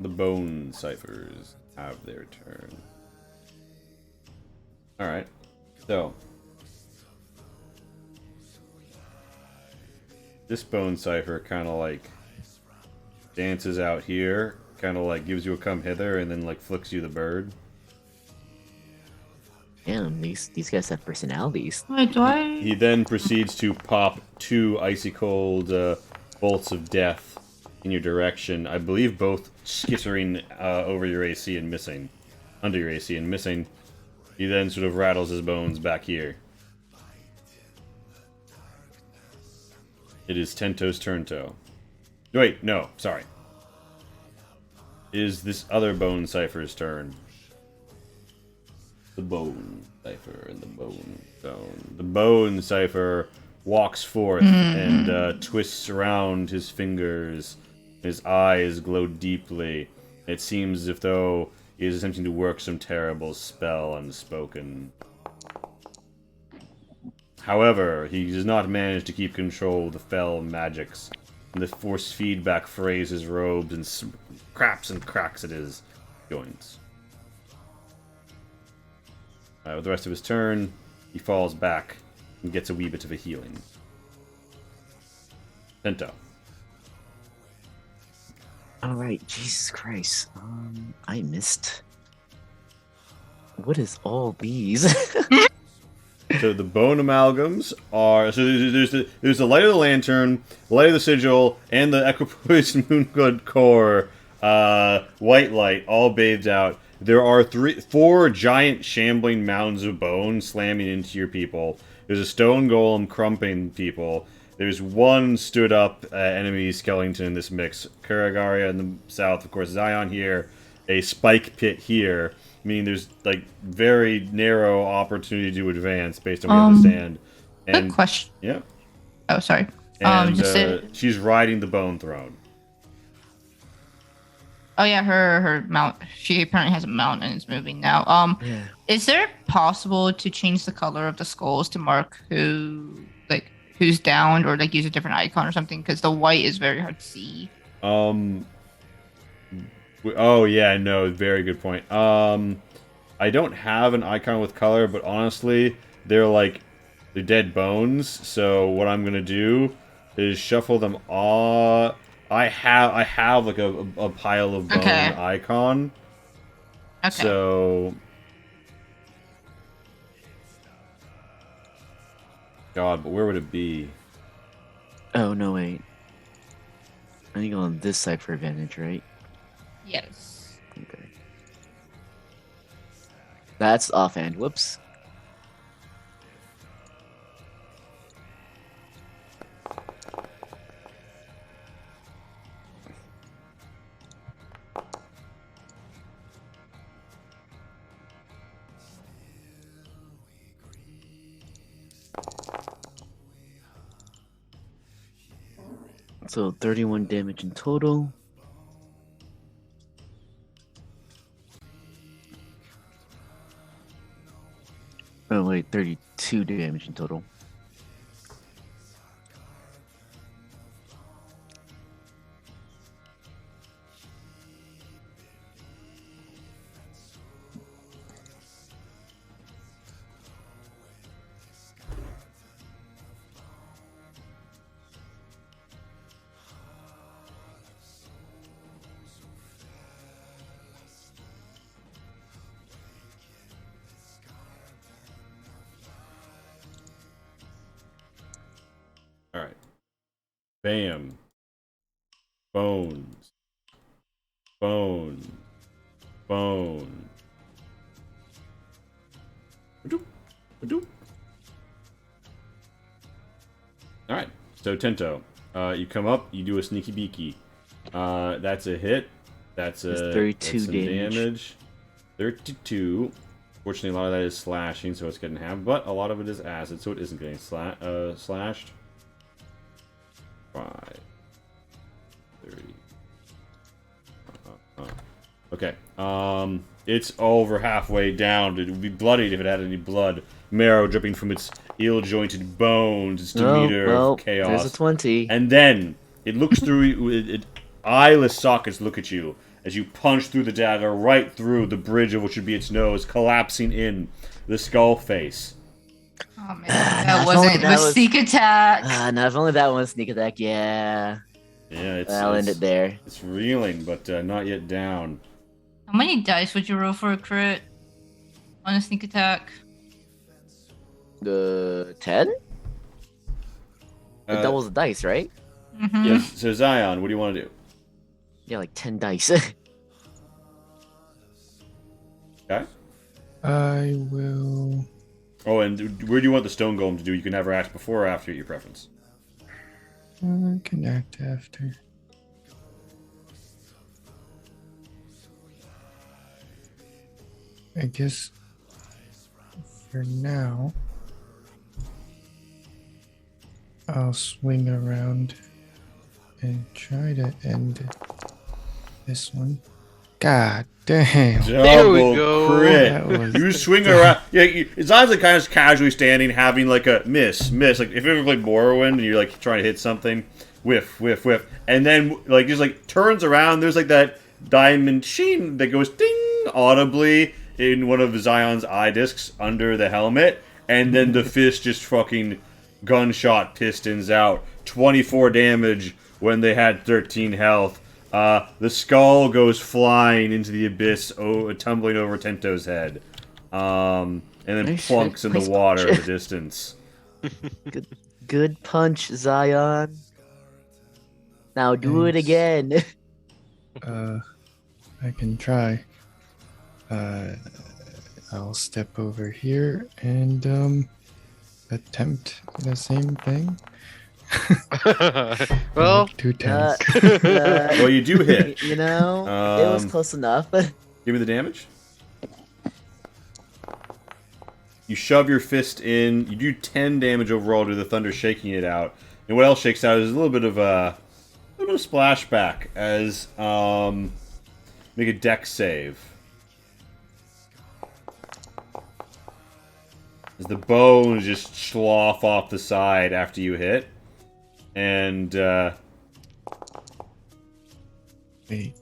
The Bone Ciphers have their turn. Alright. So. This Bone Cipher kind of like dances out here, kind of like gives you a come hither, and then like flicks you the bird. Damn, these guys have personalities. Wait, do I? He then proceeds to pop 2 icy cold bolts of death in your direction. I believe both skittering over your AC and missing. Under your AC and missing. He then sort of rattles his bones back here. It is Tento's turn, to. Wait, no, sorry. It is this other Bone Cipher's turn. The Bone Cipher and the Bone Stone. The Bone Cipher walks forth and twists around his fingers. His eyes glow deeply. It seems as if though he is attempting to work some terrible spell unspoken. However, he does not manage to keep control of the fell magics, and the force feedback frays his robes and scraps and cracks at his joints. With the rest of his turn, he falls back and gets a wee bit of a healing. Tento. Alright, Jesus Christ. I missed. What is all these? So the bone amalgams are there's the light of the lantern, light of the sigil, and the equipoise moongood core white light all bathed out. There are 4 giant shambling mounds of bone slamming into your people. There's a stone golem crumping people. There's 1 stood up enemy skeleton in this mix. Kuragaria in the south, of course, Zion here, a spike pit here. Meaning there's like very narrow opportunity to advance based on what you understand. Quick And question. yeah, Oh, sorry. and she's riding the bone throne. Oh yeah, her mount. She apparently has a mount and is moving now. Yeah. Is there possible to change the color of the skulls to mark who's downed, or like use a different icon or something? Because the white is very hard to see. Oh yeah, no, very good point. I don't have an icon with color, but honestly, they're dead bones. So what I'm gonna do is shuffle them all. I have like a pile of bone icon. Okay. So, God, but where would it be? Oh, no, wait. I think on this side for advantage, right? Yes. Okay. That's offhand. Whoops. So 31 damage in total. Oh wait, 32 damage in total. Bam. Bones. Bone. Bone. Ba-doop. Ba-doop. Alright, so Tento. You come up, you do a sneaky beaky. That's a hit. That's a 32 some damage. 32. Fortunately, a lot of that is slashing, so it's getting half. But a lot of it is acid, so it isn't getting slashed. 5. 30. Okay. It's over halfway down. It would be bloodied if it had any blood. Marrow dripping from its ill-jointed bones. Its demeanor of chaos. There's a 20. And then it looks through. Eyeless sockets look at you as you punch through the dagger right through the bridge of what should be its nose, collapsing in the skull face. Oh man, that wasn't. It was sneak attack. No, if only that one was sneak attack, yeah. Yeah, I'll end it there. It's reeling, but not yet down. How many dice would you roll for a crit on a sneak attack? 10? It doubles the dice, right? Mm-hmm. Yeah, so Zion, what do you want to do? Yeah, like 10 dice. Okay. I will. Oh, and where do you want the stone golem to do? You can never act before or after, your preference. I can act after. I guess for now, I'll swing around and try to end this one. God damn. There we Double go. crit. That was- You swing around. Yeah, it's not like kind of casually standing, having like a miss. Like if you ever played Morrowind and you're like trying to hit something, whiff, and then like just like turns around. There's like that diamond sheen that goes ding audibly in one of Zion's eye discs under the helmet, and then the fist just fucking gunshot pistons out 24 damage when they had 13 health. The skull goes flying into the abyss, tumbling over Tento's head, and then Nice plunks shit. in the Nice water punch. in the distance. Good punch, Zion. Now do it Thanks. again. I can try. I'll step over here and attempt the same thing. Well, 2 times. Well, you do hit. You know, it was Um, close enough. Give me the damage. You shove your fist in. You do 10 damage overall to the thunder, shaking it out. And what else shakes out is a little bit of splashback as make a dex save. As the bones just slough off the side after you hit, and Wait.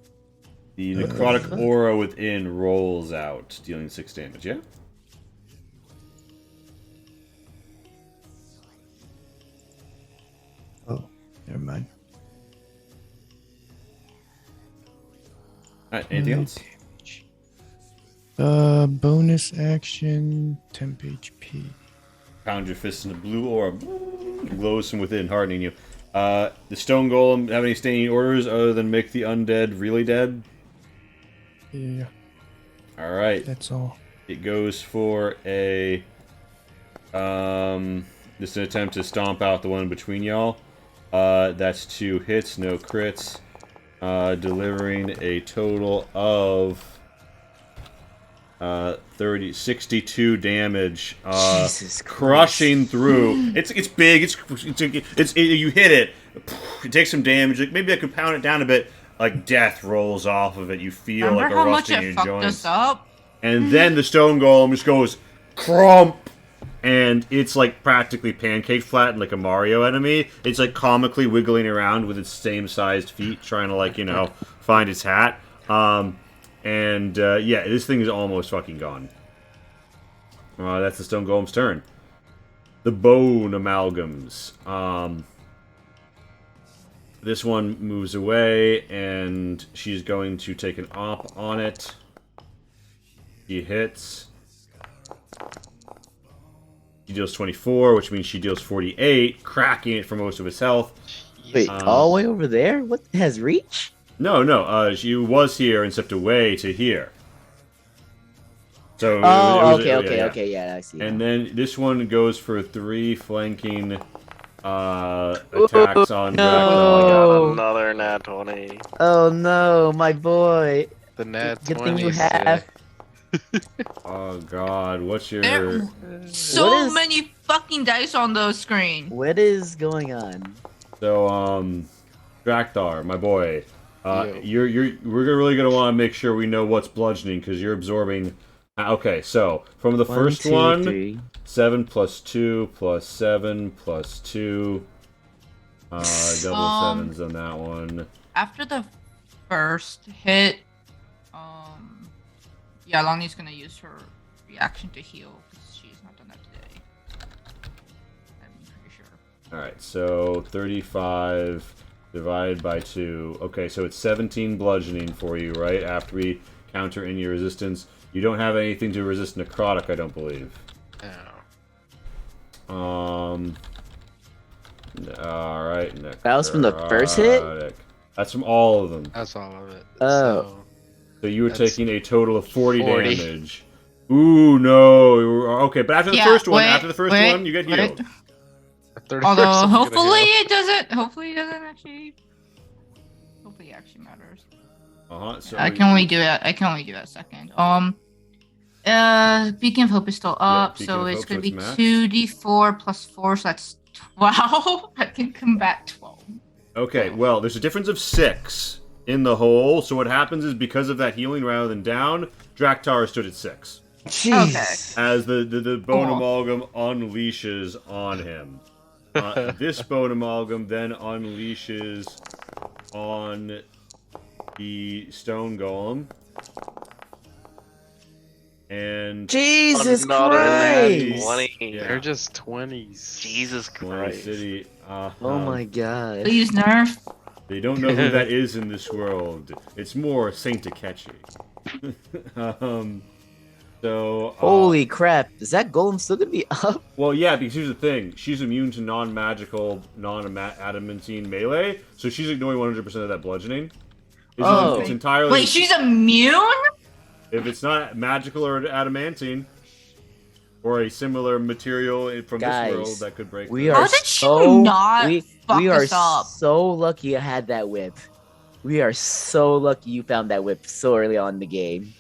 the necrotic aura within rolls out, dealing 6 damage. Yeah. Oh, never mind. All right. Anything else? Damage. Bonus action, temp HP. Pound your fist in the blue aura. Glows from within, hardening you. The stone golem have any standing orders other than make the undead really dead? Yeah, Alright. that's all. It goes for a just an attempt to stomp out the one between y'all. That's 2 hits, no crits. Delivering a total of 62 damage, Jesus Christ. crushing through. It's big. You hit it. It takes some damage. Like, maybe I could pound it down a bit. Like death rolls off of it. You feel Remember like a how much rusting in it your fucked joints. us up? And then the stone golem just goes crump, and it's like practically pancake flat, like a Mario enemy. It's like comically wiggling around with its same sized feet, trying to like find its hat. And yeah, this thing is almost fucking gone. That's the stone golem's turn. The bone amalgams. This one moves away, and she's going to take an op on it. She hits. She deals 24, which means she deals 48, cracking it for most of its health. Wait, Yes. all the way over there? What has reach? No. She was here and stepped away to here. So Oh, it was, okay. Yeah, I see. And now. then this one goes for 3 flanking attacks on no. Drakthar. Oh. Another nat 20. Oh no, my boy. The nat Good 20. thing you have. Oh god, what's your... There so What is- many fucking dice on the screen. What is going on? So, Drakthar, my boy, Yo. we're really gonna want to make sure we know what's bludgeoning because you're absorbing. Okay, so from the first 2, one, 3. 7 plus 2 plus 7 plus 2. Double sevens on that one. After the first hit, yeah, Lonnie's gonna use her reaction to heal because she's not done that today. I'm pretty sure. Alright, so 35 divided by 2. Okay, so it's 17 bludgeoning for you, right? After we counter any resistance. You don't have anything to resist necrotic, I don't believe. Oh. Alright, That was from the first hit? necrotic. That's from all of them. That's all of it. Oh. So you were That's taking a total of 40 40. damage. Ooh, no. Okay, but after the first one, wait, you get healed. So, Although 31st, I'm gonna hopefully heal. it doesn't. Hopefully it doesn't actually. Hopefully it actually matters. So I can only do it. I can only do that second. Beacon of Hope is still up, Beacon so of it's Hope, gonna so be it's max. 2d4 plus 4, so that's 12. I can combat 12. Okay, well, there's a difference of 6 in the hole, so what happens is because of that healing rather than down, Drakthar stood at 6. Jeez. As the bone Cool. amalgam unleashes on him. This bone amalgam then unleashes on the stone golem. And Jesus Another nat Christ! 20. Yeah. They're just 20s. Jesus Twin Christ. City, Oh my god. Please nerf. they don't know who that is in this world. It's more Saint Akechi. So Holy crap. Is that golem still gonna be up? well, yeah, because here's the thing: she's immune to non-magical, non-adamantine melee, so she's ignoring 100% of that bludgeoning. Oh. It's entirely. Wait, she's immune? If it's not magical or adamantine, or a similar material from Guys, this world that could break. We through. are How did she so not fuck we are us up? so lucky I had that whip. We are so lucky you found that whip so early on in the game.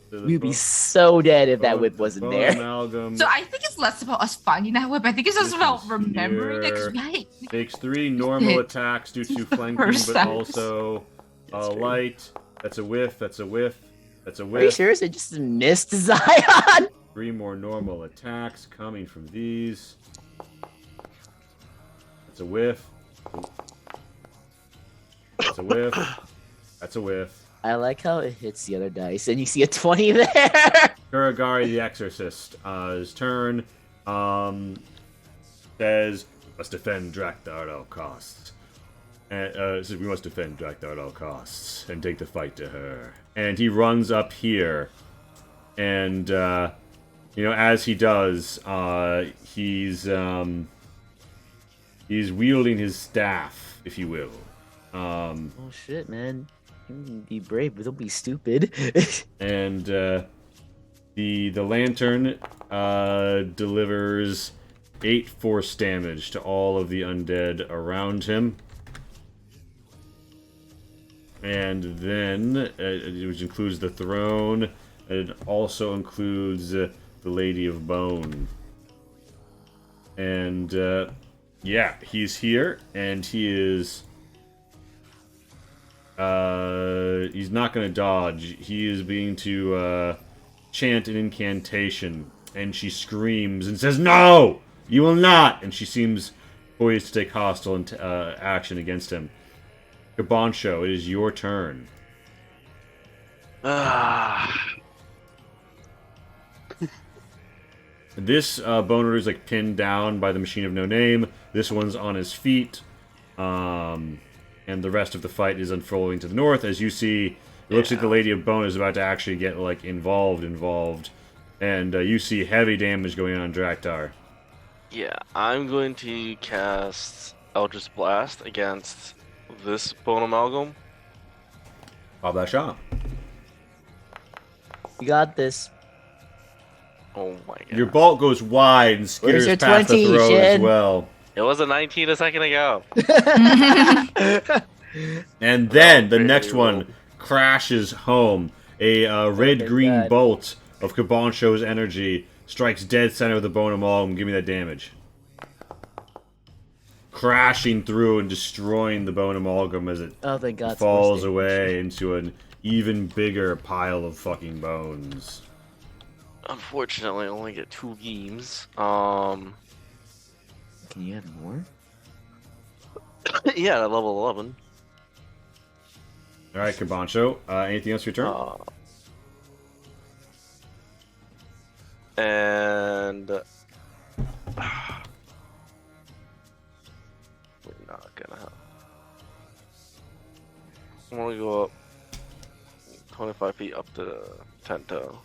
So the We'd be bone- so dead if that bone- whip wasn't bone there. Amalgam So I think it's less about us finding that whip. I think it's just This about is remembering it. here. Because takes 3 normal Hit. attacks due to The flanking, first but time. also That's true. light. That's a whiff. That's a whiff. That's a Are you whiff. serious? It just missed Zion. 3 more normal attacks coming from these. That's a whiff. That's a whiff. That's a whiff. I like how it hits the other dice, and you see a 20 there. Kuragari the Exorcist, his turn, says, must defend Drakthar at all costs. And, says, we must defend Drakthar at all costs, and take the fight to her. And he runs up here, and, as he does, he's wielding his staff, if you will. Oh shit, man. You can be brave, but don't be stupid. And the lantern delivers 8 force damage to all of the undead around him. And then, which includes the throne, and it also includes the Lady of Bone. And yeah, he's here, and he is. He's not going to dodge. He is being to chant an incantation, and she screams and says, "No, you will not!" And she seems poised to take hostile action against him. Gabancho, it is your turn. This boner is like pinned down by the Machine of No Name. This one's on his feet. And the rest of the fight is unfolding to the north. As you see, it looks like the Lady of Bone is about to actually get like involved. And you see heavy damage going on Drakthar. Yeah, I'm going to cast Eldritch Blast against this Bone Amalgam. Pop that shot. You got this. Oh my god. Your bolt goes wide and skitters your past 20, the throw as Shin? well. It was a 19 a second ago. And then the very next one well. crashes home. A red-green God. bolt of Kabancho's energy strikes dead center of the Bone Amalgam. Give me that damage. Crashing through and destroying the Bone Amalgam as it Oh, thank God. falls away into an even bigger pile of fucking bones. Unfortunately, I only get 2 games. Can you have more? Yeah, at level 11. All right, Kabancho. Anything else for your turn? And we're not gonna have. I'm gonna go up 25 feet up to Tento.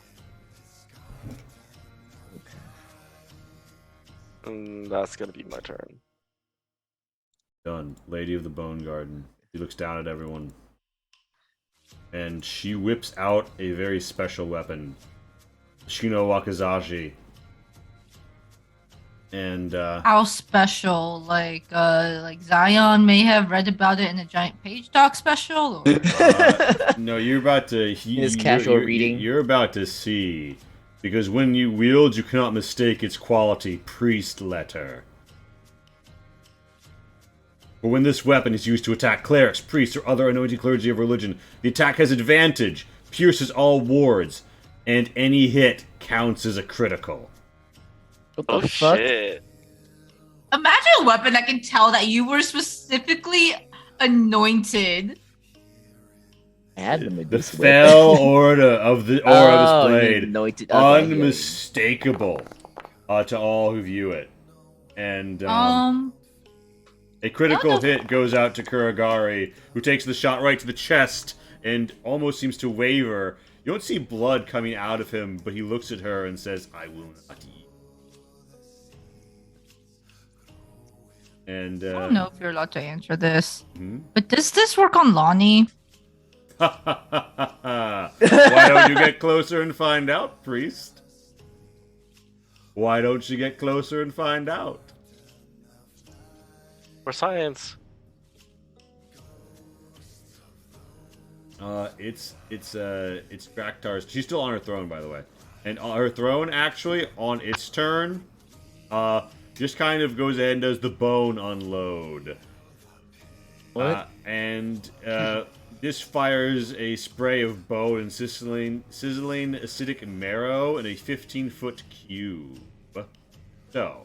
And that's gonna be my turn. Done. Lady of the Bone Garden. She looks down at everyone. And she whips out a very special weapon. Shino Wakazashi. And, How special? Like Zion may have read about it in a giant page doc special. Or... no, you're about to... His casual reading. You're about to see. Because when you wield, you cannot mistake its quality. Priest letter. But when this weapon is used to attack clerics, priests, or other anointed clergy of religion, the attack has advantage, pierces all wards, and any hit counts as a critical. What the Oh fuck? shit! Imagine a weapon that can tell that you were specifically anointed. I had the The Medusa fell weapon. aura of the Oh, you blade, anointed- okay, yeah. unmistakable to all who view it. And a critical hit goes out to Kuragari, who takes the shot right to the chest and almost seems to waver. You don't see blood coming out of him, but he looks at her and says, "I will not eat." And I don't know if you're allowed to answer this, hmm? but does this work on Lonnie? Why don't you get closer and find out, priest? Why don't you get closer and find out? For science. It's Draktar's. She's still on her throne, by the way, and her throne actually on its turn, just kind of goes ahead and does the bone unload. What? This fires a spray of bone and sizzling acidic marrow in a 15-foot cube. So,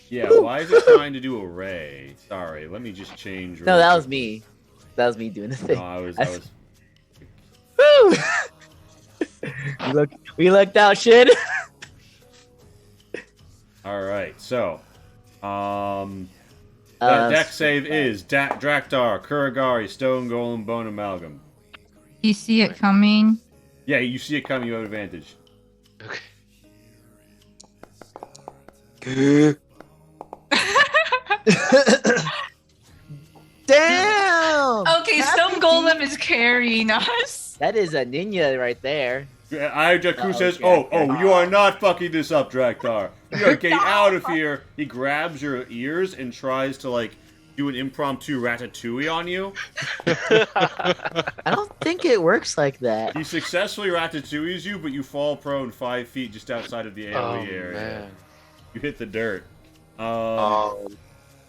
yeah, why is it trying to do a ray? Sorry, let me just change. No, really that was quickly. me. That was me doing the thing. No, I was. Woo! we lucked out, shit. All right, so, the deck save is Draktar, Kuragari, Stone Golem, Bone Amalgam. You see it coming? Yeah, you see it coming, you have advantage. Okay. Damn! Okay, Stone Golem is carrying us. That is a ninja right there. Ayajaku Oh, says, yeah. oh, you are not fucking this up, Draktar. You are getting out of here. He grabs your ears and tries to, like, do an impromptu ratatouille on you. I don't think it works like that. He successfully ratatouilles you, but you fall prone 5 feet just outside of the AoE area. Man. You hit the dirt. Um,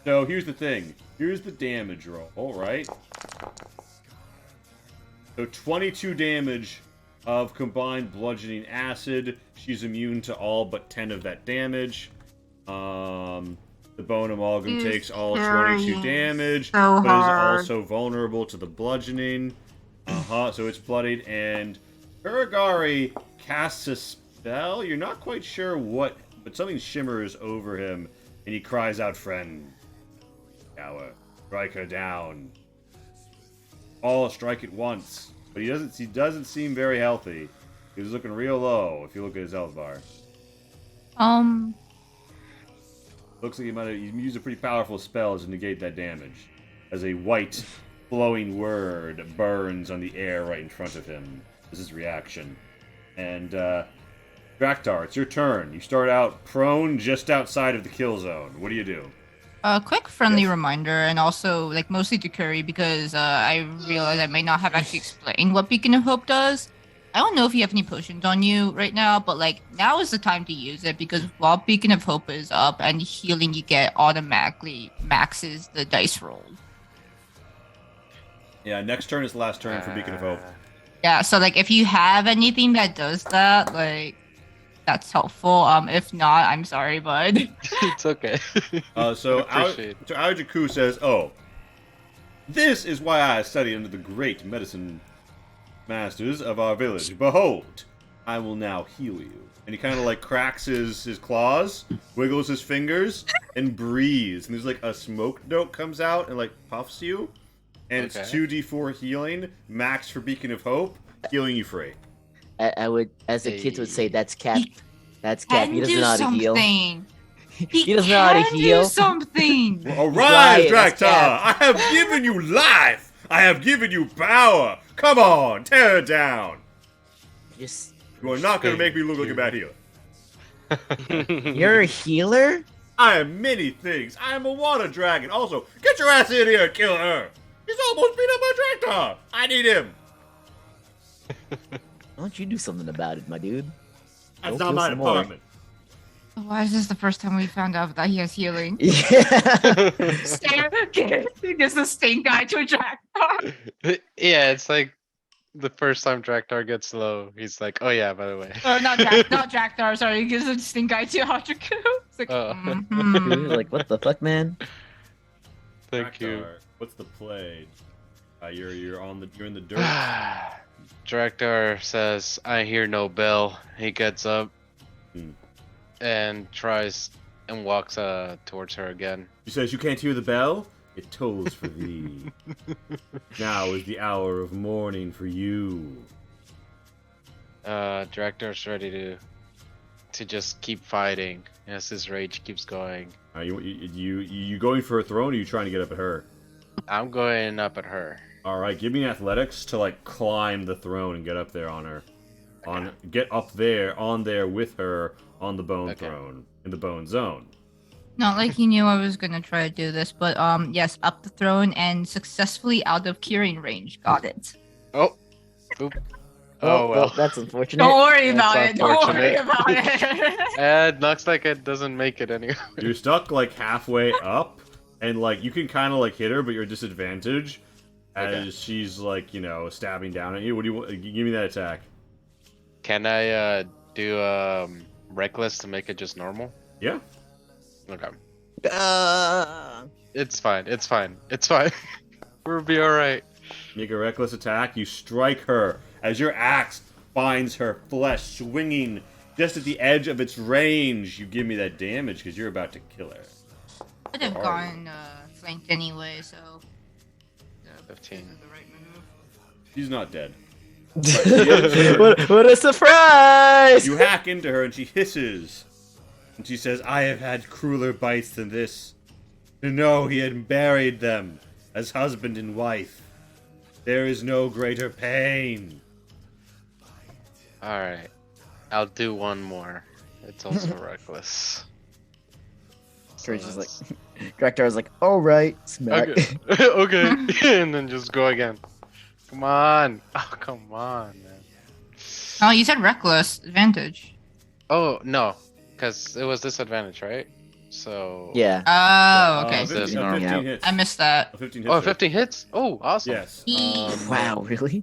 So here's the thing. Here's the damage roll, right? So 22 damage of combined bludgeoning acid. She's immune to all but 10 of that damage. The Bone Amalgam He's takes all 22 carrying damage, so but hard. is also vulnerable to the bludgeoning. So it's bloodied, and Kuragari casts a spell. You're not quite sure what, but something shimmers over him, and he cries out, "Friend, Tower, strike her down. All strike at once." But he doesn't seem very healthy. He's looking real low if you look at his health bar. Looks like he used a pretty powerful spell to negate that damage. As a white, flowing word burns on the air right in front of him. This is his reaction. And, Draktar, it's your turn. You start out prone just outside of the kill zone. What do you do? A quick friendly Yes. reminder, and also like mostly to Curry because I realize I may not have actually explained what Beacon of Hope does. I don't know if you have any potions on you right now, but like now is the time to use it because while Beacon of Hope is up and healing you get automatically maxes the dice roll. Yeah, next turn is the last turn for Beacon of Hope. Yeah, so like if you have anything that does that, like that's helpful. If not, I'm sorry, bud. It's okay. So Appreciate it. Aojaku says, "Oh, this is why I study under the great medicine masters of our village. Behold, I will now heal you." And he kind of like cracks his claws, wiggles his fingers, and breathes. And there's like a smoke note comes out and like puffs you. And it's Okay. 2d4 healing, max for Beacon of Hope, healing you free. I would, as the kids would say, that's Cap. He That's Cap. He doesn't know how to heal. He doesn't know how to can heal. do something. Arise, Quiet, that's Draktar! Cap. I have given you life! I have given you power! Come on, tear it down! Just, You are not going to make me look like a bad healer. you're a healer? I am many things. I am a water dragon. Also, get your ass in here and kill her! He's almost beat up my Draktar! I need him! Why don't you do something about it, my dude? That's Go not kill my some more. department. Why is this the first time we found out that he has healing? Yeah. Gives the stink guy to a Draktar. Yeah, it's like the first time Draktar gets low, he's like, "Oh yeah, by the way." Or not Draktar, sorry. He gives a stink guy to Hachiku. It's like, You're like, what the fuck, man? Thank you. Draktar, what's the play? You're in the dirt. Draktar says, "I hear no bell." He gets up Hmm. and tries and walks towards her again. He says, "You can't hear the bell? It tolls for thee. Now is the hour of mourning for you." Draktar's ready to just keep fighting as his rage keeps going. You going for a throne, or are you trying to get up at her? I'm going up at her. All right, give me an athletics to like climb the throne and get up there on her. Get up there, on there with her on the bone Okay. throne in the bone zone. Not like he knew I was gonna try to do this, but yes, up the throne and successfully out of curing range. Got it. Oh, oop. Oh well. That's unfortunate. Don't worry about That's it. Don't worry unfortunate. about it. It looks like it doesn't make it anyway. You're stuck like halfway up, and like you can kind of like hit her, but you're at disadvantage as Okay. she's like stabbing down at you. What do you want? Give me that attack. Can I do reckless to make it just normal? Yeah. Okay. Uh, It's fine. It's fine. It's fine. We'll be alright. Make a reckless attack. You strike her as your axe finds her flesh, swinging just at the edge of its range. You give me that damage because you're about to kill her. Could have Where are gone flanked anyway, so. 15. This is the right move. She's not dead. what a surprise! You hack into her and she hisses. And she says, "I have had crueler bites than this. To know he had buried them as husband and wife. There is no greater pain." Alright. I'll do one more. It's also reckless. So Courage is like, that's- Draktar was like, all right, smack. Okay. Okay. And then just go again. Come on. Oh, come on, man. Oh, you said reckless advantage. Oh, no. Because it was disadvantage, right? So. Yeah. Oh, okay. 15, normal. 15 hits. I missed that. 15 hits. Oh, her. 15 hits? Oh, awesome. Yes. Wow, really?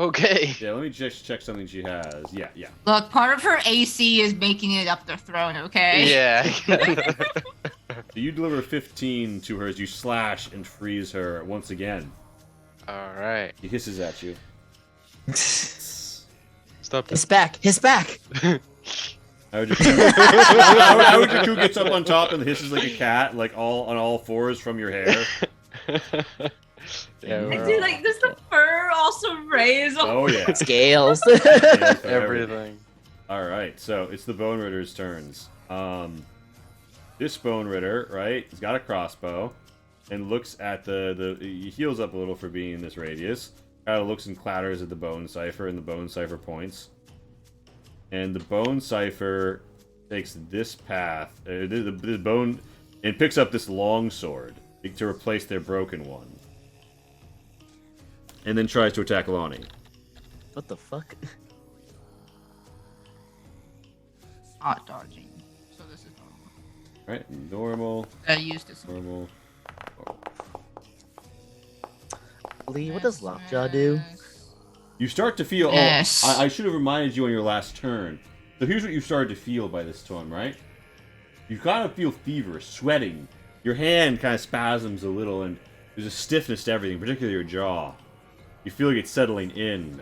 Okay. Yeah, let me just check something she has. Yeah. Look, part of her AC is making it up the throne, okay? Yeah. So you deliver 15 to her as you slash and freeze her once again. Alright. He hisses at you. Stop His it. back! His back! Aojaku gets up on top and hisses like a cat, like on all fours from your hair. Yeah, I we're Dude, all- like, does the fur also raise? Oh yeah. Scales. everything. All right, so it's the Bone Ritter's turns. this Bone Ritter, right? He's got a crossbow, and looks at he heals up a little for being in this radius. Kind of looks and clatters at the Bone Cipher, and the Bone Cipher points. And the Bone Cipher takes this path, the bone, and picks up this long sword to replace their broken one. And then tries to attack Lonnie. What the fuck? Not dodging. So this is normal. Right, normal, I used this. normal. Lee, what does Lockjaw do? You start to feel. Yes. Oh, I should have reminded you on your last turn. So here's what you started to feel by this time, right? You kind of feel fever, sweating. Your hand kind of spasms a little, and there's a stiffness to everything, particularly your jaw. You feel like it's settling in.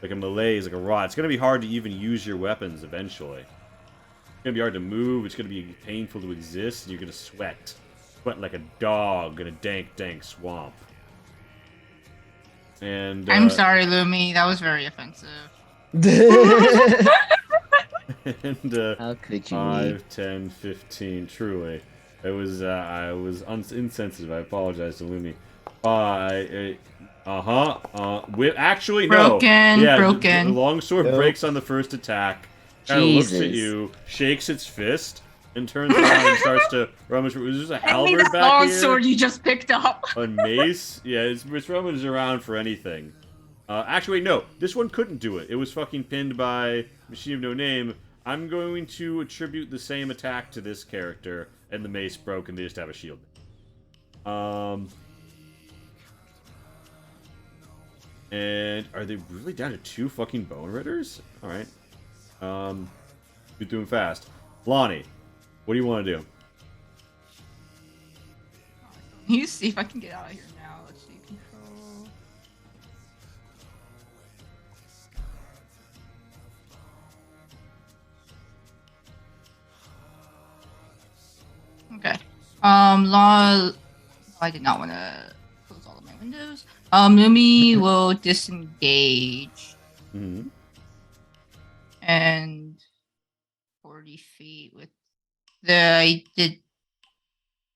Like a malaise, like a rot. It's going to be hard to even use your weapons eventually. It's going to be hard to move. It's going to be painful to exist, and you're going to sweat. Sweat like a dog in a dank, dank swamp. And I'm sorry, Lumi. That was very offensive. And How could you? Lee? 5, 10, 15. Truly, it was. I was insensitive. I apologize to Lumi. Actually, no. Broken. Yeah, Broken. The longsword Nope. breaks on the first attack. Kind of looks at Jesus. you, shakes its fist, and turns around and starts to rummage. Was there a Hand me halberd that back long here? sword you just picked up. A mace? Yeah, it's rummaging around for anything. Actually, no. This one couldn't do it. It was fucking pinned by Machine of No Name. I'm going to attribute the same attack to this character, and the mace broke, and they just have a shield. And are they really down to 2 fucking Bone Ritters? Alright. You're doing fast. Lonnie, what do you want to do? You see if I can get out of here now. Let's see. Control. Okay. I did not want to close all of my windows. Lumi will disengage Mm-hmm. and 40 feet with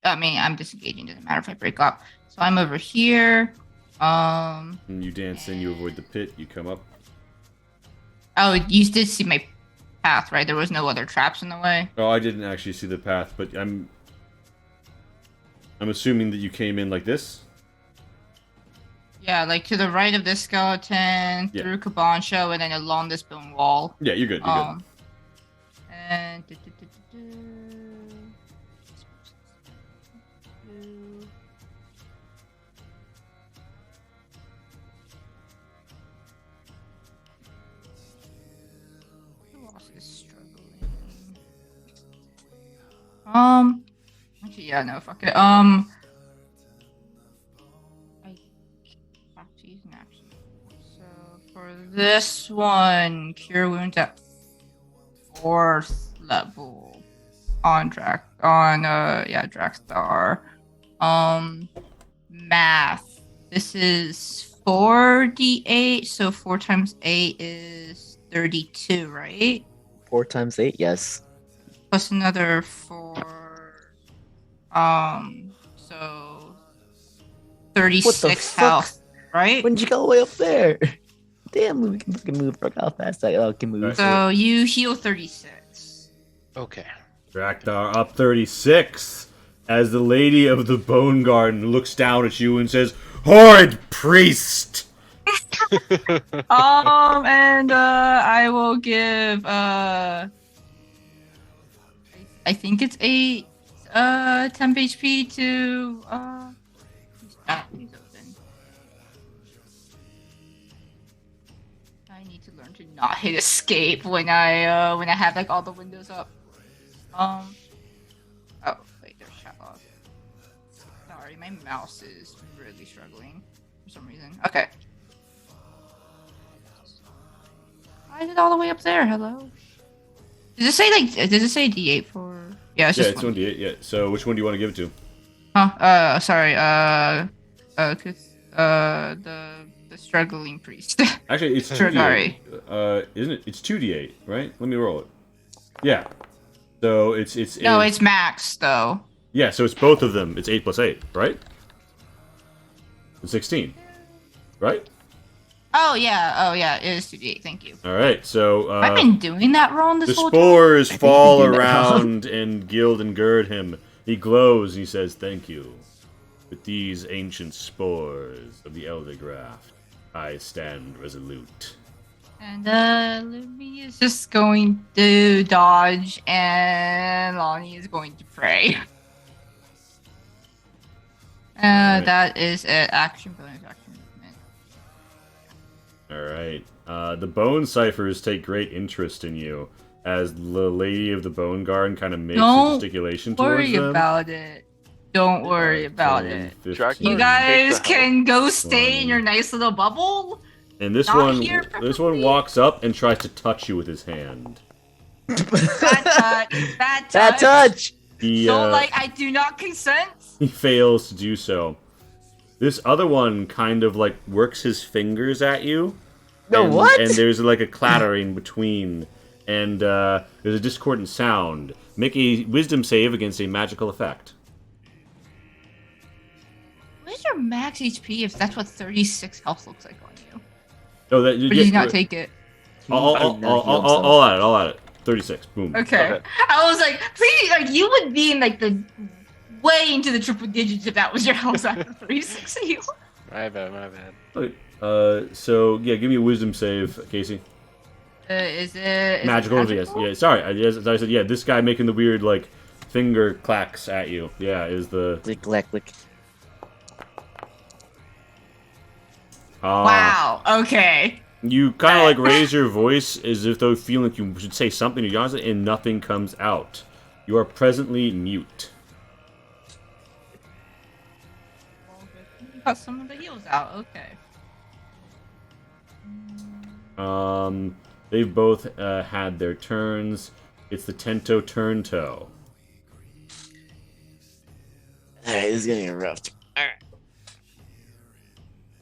I'm disengaging, doesn't matter if I break up. So I'm over here. And you dance in, you avoid the pit, you come up. Oh, you did see my path, right? There was no other traps in the way. Oh, I didn't actually see the path, but I'm assuming that you came in like this. Yeah, like to the right of this skeleton, Yeah. through Kabancho, and then along this bone wall. Yeah, you're good. You're good. And Who else is struggling? Actually, yeah, no, fuck it. I have to use an action. So for this one, cure wounds at 4th level on Drakstar. Math. This is 4d8, so 4 times 8 is 32, right? 4 times 8, yes. Plus another 4. So 36 fuck? health, right? When did you go all the way up there? Damn, we can fucking move. Look how fast I can move. Right. So you heal 36. Okay. Draktar up 36 as the Lady of the Bone Garden looks down at you and says, "Horrid priest!" And I will give I think it's 8 temp HP to he's open. I need to learn to not hit escape when I have like all the windows up. Oh wait, there's chat log. Sorry, my mouse is really struggling for some reason. Okay. Why is it all the way up there? Hello. Does it say D8 for? Yeah, it's Yeah, just it's one. 1d8. Yeah. So which one do you want to give it to? Sorry. The struggling priest. Actually, it's Stragari. 2d8. Isn't it? It's 2d8, right? Let me roll it. Yeah. So it's No, it's max though. yeah. So it's both of them. It's 8 plus 8, right? It's 16, right? Oh yeah, it is 2d8. Thank you. All right. So I've been doing that wrong this the whole time. spores think fall you did that wrong. around and gild and gird him. He glows and he says, "Thank you. With these ancient spores of the Elder Graft, I stand resolute." And Libby is just going to dodge, and Lonnie is going to pray. Alright. That is an action bonus action movement. All right. The Bone Ciphers take great interest in you as the Lady of the Bone Garden kind of makes a Don't gesticulation towards Worry them. about it. Don't worry about 10, it. 15. Dracula. You guys Take the help. can go stay in your nice little bubble. And this Not one, here, this preferably. one walks up and tries to touch you with his hand. Bad touch. Bad touch. Bad touch. He, Don't like. I do not consent. he fails to do so. This other one kind of like works his fingers at you. No, and, what? And there's like a clattering between, and there's a discordant sound. Make a wisdom save against a magical effect. What is your max HP if that's what 36 health looks like on you? Oh, that Or did you not take it? I'll add it. I'll add it. 36. Boom. Okay. Okay. I was like, please, like you would be in like the way into the triple digits if that was your health after 36 of you. My bad, my bad. Okay. So yeah, give me a wisdom save, Casey. Is it Magical, it yes. Yeah. Sorry, as I said, yeah. This guy making the weird like finger clacks at you. Yeah, is the Click, click, click. Wow. Okay. You kind of like raise your voice as if though feeling like you should say something to Jonathan, and nothing comes out. You are presently mute. You got some of the heals out. Okay. They've both had their turns. It's the Tento turn toe. Alright, this is getting rough.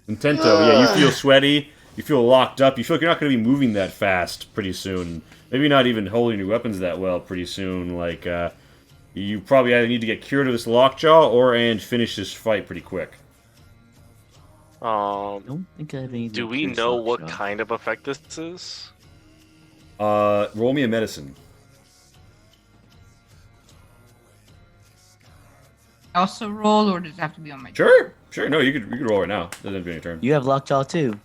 And Tento, yeah, you feel sweaty. You feel locked up. You feel like you're not going to be moving that fast pretty soon. Maybe not even holding your weapons that well pretty soon. Like, you probably either need to get cured of this lockjaw or and finish this fight pretty quick. I don't think I have any. Do we know what kind of effect this is? Roll me a medicine. Also roll, or does it have to be on my? Sure. No, you could roll right now. Doesn't have to be your turn. You have lockjaw too.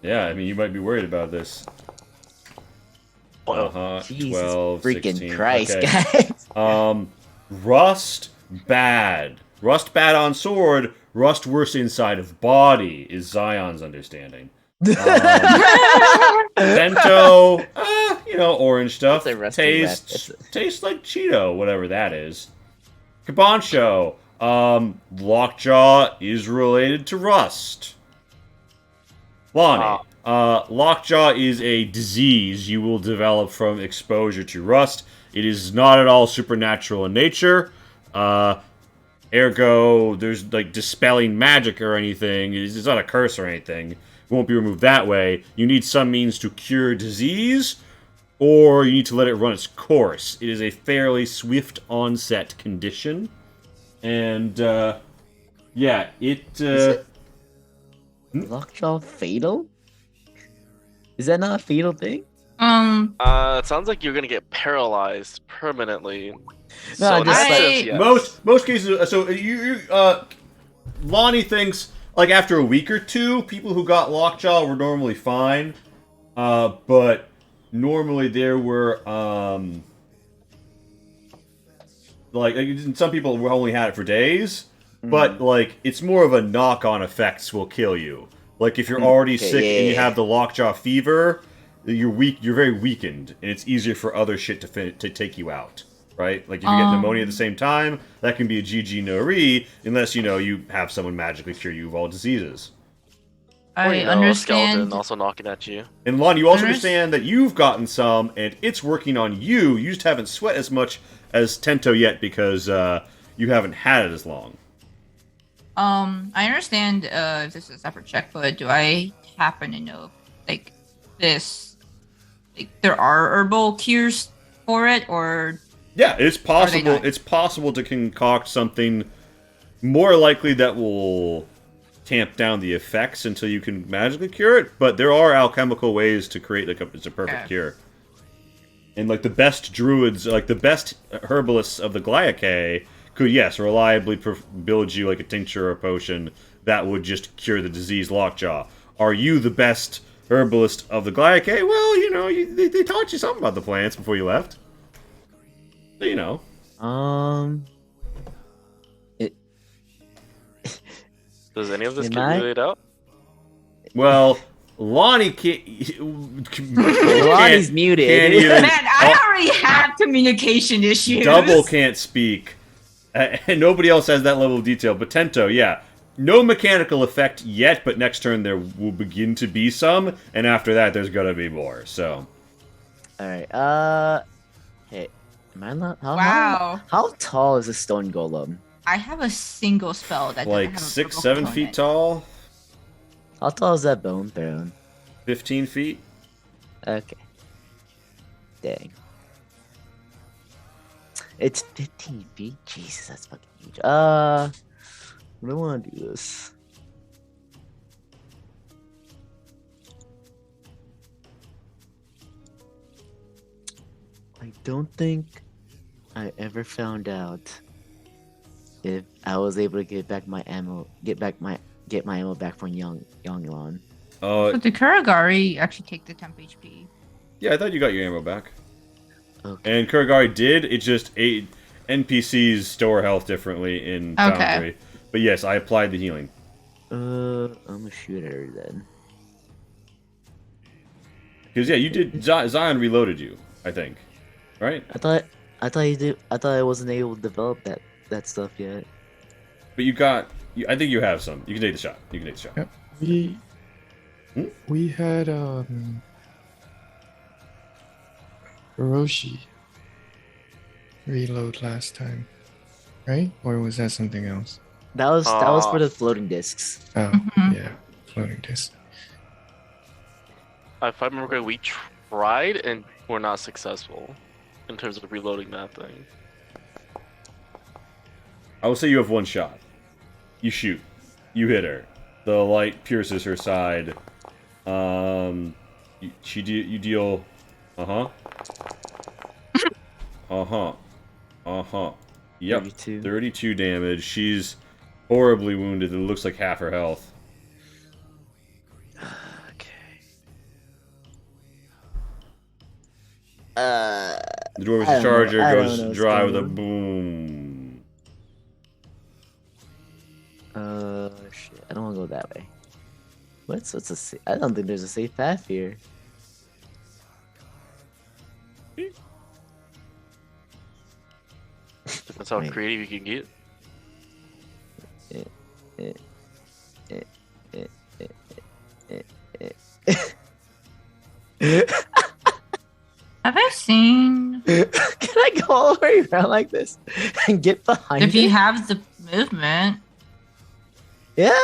Yeah, I mean, you might be worried about this. Jesus 12, freaking 16. Christ, Okay. guys. Rust bad. Rust bad on sword. Rust worse inside of body is Zion's understanding. Bento, orange stuff. That's a rusty rat. Tastes like Cheeto, whatever that is. Kabancho, Lockjaw is related to rust. Lonnie, Lockjaw is a disease you will develop from exposure to rust. It is not at all supernatural in nature. Ergo, there's like dispelling magic or anything. It's not a curse or anything. It won't be removed that way. You need some means to cure disease, or you need to let it run its course. It is a fairly swift onset condition. And, yeah, it. Lockjaw fatal? Is that not a fatal thing? It sounds like you're gonna get paralyzed permanently. No, in just that like- sense, yes. Most cases, so Lonnie thinks like after a week or two, people who got lockjaw were normally fine, but normally there were like some people only had it for days, but like it's more of a knock-on effects will kill you. Like if you're already Okay, sick and you yeah. have the lockjaw fever, you're weak. You're very weakened, and it's easier for other shit to take you out. Right? Like if you get pneumonia at the same time, that can be a GG no re, unless you have someone magically cure you of all diseases. Or, I you know, a understand. skeleton also knocking at you. And Lon, you also Unders- understand that you've gotten some, and it's working on you. You just haven't sweat as much as Tento yet because you haven't had it as long. I understand if this is a separate check, but do I happen to know there are herbal cures for it, or Yeah, it's possible. not? It's possible to concoct something more likely that will tamp down the effects until you can magically cure it. But there are alchemical ways to create like it's a perfect Okay. cure. And like the best druids, like the best herbalists of the Glyake, could yes reliably build you like a tincture or a potion that would just cure the disease lockjaw. Are you the best herbalist of the Glyake? Well, you know, they taught you something about the plants before you left. So, you know. It. Does any of this Am get I? relayed out? Well, Lonnie can't. Lonnie's muted. Can't even, Man, I already have communication issues. Double can't speak. And nobody else has that level of detail. But Tento, yeah. No mechanical effect yet, but next turn there will begin to be some, and after that there's gonna be more, so. Alright, hey. Am I not? Wow. How tall is a stone golem? I have a single spell that doesn't Like have a 6, purple 7 feet component. tall? How tall is that bone throne? 15 feet? Okay. Dang. It's 15 feet? Jesus, that's fucking huge. I don't want to do this. I don't think I ever found out if I was able to get back my ammo, get my ammo back from Yonglon. But the Kuragari actually take the temp HP. Yeah, I thought you got your ammo back. Okay. And Kuragari did, it just ate NPCs store health differently in Okay. Foundry. But yes, I applied the healing. I'm gonna shoot her then. Because yeah, you did, Zion reloaded you, I think. Right? I thought I wasn't able to develop that stuff yet. But you got, I think you have some. You can take the shot. You can take the shot. Yep. We had Hiroshi reload last time, right? Or was that something else? That was for the floating discs. Oh, Mhm. yeah, floating disc. If I remember correctly, we tried and were not successful in terms of reloading that thing. I will say you have one shot. You shoot. You hit her. The light pierces her side. You deal. Uh-huh. Yep. 32. 32 damage. She's horribly wounded. It looks like half her health. Okay. The I dwarf's don't charger know. I don't know goes what's dry going with a on. boom. Shit. I don't want to go that way. What's I don't think there's a safe path here. Depends how Wait. creative you can get. Have I seen Can I go all the way around like this and get behind if you it? have the movement? Yeah.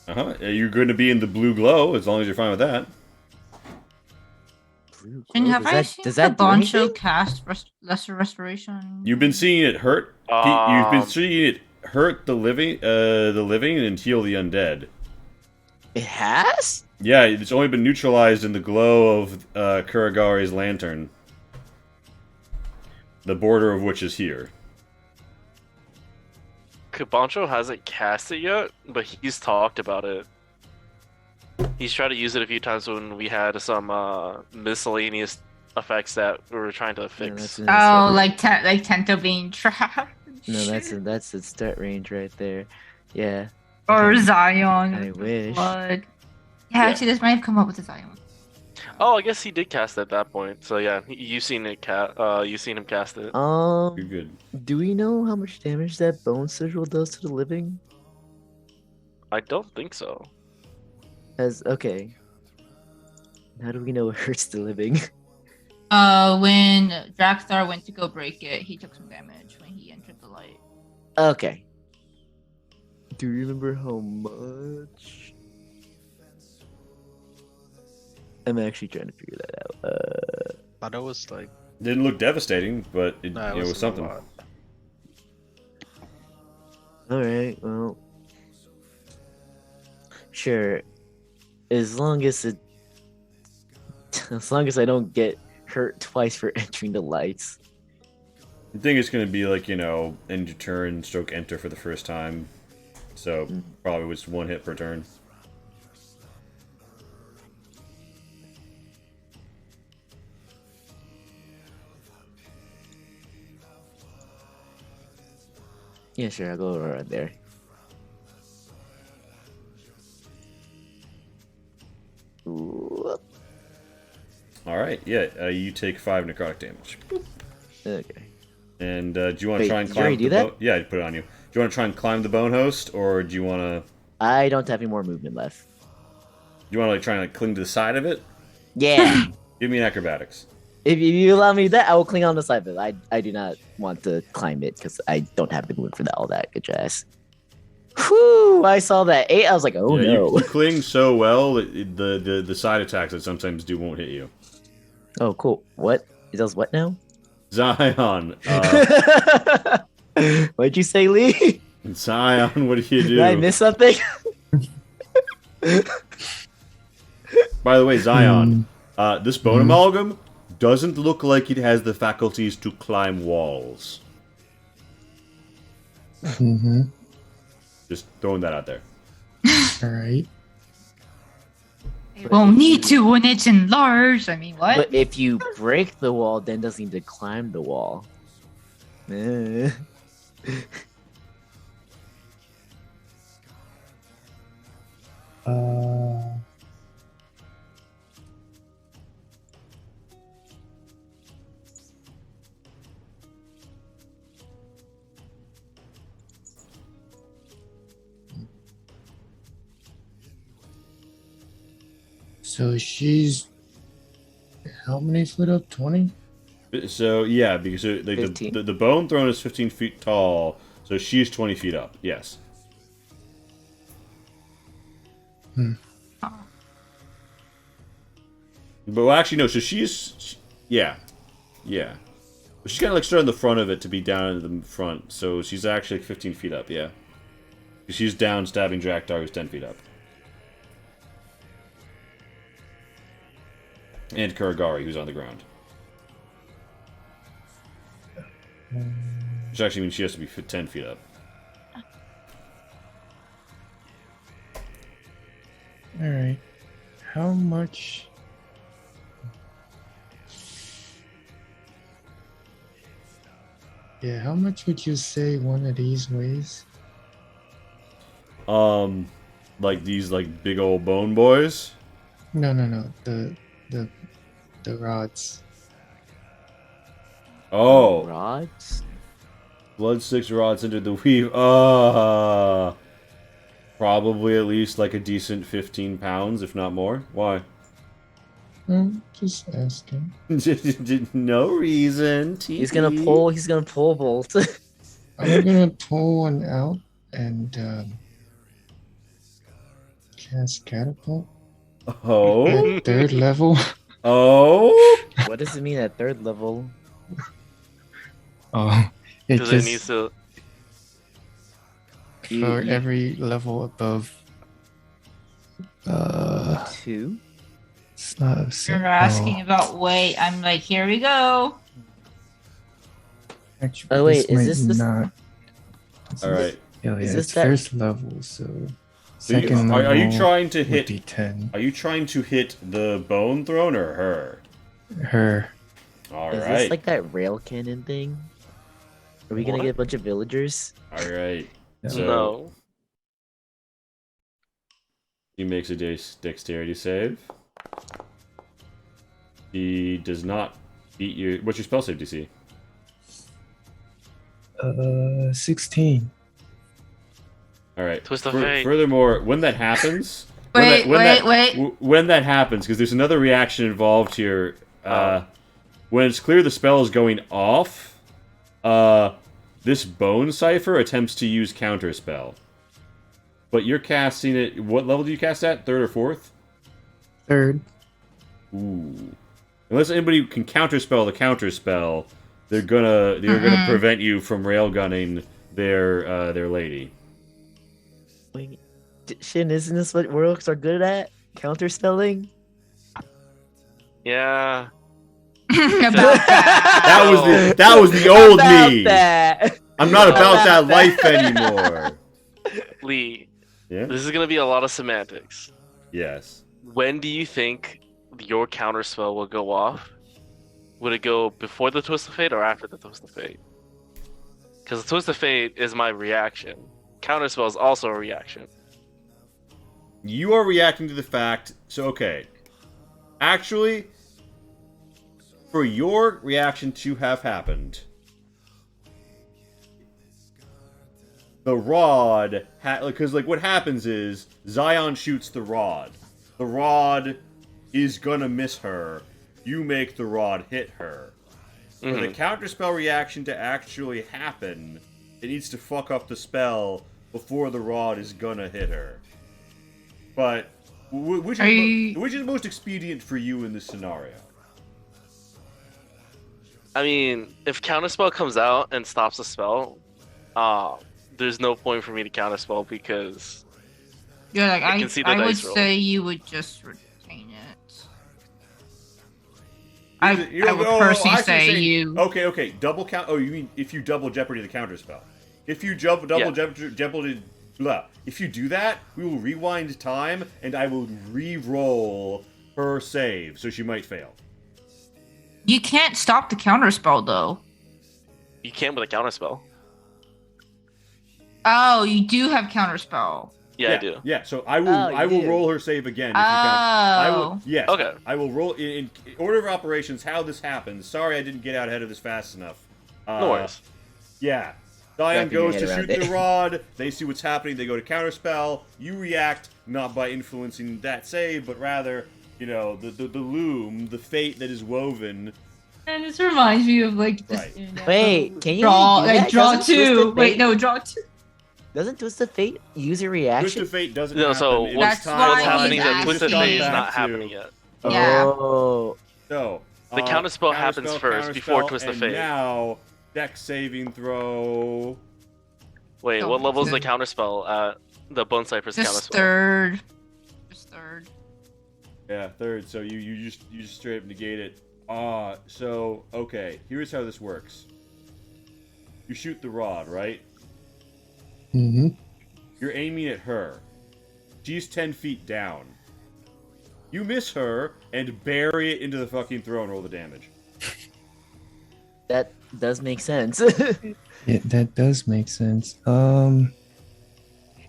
Uh-huh. You're going to be in the blue glow as long as you're fine with that. And Does have I that- seen does the that do Boncho anything? cast Lesser Restoration? You've been seeing it hurt. You've been Um, seeing it hurt the living and heal the undead. It has? Yeah, it's only been neutralized in the glow of Kuragari's lantern. The border of which is here. Kabancho hasn't cast it yet, but he's talked about it. He's tried to use it a few times when we had some miscellaneous effects that we were trying to No, fix. that's in Oh, the like Tento being trapped. no, that's the start range right there. Yeah. Or Zion. I wish. Blood. Yeah, actually, this might have come up with the Zion. Oh, I guess he did cast it at that point. So yeah, you've seen it. You've seen him cast it. You're good. Do we know how much damage that bone sigil does to the living? I don't think so. Okay. How do we know it hurts the living? When Draxstar went to go break it, he took some damage when he entered the light. Okay. Do you remember how much? I'm actually trying to figure that out. Thought it was like Didn't look devastating, but it, Nah, it was wasn't a something. lot. Alright, well. Sure. As long as it. As long as I don't get hurt twice for entering the lights. I think it's going to be like, end your turn, stroke enter for the first time. So, probably was 1 hit per turn. Yeah, sure, I'll go right there. Ooh, Alright, yeah, you take 5 necrotic damage. okay. And do you want to Wait, try and did you climb already the do that? bone? Yeah, I put it on you. Do you want to try and climb the bone host, or do you want to I don't have any more movement left. try and cling to the side of it? Yeah. Give me an acrobatics. If you allow me that, I will cling on the side of it. I do not want to climb it because I don't have the movement for that, all that. Good jazz. Whew, I saw that 8. I was like, oh Yeah, no. you cling so well that the side attacks that sometimes do won't hit you. Oh, cool. What? It does what now? Zion, What'd you say, Lee? Zion, what do you do? Did I miss something? By the way, Zion, this bone amalgam doesn't look like it has the faculties to climb walls. Mm-hmm. Just throwing that out there. All right. It won't need to when it's enlarged. I mean, what? But if you break the wall, then it doesn't need to climb the wall. Eh. Uh, so she's how many foot up? 20? So yeah, because like 15. the bone throne is 15 feet tall, so she's 20 feet up. Yes. But well, actually, no. So yeah. But she's kind of like stood on the front of it to be down in the front. So she's actually 15 feet up. Yeah. She's down stabbing Draktar, who's 10 feet up. And Kuragari, who's on the ground. Which actually means she has to be 10 feet up. All right. How much? Yeah, how much would you say one of these weighs? Like these like big old bone boys. No. The rods. Oh, Rods? blood 6 rods into the weave. Probably at least like a decent 15 pounds, if not more. Why? Just asking. No reason. He's gonna pull bolt. I'm gonna pull one out and cast catapult Oh. at 3rd level. Oh. What does it mean at 3rd level? Oh, it Because it just needs to. for every level above. 2? It's not a set. You're asking about weight. I'm like, here we go. Actually, Oh, wait, might is this- not? All right. Yeah, Is yeah, this it's that- 1st level, so So second level. are you trying to would hit? be 10. Are you trying to hit the bone throne or her? Her. All Is right. this like that rail cannon thing? Are we gonna What? get a bunch of villagers? All right. Yeah. So No. he makes a dexterity save. He does not beat you. What's your spell save DC? 16. All right. Twist of fate. Furthermore, when that happens, Wait. when that happens, because there's another reaction involved here. When it's clear the spell is going off, this bone cipher attempts to use counter spell. But you're casting it. What level do you cast at? 3rd or 4th? 3rd. Ooh. unless anybody can counterspell the counterspell, they're gonna prevent you from railgunning their lady. Wait, Shin, isn't this what warlocks are good at? Counterspelling? Yeah. About that. That was the old About me. that. I'm not about that About life that. anymore. Lee, Yeah. this is gonna be a lot of semantics. Yes. When do you think your counterspell will go off? Would it go before the Twist of Fate or after the Twist of Fate? Because the Twist of Fate is my reaction. Counterspell is also a reaction. You are reacting to the fact. So okay. Actually, for your reaction to have happened, the rod, because like what happens is Zion shoots the rod. The rod is gonna miss her. You make the rod hit her. For the counterspell reaction to actually happen, it needs to fuck up the spell before the rod is gonna hit her. But which is most expedient for you in this scenario? I mean, if counterspell comes out and stops the spell, there's no point for me to counterspell because Yeah, like I can see the I would dice roll. say you would just retain it. I would I personally see say you're saying- you. Okay. Double count. Oh, you mean if you double jeopardy the counterspell? If you double Yeah. jeopardy, blah. If you do that, we will rewind time, and I will re-roll her save, so she might fail. You can't stop the counterspell though. you can't with a counterspell. Oh, you do have counterspell. Yeah, I do. Yeah. So I will. Oh, you I will do. roll her save again. If you can. I will. Oh. Yes. Okay. I will roll in order of operations. How this happens. Sorry, I didn't get out ahead of this fast enough. No worries. Yeah. Zion Wrapping your goes head to shoot around the it. rod. They see what's happening. They go to counterspell. You react not by influencing that save, but rather, the loom, the fate that is woven. And this reminds me of like Right. Wait, can you draw do that? like draw Doesn't Twisted two. Wait, Fate- no, draw two. Doesn't Twisted Fate use a Twist reaction? of Fate doesn't No, happen. so It's what's That's why what's he's happening is that asking. Twisted Fate is Back not to- happening yet. Yeah. Oh, So The counterspell happens counterspell, first before counterspell, Twist of and Fate. Now, deck saving throw. Wait, No, what level is the the- counterspell at the Bone Cypress Just counterspell? third. Just third. Yeah, third. So you just straight up negate it. So okay. Here's how this works. You shoot the rod, right? Mm-hmm. You're aiming at her. She's 10 feet down. You miss her and bury it into the fucking throne. Roll the damage. that does make sense. Yeah, that does make sense.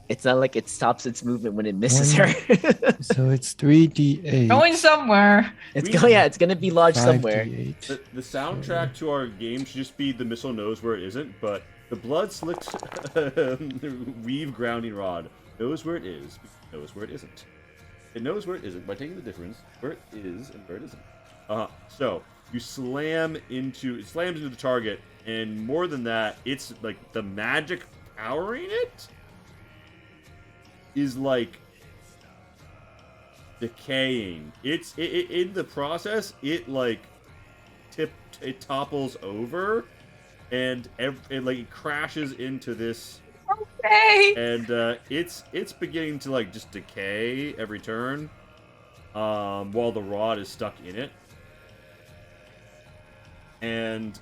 It's not like it stops its movement when it misses One- her. So it's 3d8. Going somewhere. It's gonna be lodged somewhere. 5d8. The soundtrack to our game should just be The Missile Knows Where It Isn't, but the blood slicked weave grounding rod knows where it is, knows where it isn't. It knows where it isn't by taking the difference where it is and where it isn't. So you slams into the target, and more than that, it's like the magic powering it is like decaying. It in the process, it like it topples over, and it crashes into this, Okay. and it's beginning to like just decay every turn, while the rod is stuck in it. And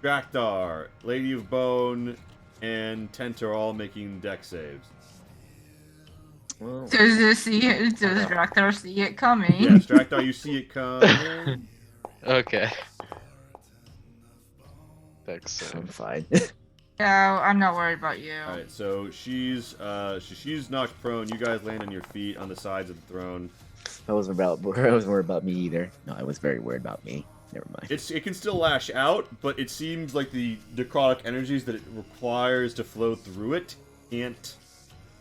Drakthar, Lady of Bone, and Tent are all making deck saves. Well, Does Drakthar see it coming? Yes, Drakthar, you see it come. Okay. Thanks. I'm fine. Yeah, I'm not worried about you. All right, so she's knocked prone. You guys land on your feet on the sides of the throne. I wasn't worried about me either. No, I was very worried about me. Never mind. It can still lash out, but it seems like the necrotic energies that it requires to flow through it can't.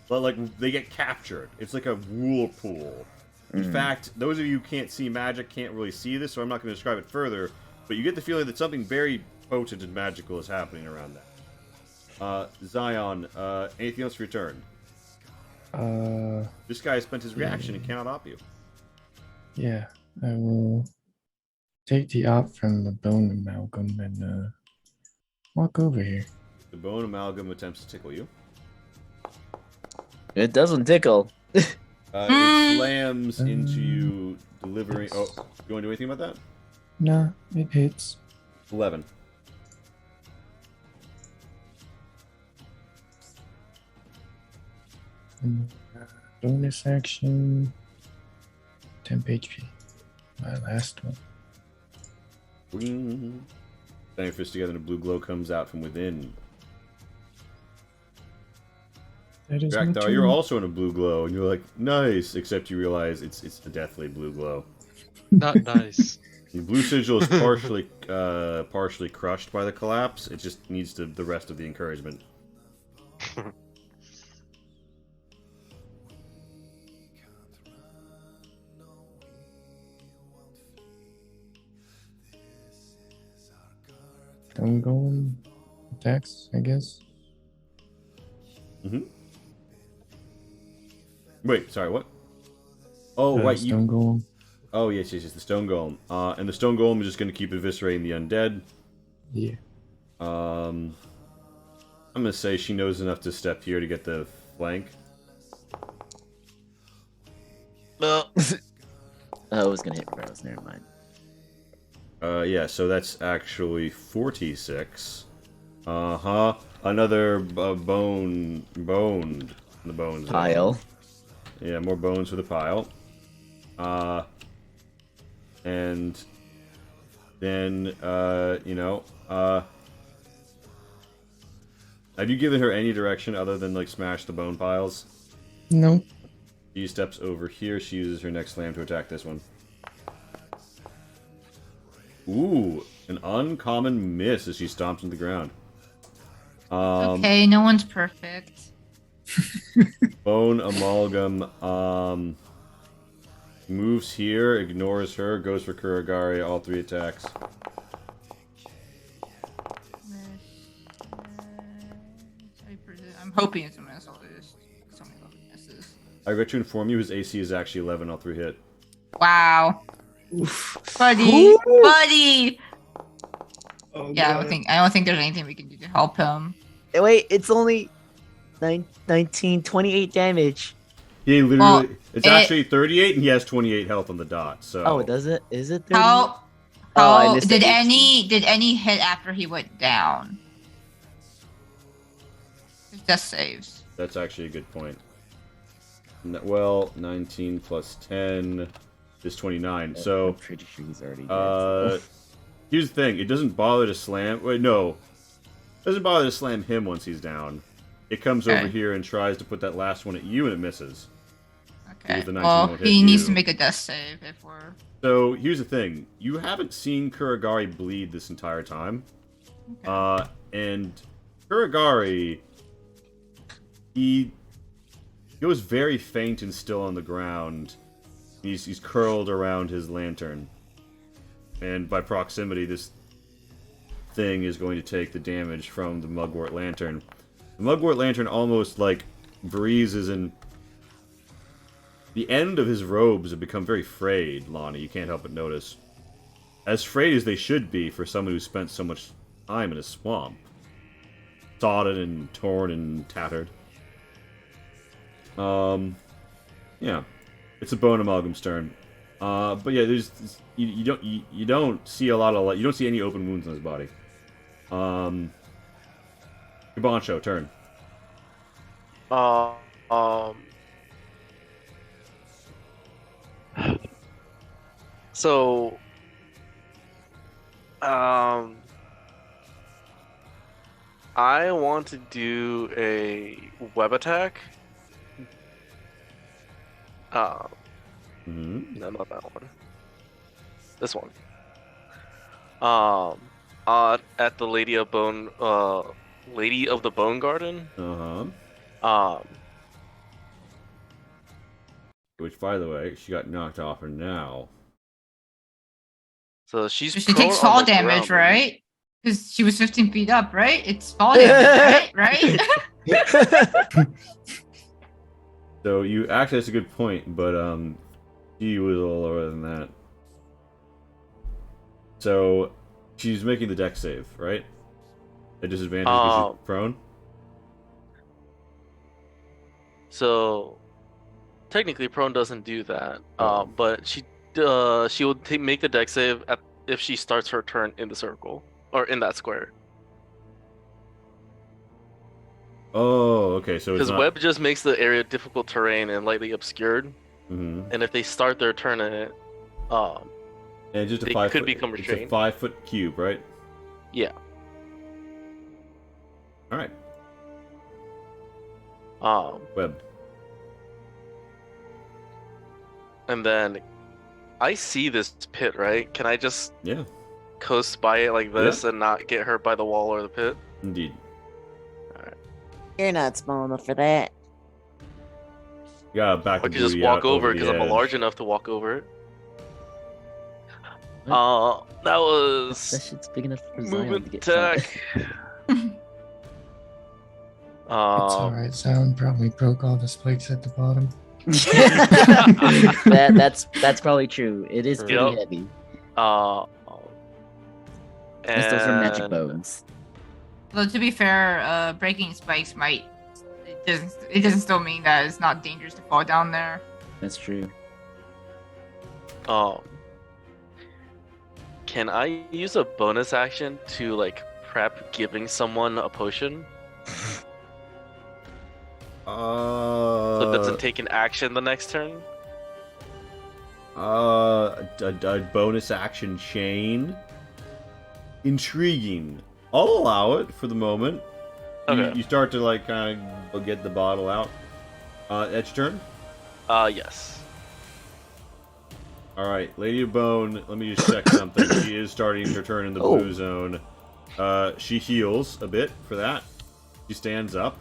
But like they get captured. It's like a whirlpool. In fact, those of you who can't see magic can't really see this, so I'm not going to describe it further. But you get the feeling that something very potent and magical is happening around that. Zion, anything else for your turn? This guy spent his reaction and cannot op you. Yeah, I will take the op from the bone amalgam and walk over here. The bone amalgam attempts to tickle you. It doesn't tickle. It slams into you, delivering. Oh, you want to do anything about that? Nah, it hits. 11. And, bonus action. Temp HP. My last one. Bang your fist together and a blue glow comes out from within. That is my Drakthar, turn. you're also in a blue glow, and you're like, nice, except you realize it's a deathly blue glow. Not nice. The blue sigil is partially crushed by the collapse. It just needs the rest of the encouragement. Stone golem attacks, I guess. Mm-hmm. Wait, sorry, what? Oh, right, you. Stone golem. Oh, yes, the stone golem. And the stone golem is just going to keep eviscerating the undead. Yeah. I'm gonna say she knows enough to step here to get the flank. Oh, I was gonna hit regardless. Never mind. Yeah, so that's actually 46. Uh-huh. Another boned. The bones. Pile. Yeah, more bones for the pile. And then, have you given her any direction other than, like, smash the bone piles? No. She steps over here. She uses her next slam to attack this one. Ooh, an uncommon miss as she stomps into the ground. Okay, no one's perfect. Bone amalgam, moves here, ignores her, goes for Kuragari, all 3 attacks. I'm hoping it's a miss. I'll just so many little misses. I got to inform you, his AC is actually 11, all 3 hit. Wow. Buddy, buddy. Oh, Yeah, I don't think there's anything we can do to help him. Wait, it's only 28 damage. He literally, Well, it's actually 38, and he has 28 health on the dot. So. Oh, does it? Is it 30? How? Oh, I How missed did the any hit after he went down? It's just saves. That's actually a good point. Well, 19 plus 10 is 29. I'm So, pretty sure he's already dead. here's the thing. It doesn't bother to slam. Wait, no. It doesn't bother to slam him once he's down. It comes over Okay. here and tries to put that last one at you, and it misses. Okay. The 19 Well, won't hit he needs you. to make a death save if we're. So, here's the thing. You haven't seen Kuragari bleed this entire time. Okay. And Kuragari, he goes very faint and still on the ground. He's curled around his lantern. And by proximity, this thing is going to take the damage from the Mugwort Lantern. The Mugwort Lantern almost, like, breezes in. The end of his robes have become very frayed, Lonnie. You can't help but notice. As frayed as they should be for someone who spent so much time in a swamp. Sodded and torn and tattered. Yeah. It's a bone amalgam's turn. But yeah, there's you don't see a lot of you don't see any open wounds on his body. Kabancho, turn. So, I want to do a web attack. No, not that one. This one. At the Lady of the Bone Garden. Which, by the way, she got knocked off her now. So she's She prone takes on fall the damage, ground. right? Because she was 15 feet up, right? It's fall damage, right? So you actually, that's a good point, but she was a little lower than that. So she's making the deck save, right? At disadvantage because she's prone. So technically, prone doesn't do that. Oh. But she will make the deck save if she starts her turn in the circle or in that square. Oh, okay. So it's Because not... web just makes the area difficult terrain and lightly obscured. Mhm. And if they start their turn in it, And just a they 5 could foot, become it's a restrained. 5-foot cube, right? Yeah. All right. Web. And then I see this pit, right? Can I just Yeah, coast by it like this and not get hurt by the wall or the pit? indeed. You're not small enough for that. You gotta back I the could just booty walk out over it the because I'm edge. large enough to walk over it. What? That That was shit's big enough for Zion to movement get shot. attack. It's alright, Zion probably broke all the spikes at the bottom. That's probably true. It is pretty Yep. heavy. And Those are magic bones. Though to be fair, breaking spikes it doesn't still mean that it's not dangerous to fall down there. That's true. Can I use a bonus action to like prep giving someone a potion? So it doesn't take an action the next turn? A bonus action chain. Intriguing. I'll allow it for the moment. Okay. You start to like kind of get the bottle out. Edge turn. Yes. All right, Lady of Bone. Let me just check something. She is starting her turn in the blue zone. She heals a bit for that. She stands up.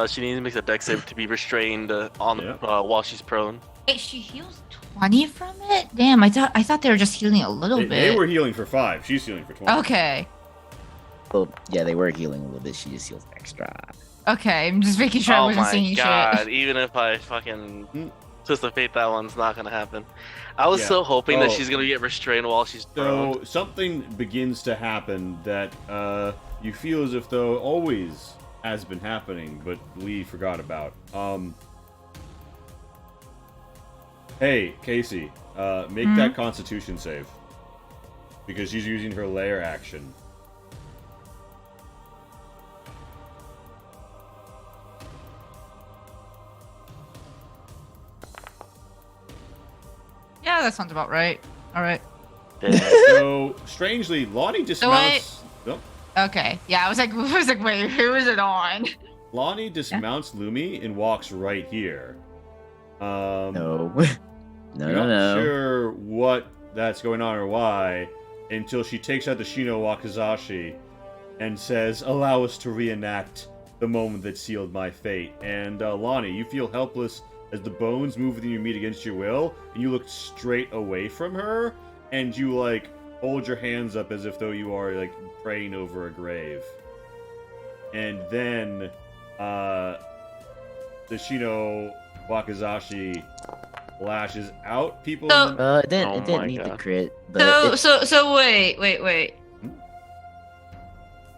She needs to make a dex save to be restrained while she's prone. Wait, she heals 20 from it? Damn, I thought they were just healing a little bit. They were healing for 5. She's healing for 20. Okay. Well, yeah, they were healing a little bit. She just heals extra. Okay, I'm just making sure I Oh wasn't my saying god! shit. Even if I fucking twist of fate, that one's not gonna happen. I was Yeah. so hoping that Oh. she's gonna get restrained while she's prone. So something begins to happen that you feel as if though always has been happening, but Lee forgot about. Hey, Casey, make that Constitution save because she's using her lair action. Yeah, that sounds about right. Alright. So strangely, Lonnie dismounts. Oh, Okay. Yeah, I was like, wait, who is it on? Lonnie dismounts Lumi and walks right here. No. no, You're no, not no. sure what that's going on or why until she takes out the Shino Wakizashi and says, "Allow us to reenact the moment that sealed my fate." And Lonnie, you feel helpless as the bones move within your meat against your will, and you look straight away from her, and you like hold your hands up as if though you are like praying over a grave. And then the Shino Wakizashi lashes out. People. So- in the- It didn't. Oh It didn't my need the God. crit. But So wait. Hmm?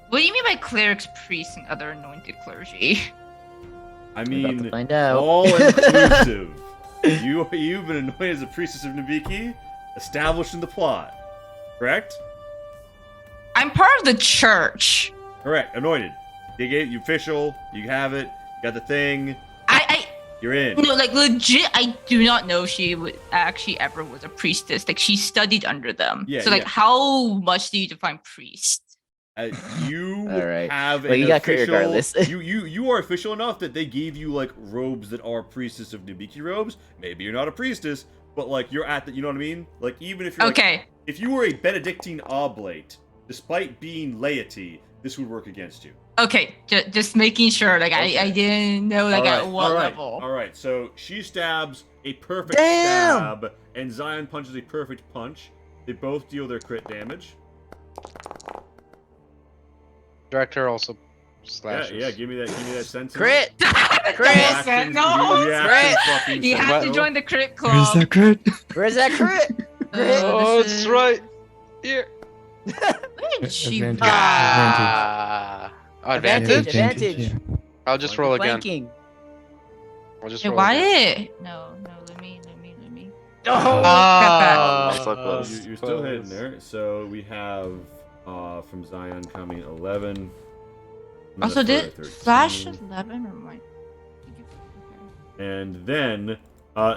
What do you mean by clerics, priests, and other anointed clergy? I we're about to mean, find out. all inclusive. You've been anointed as a priestess of Nabiki, established in the plot. Correct? I'm part of the church. Correct. Anointed. They gave you official. You have it. You got the thing. You're in. No, like legit, I do not know she actually ever was a priestess. Like she studied under them. Yeah, So like, yeah. how much do you define priest? You All right. have Well, an you got crit official. regardless. you are official enough that they gave you like robes that are priestess of Nabiki robes. Maybe you're not a priestess, but like you're at the. You know what I mean? Like even if you're like, Okay. if you were a Benedictine oblate, despite being laity, this would work against you. Okay, just making sure. Like Okay. I didn't know like at what level. All right. So she stabs a perfect Damn! stab, and Zion punches a perfect punch. They both deal their crit damage. Director also Yeah, slashes. yeah. Give me that sentence. Crit. Reactions, No, reactions Crit. fucking You have to sentence. join the crit Where's club. that crit? Where's that crit? Oh, this it's is- right here. Where did she Advantage. go? Ah, advantage. Advantage. Yeah. I'll just roll again. Flanking. I'll just Hey, roll again. Wyatt! No, let me. Oh! Ah, Oh, so close. You're still hitting there. So we have from Zion coming 11. Also, did Minnesota Flash 13. 11 or what? And then,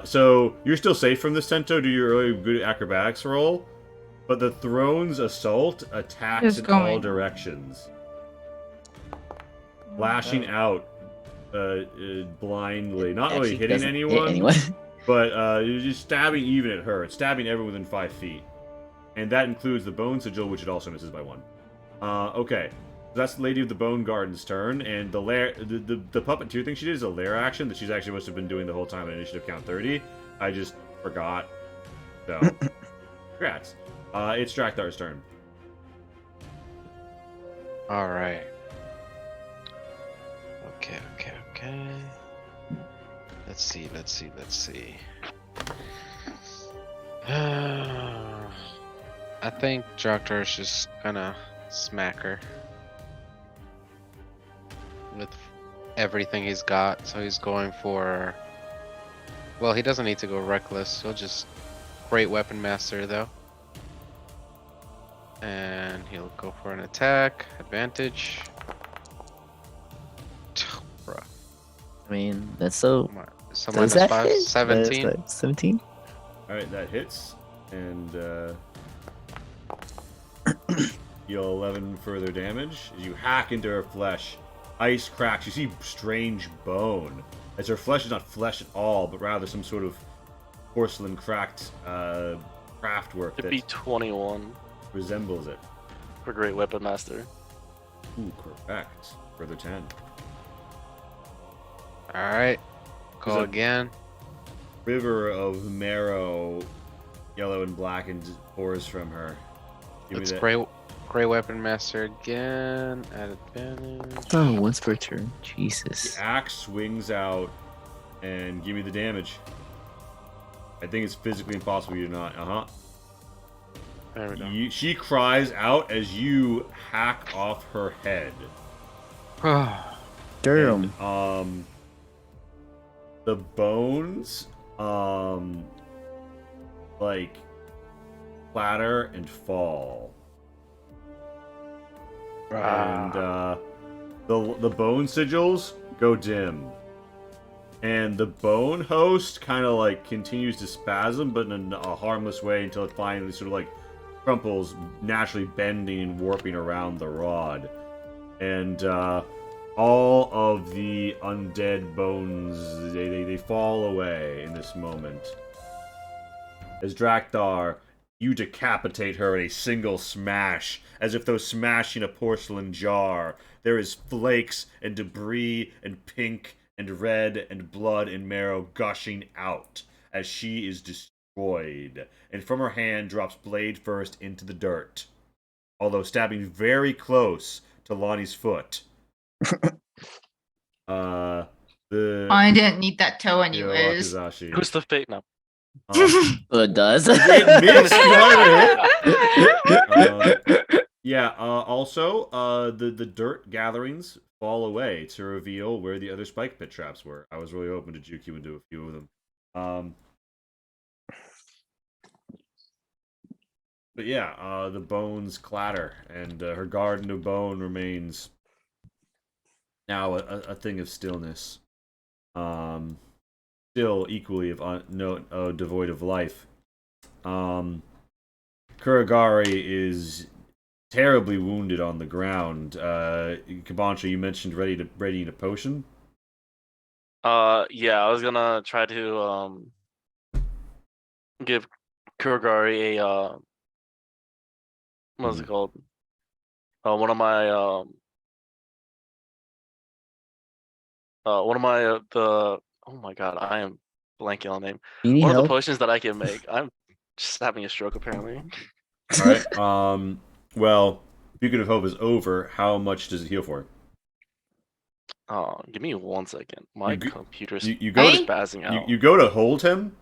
so you're still safe from the Cento. Do your really good acrobatics roll, but the Throne's assault attacks It's in all going. directions, lashing out blindly, not really Actually hitting doesn't hit anyone, anyone. but you're just stabbing even at her. It's stabbing everyone within 5 feet, and that includes the Bone Sigil, which it also misses by 1. Okay. That's Lady of the Bone Garden's turn, and the puppeteer thing she did is a lair action that she's actually must have been doing the whole time at initiative count 30. I just forgot. So, congrats. It's Draktar's turn. All right. Okay. Let's see. I think Draktar's just gonna smack her with everything he's got. So he's going for. Well, he doesn't need to go reckless. He'll just Great Weapon Master though, and he'll go for an attack. Advantage. Bruh. I mean, that's so. So Does minus that 5, hit? 17. 17? Alright, that hits, and deal 11 further damage. As you hack into her flesh, ice cracks. You see strange bone. As her flesh is not flesh at all, but rather some sort of porcelain cracked craftwork It'd that be 21 resembles it. for Great Weapon Master. Ooh, correct. Further 10. Alright. Go Is it- again. River of marrow, yellow and blackened, pours from her. Give me Let's that. Great Weapon Master again. At advantage. Oh, once per turn. The Jesus. axe swings out and give me the damage. I think it's physically impossible you to not. There we go. She cries out as you hack off her head. Durham. And, the bones, like, clatter and fall. And the bone sigils go dim, and the bone host kind of like continues to spasm, but in a harmless way until it finally sort of like crumples, naturally bending and warping around the rod. And all of the undead bones they fall away in this moment. As Draktar, you decapitate her in a single smash, as if though smashing a porcelain jar. There is flakes and debris and pink and red and blood and marrow gushing out as she is destroyed. And from her hand drops blade first into the dirt, although stabbing very close to Lonnie's foot. I didn't need that toe anyways. Wakizashi. Who's the fate now? Well, it does. It missed. You wanted to hit? Also, the dirt gatherings fall away to reveal where the other spike pit traps were. I was really hoping to juke you into a few of them. But yeah, the bones clatter, and her garden of bone remains now a thing of stillness. Still equally devoid of life. Kuragari is terribly wounded on the ground. Kabancha, you mentioned readying a potion. Yeah, I was gonna try to give Kuragari a what's it called? One of my oh my god, I am blanking on the name. You need One of the help? potions that I can make. I'm just having a stroke apparently. All right. Well, Beacon of Hope is over. How much does it heal for? Oh, give me 1 second. My You g- computer's You go to spazzing out. you go to hold him,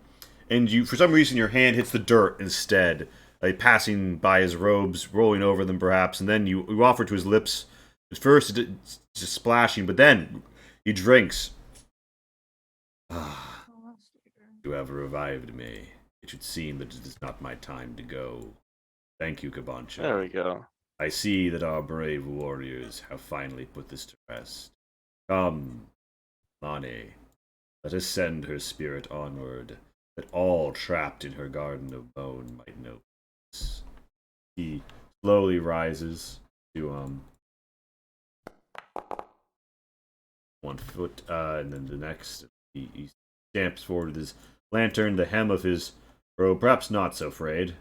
and you, for some reason, your hand hits the dirt instead, like passing by his robes, rolling over them perhaps, and then you offer to his lips. At first, it's just splashing, but then he drinks. Ah, you have revived me. It should seem that it is not my time to go. Thank you, Kabancha. There we go. I see that our brave warriors have finally put this to rest. Come, Lani, let us send her spirit onward, that all trapped in her garden of bone might know this. He slowly rises to 1 foot, and then the next, he stamps forward with his lantern, the hem of his robe, perhaps not so frayed.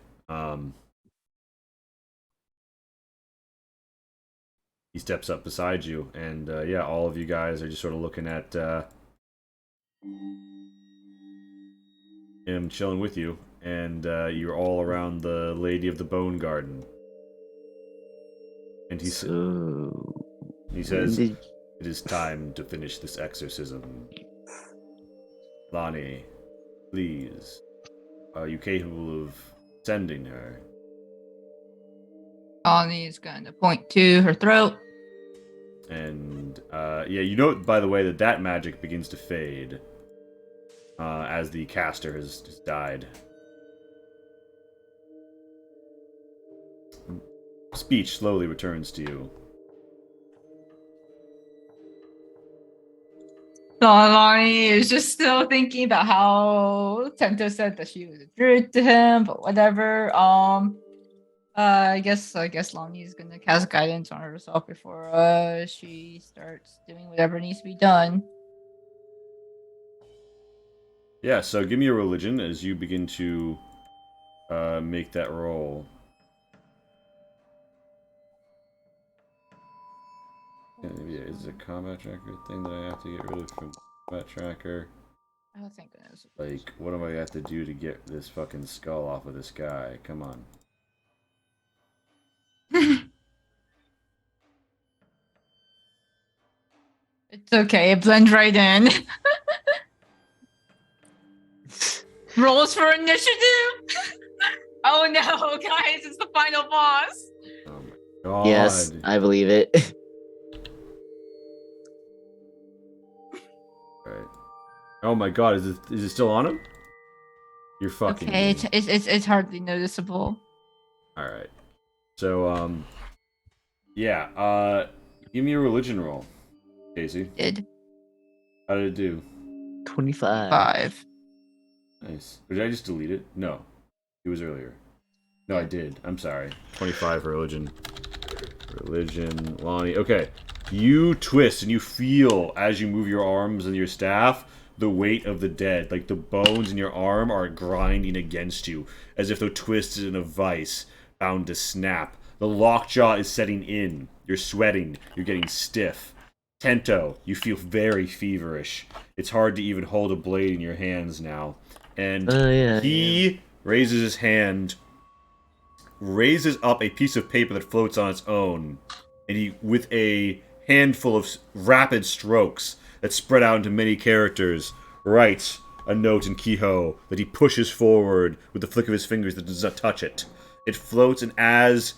He steps up beside you, and yeah, all of you guys are just sort of looking at him chilling with you, and you're all around the Lady of the Bone Garden. And he says, "It is time to finish this exorcism. Lani, please, are you capable of sending her?" Lonnie is going to point to her throat. And yeah, you note, by the way, that magic begins to fade as the caster has died. Speech slowly returns to you. Lonnie is just still thinking about how Tento said that she was a druid to him, but whatever. I guess Lonnie is gonna cast guidance on herself before she starts doing whatever needs to be done. Yeah, so give me a religion as you begin to make that roll. Yeah, is it a combat tracker thing that I have to get rid of from combat tracker? Oh, thank goodness. Like, what do I have to do to get this fucking skull off of this guy? Come on. It's okay, it blends right in. Rolls for initiative. Oh no, guys, it's the final boss. Oh my god. Yes, I believe it. Alright. Oh my god, is it still on him? You're fucking Okay, me. it's hardly noticeable. Alright. So, yeah, give me a religion roll, Casey. Did How did it do? 25. 5. Nice. Or did I just delete it? No. It was earlier. No, I did. I'm sorry. 25 religion. Religion, Lonnie. Okay. You twist and you feel, as you move your arms and your staff, the weight of the dead. Like the bones in your arm are grinding against you, as if they're twisted in a vice, bound to snap. The lockjaw is setting in. You're sweating. You're getting stiff. Tento, you feel very feverish. It's hard to even hold a blade in your hands now. And he raises his hand, raises up a piece of paper that floats on its own, and he, with a handful of rapid strokes that spread out into many characters, writes a note in Kiho that he pushes forward with the flick of his fingers that does not touch it. It floats, and as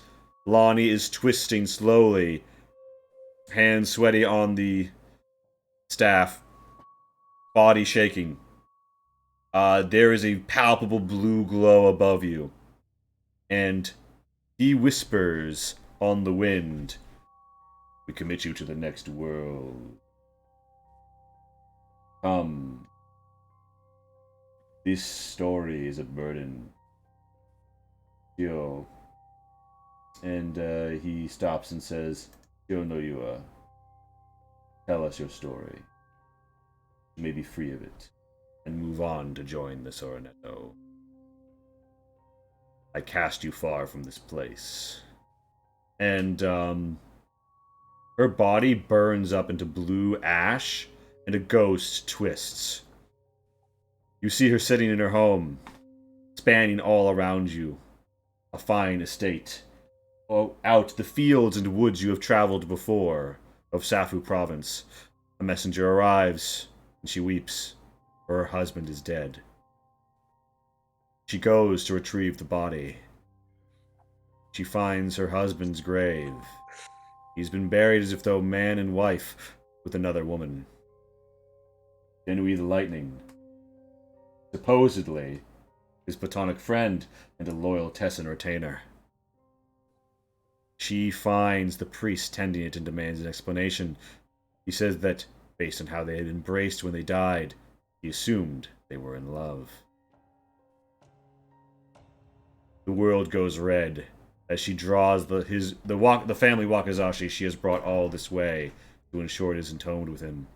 Lonnie is twisting slowly, hands sweaty on the staff, body shaking, there is a palpable blue glow above you. And he whispers on the wind, "We commit you to the next world. Come. This story is a burden. Yo." And he stops and says, "Yo no Yua, tell us your story. You may be free of it, and move on to join the Soronetto. I cast you far from this place." And her body burns up into blue ash, and a ghost twists. You see her sitting in her home, spanning all around you, a fine estate. Out the fields and woods you have traveled before, of Safu province. A messenger arrives, and she weeps, for her husband is dead. She goes to retrieve the body. She finds her husband's grave. He's been buried as if though man and wife with another woman. Denui the Lightning, supposedly his platonic friend and a loyal Tessin retainer. She finds the priest tending it and demands an explanation. He says that, based on how they had embraced when they died, he assumed they were in love. The world goes red as she draws the family Wakazashi she has brought all this way to ensure it is entombed with him.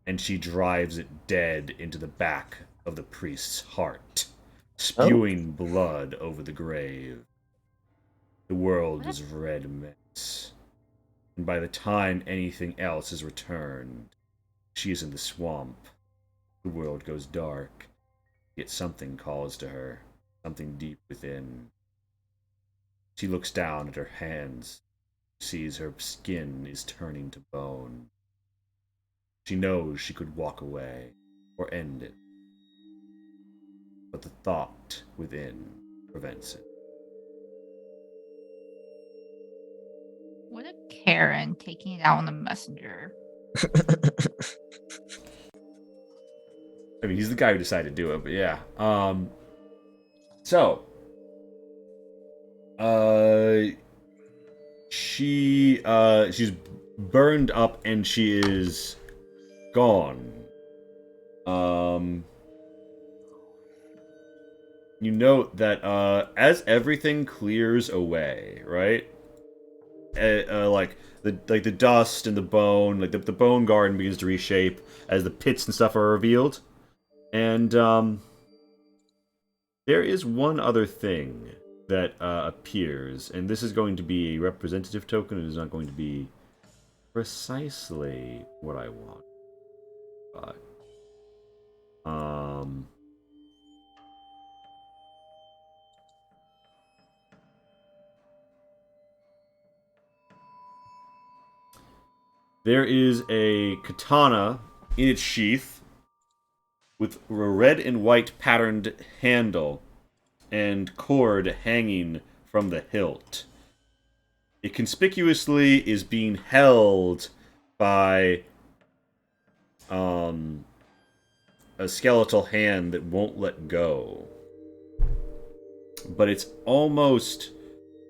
And she drives it dead into the back of the priest's heart, spewing blood over the grave. The world is red mess. And by the time anything else is returned, she is in the swamp. The world goes dark, yet something calls to her, something deep within. She looks down at her hands, sees her skin is turning to bone. She knows she could walk away, or end it. But the thought within prevents it. What a Karen taking it out on the messenger. I mean, he's the guy who decided to do it, but yeah. She's burned up and she is gone. You note that as everything clears away, right? Like the dust and the bone, like the bone garden begins to reshape as the pits and stuff are revealed. And there is one other thing that appears, and this is going to be a representative token. It is not going to be precisely what I want. But there is a katana in its sheath with a red and white patterned handle and cord hanging from the hilt. It conspicuously is being held by a skeletal hand that won't let go. But it's almost...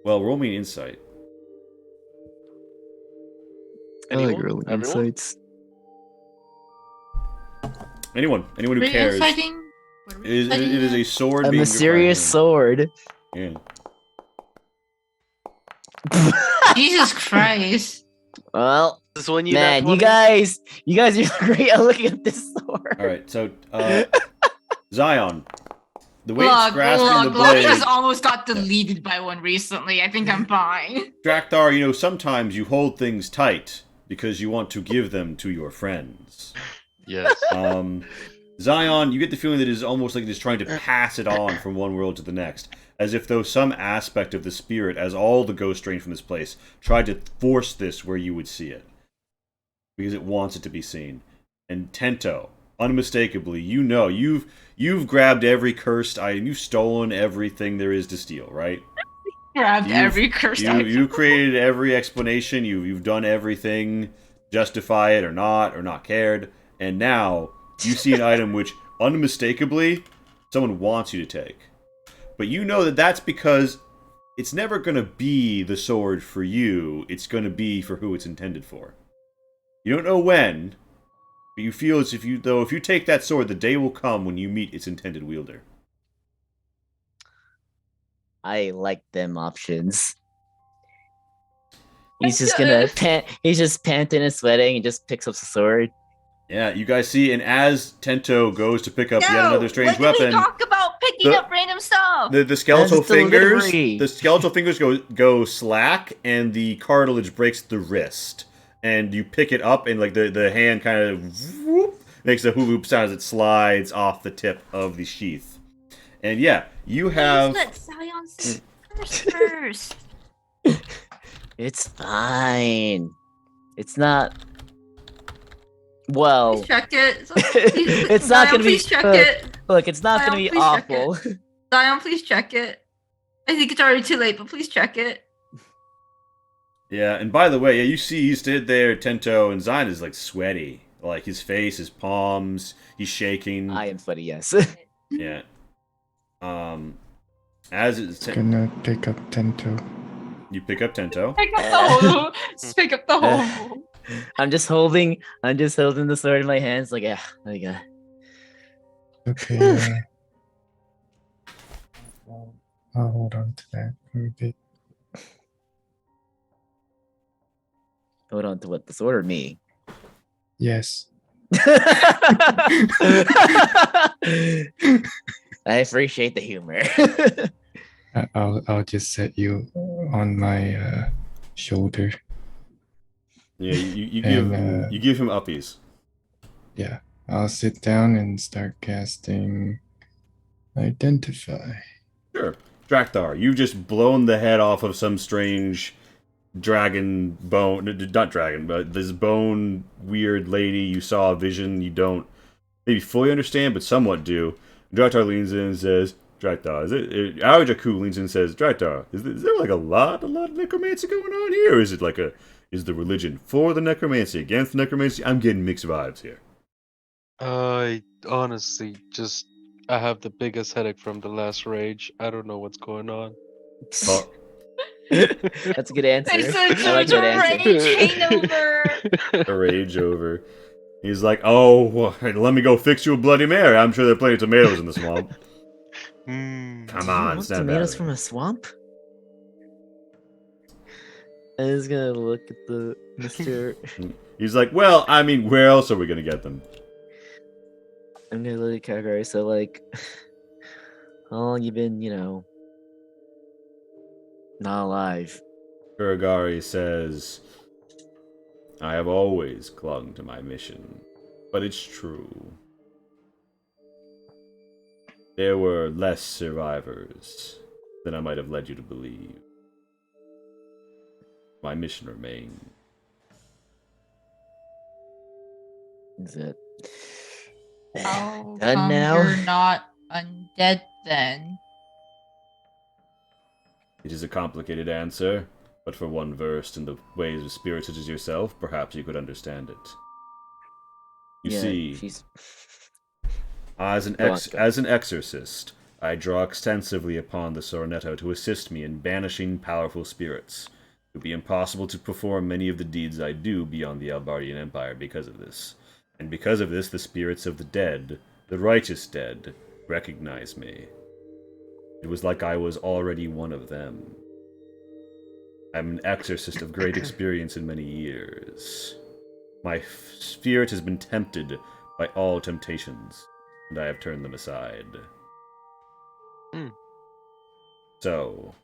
Well, roll me an insight. I like Anyone? rolling Everyone? insights. Anyone who What are you cares. inciting? What are we It is inciting? a sword A being mysterious sword. Yeah. Jesus Christ. Well, This is when you man, nat you 20? guys are great at looking at this sword. Alright, so, Zion. The way it's Look, grasping the look, Lottie blade... just almost got deleted by one recently. I think I'm fine. Drakthar, sometimes you hold things tight because you want to give them to your friends. Yes. Zion, you get the feeling that it is almost like it is trying to pass it on from one world to the next, as if though some aspect of the spirit, as all the ghost drained from this place, tried to force this where you would see it. Because it wants it to be seen. And Tento, unmistakably, you've grabbed every cursed item, you've stolen everything there is to steal, right? Grabbed every cursed item. You created every explanation, you've done everything, justify it or not cared, and now you see an item which, unmistakably, someone wants you to take. But you know that that's because it's never going to be the sword for you, it's going to be for who it's intended for. You don't know when, but you feel as if you take that sword, the day will come when you meet its intended wielder. I like them options. He's just gonna pant. He's just panting and sweating and just picks up the sword. Yeah, you guys see, and as Tento goes to pick up yet another strange when did weapon, we talk about picking up random stuff? the skeletal That's fingers, delivery. the skeletal fingers go slack, and the cartilage breaks the wrist. And you pick it up, and like the hand kind of whoop, makes a hula-hoop sound as it slides off the tip of the sheath. And yeah, you have. Please let Sion first. It's fine. It's not. Well, Please check it. It's not gonna be- Please check it. Look, it's not gonna Zion, be please check it. awful. Zion, please check it. I think it's already too late, but please check it. Yeah, and by the way, yeah, you see he stood there, Tento, and Zion is like sweaty. Like his face, his palms, he's shaking. I am sweaty, yes. Yeah. As it's Gonna pick up Tento. you pick up Tento. Pick up the whole. Just pick up the whole. I'm just holding the sword in my hands, like, yeah, there you go. Okay. I'll hold on to that for a bit. Hold on to what, the sword or me? Yes. I appreciate the humor. I'll just set you on my shoulder. Yeah, you And, give him uppies. Yeah. I'll sit down and start casting Identify. Sure. Drakthar, you've just blown the head off of some strange dragon bone, not dragon, but this bone weird lady. You saw a vision you don't maybe fully understand, but somewhat do. Drakthar leans in and says, Drakthar, is it Arajaku leans in and says, Drakthar, is there like a lot of necromancy going on here? Or is it like is the religion for the necromancy, against the necromancy? I'm getting mixed vibes here. I honestly just I have the biggest headache from the last rage. I don't know what's going on. Oh, That's a good answer. I like that answer. Rage hangover. a rage over. He's like, oh, well, let me go fix you a Bloody Mary. I'm sure there are plenty of tomatoes in the swamp. Hmm. Come Do you on, want it's not tomatoes bad. from a swamp? I'm just gonna look at the Mr. He's like, well, I mean, where else are we gonna get them? I'm gonna look at Kagari. So, like, how long you been, not alive? Kuragari says, I have always clung to my mission, but it's true. There were less survivors than I might have led you to believe. My mission remains. Is it How done come now? you're not undead then? It is a complicated answer, but for one versed in the ways of spirits such as yourself, perhaps you could understand it. You Yeah, see, she's. as Go on, go. an exorcist, I draw extensively upon the Sornetto to assist me in banishing powerful spirits. It would be impossible to perform many of the deeds I do beyond the Albardian Empire because of this. And because of this, the spirits of the dead, the righteous dead, recognize me. It was like I was already one of them. I'm an exorcist of great experience in many years. My spirit has been tempted by all temptations, and I have turned them aside. Hmm. So,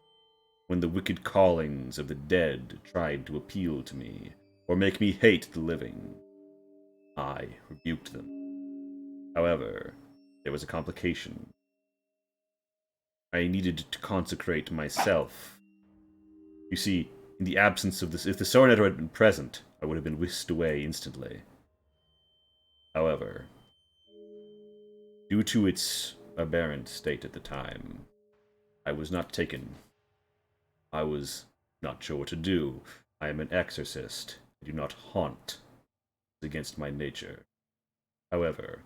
when the wicked callings of the dead tried to appeal to me, or make me hate the living, I rebuked them. However, there was a complication. I needed to consecrate myself. You see, in the absence of this, if the Sornetter had been present, I would have been whisked away instantly. However, due to its aberrant state at the time, I was not taken. I was not sure what to do. I am an exorcist. I do not haunt. It's against my nature. However,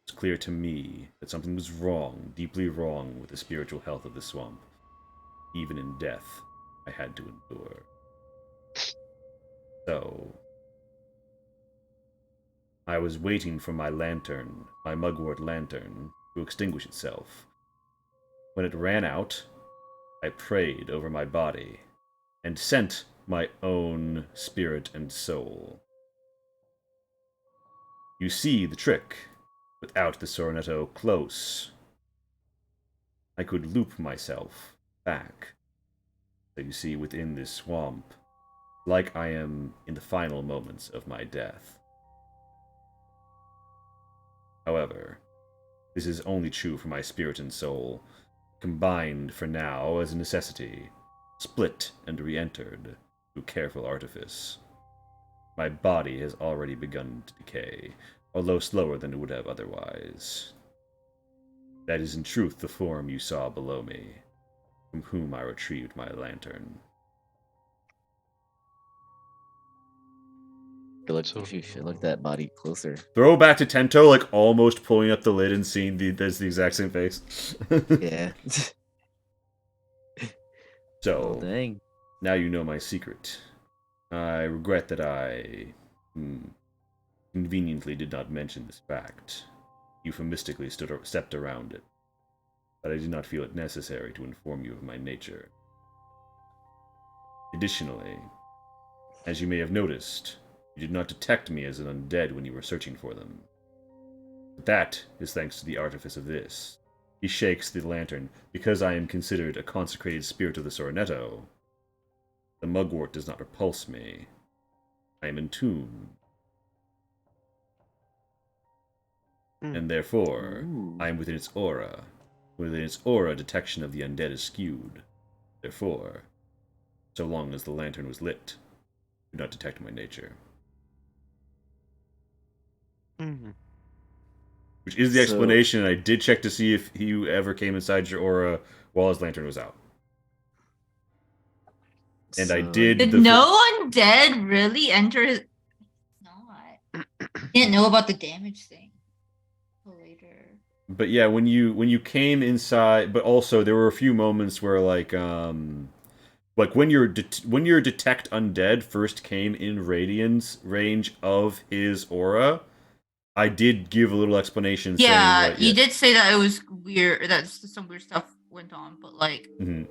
it's clear to me that something was wrong, deeply wrong, with the spiritual health of the swamp. Even in death, I had to endure. So, I was waiting for my lantern, my mugwort lantern, to extinguish itself. When it ran out, I prayed over my body and sent my own spirit and soul. You see the trick. Without the Sornetto close, I could loop myself back. So you see, within this swamp, like I am in the final moments of my death. However, this is only true for my spirit and soul, combined for now as a necessity, split and re-entered through careful artifice. My body has already begun to decay, although slower than it would have otherwise. That is in truth the form you saw below me, from whom I retrieved my lantern. So- You should look at that body closer. Throw back to Tento, like almost pulling up the lid and seeing that's the exact same face. Yeah. Oh, So, dang. now you know my secret. I regret that I conveniently did not mention this fact. Euphemistically stepped around it. But I did not feel it necessary to inform you of my nature. Additionally, as you may have noticed, you did not detect me as an undead when you were searching for them. But that is thanks to the artifice of this. He shakes the lantern. Because I am considered a consecrated spirit of the Sornetto, the mugwort does not repulse me. I am in tune. And therefore, Ooh. I am within its aura. Within its aura, detection of the undead is skewed. Therefore, so long as the lantern was lit, do not detect my nature. Which is the So- explanation, and I did check to see if he ever came inside your aura while his lantern was out. And I did Did the no undead really enter his? Not. Didn't know about the damage thing. Till later. But yeah, when you came inside, but also there were a few moments where like when your detect undead first came in radiance range of his aura, I did give a little explanation. Yeah, saying, like, you did say that it was weird. That some weird stuff went on, but like, Mhm.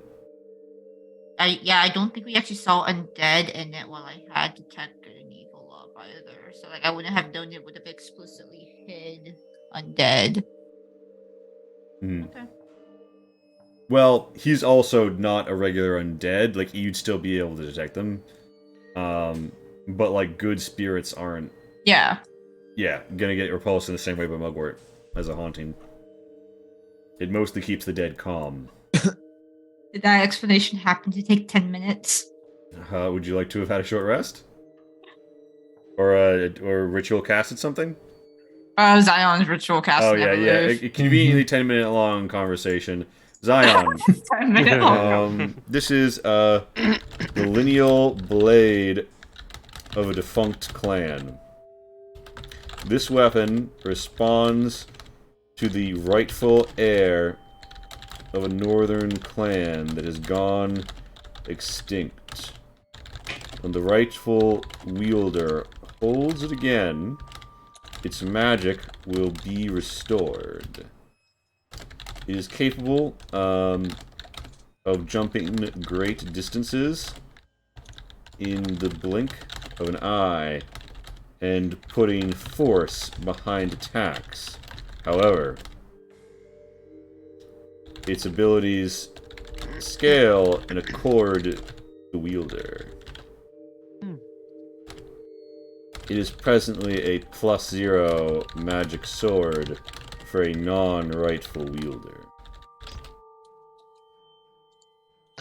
I don't think we actually saw undead in it while I had detect good and evil up either. So like, I wouldn't have known it would have explicitly hid undead. Mhm. Okay. Well, he's also not a regular undead. Like you'd still be able to detect them, but like good spirits aren't. Yeah. Yeah, gonna get repulsed in the same way by mugwort as a haunting. It mostly keeps the dead calm. Did that explanation happen to take 10 minutes? Would you like to have had a short rest, or ritual casted something? Zion's ritual cast. Oh yeah, yeah. A conveniently 10-minute long conversation. Zion. 10-minute long. This is the lineal blade of a defunct clan. This weapon responds to the rightful heir of a northern clan that has gone extinct. When the rightful wielder holds it again, its magic will be restored. It is capable of jumping great distances in the blink of an eye and putting force behind attacks. However, its abilities scale and accord the wielder. It is presently a +0 magic sword for a non-rightful wielder.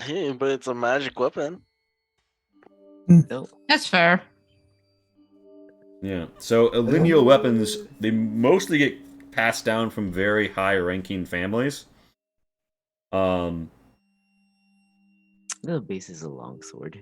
Hey, but it's a magic weapon. No. That's fair. Yeah, so lineal weapons, they mostly get passed down from very high-ranking families. The base is a longsword.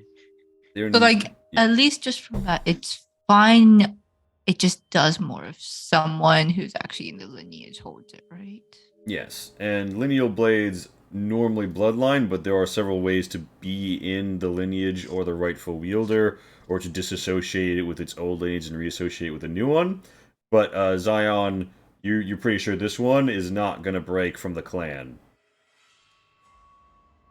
They're So like, yeah. at least just from that, it's fine. It just does more if someone who's actually in the lineage holds it, right? Yes, and lineal blades normally bloodline, but there are several ways to be in the lineage or the rightful wielder, or to disassociate it with its old lineage and reassociate with a new one. But Zion, you're pretty sure this one is not gonna break from the clan.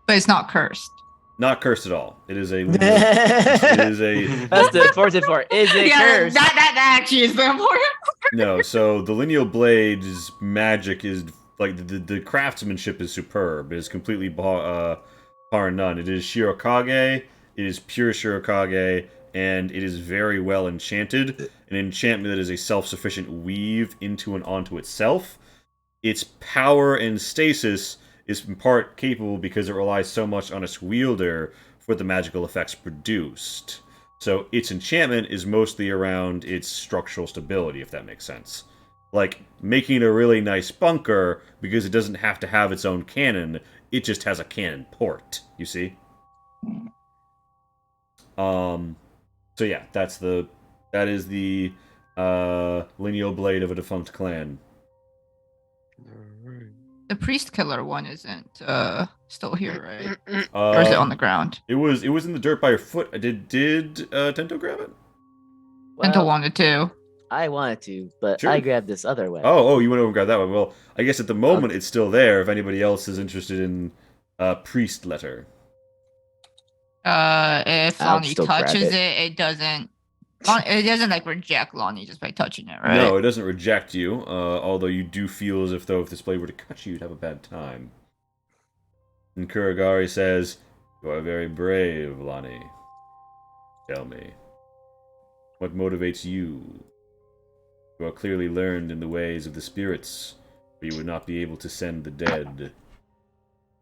But it's not cursed. Not cursed at all. It is a lineal, it is a That's the important part. Is it cursed? That actually is the important. no. So the lineal blade's magic is like the craftsmanship is superb. It is completely bar none. It is Shirokage. It is pure Shirokage, and it is very well enchanted. An enchantment that is a self-sufficient weave into and onto itself. Its power and stasis is in part capable because it relies so much on its wielder for the magical effects produced. So its enchantment is mostly around its structural stability, if that makes sense. like making a really nice bunker because it doesn't have to have its own cannon. It just has a cannon port. You see? So yeah, that is the lineal blade of a defunct clan. The priest killer one isn't still here, right? Or is it on the ground? It was in the dirt by your foot. Did Tento grab it? Tento wanted to. I wanted to, but Sure. I grabbed this other way. Oh, you went over and grabbed that one. Well, I guess at the moment it's still there. If anybody else is interested in priest letter. If I'll Lonnie still grab touches it. it doesn't. It doesn't like reject Lonnie just by touching it, right? No, it doesn't reject you. Although you do feel as if this blade were to cut you, you'd have a bad time. And Kuragari says, "You are very brave, Lonnie. Tell me, what motivates you? You are clearly learned in the ways of the spirits, or you would not be able to send the dead.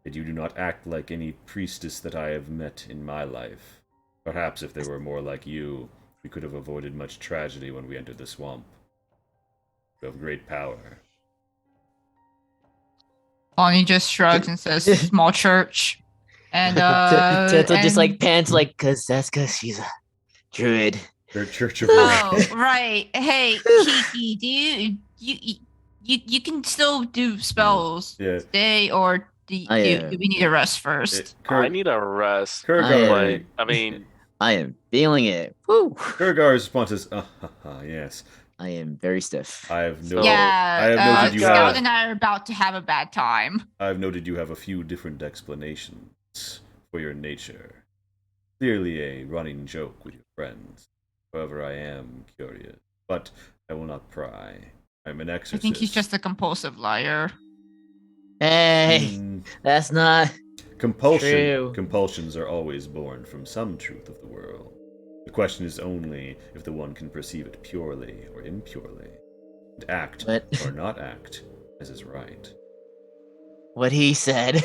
Yet you do not act like any priestess that I have met in my life. Perhaps if they were more like you, we could have avoided much tragedy when we entered the swamp. You have great power." Lonnie just shrugs and says, "Small church," and Tento just like and- pants like, cause she's a druid. Church of Oh, right. Hey, Kiki, do you can still do spells Yeah. today, or do we need a rest first? I need a rest. Kuragari. I mean, I am feeling it. Woo! Kuragari's response is, yes. I am very stiff. I have no. Yeah, I have noted you Scout have. and I are about to have a bad time. I've noted you have a few different explanations for your nature. Clearly a running joke with your friends. However, I am curious, but I will not pry. I'm an I exorcist. think he's just a compulsive liar. Hey, Mm, that's not. True. Compulsions are always born from some truth of the world. The question is only if the one can perceive it purely or impurely, and act What? or not act as is right. What he said.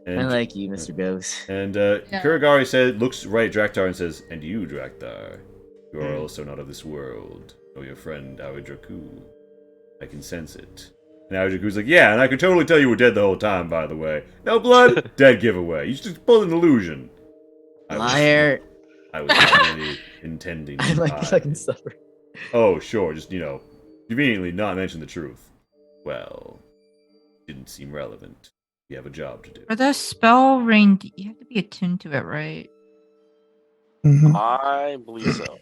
I And, like you, Mr. Ghost. and Yeah. Kuragari looks right at Draktar and says, "And you, Draktar, you are also not of this world, nor your friend Awidraku. I can sense it." And Awidraku's like, "Yeah, and I can totally tell you were dead the whole time, by the way. No blood, dead giveaway. You just pulled an illusion." Liar. I was not really intending I to like lie. fucking suffer. Oh, sure, just, conveniently not mention the truth. Well, didn't seem relevant. We have a job to do. For the spell ring, you have to be attuned to it, right? Mhm. I believe so.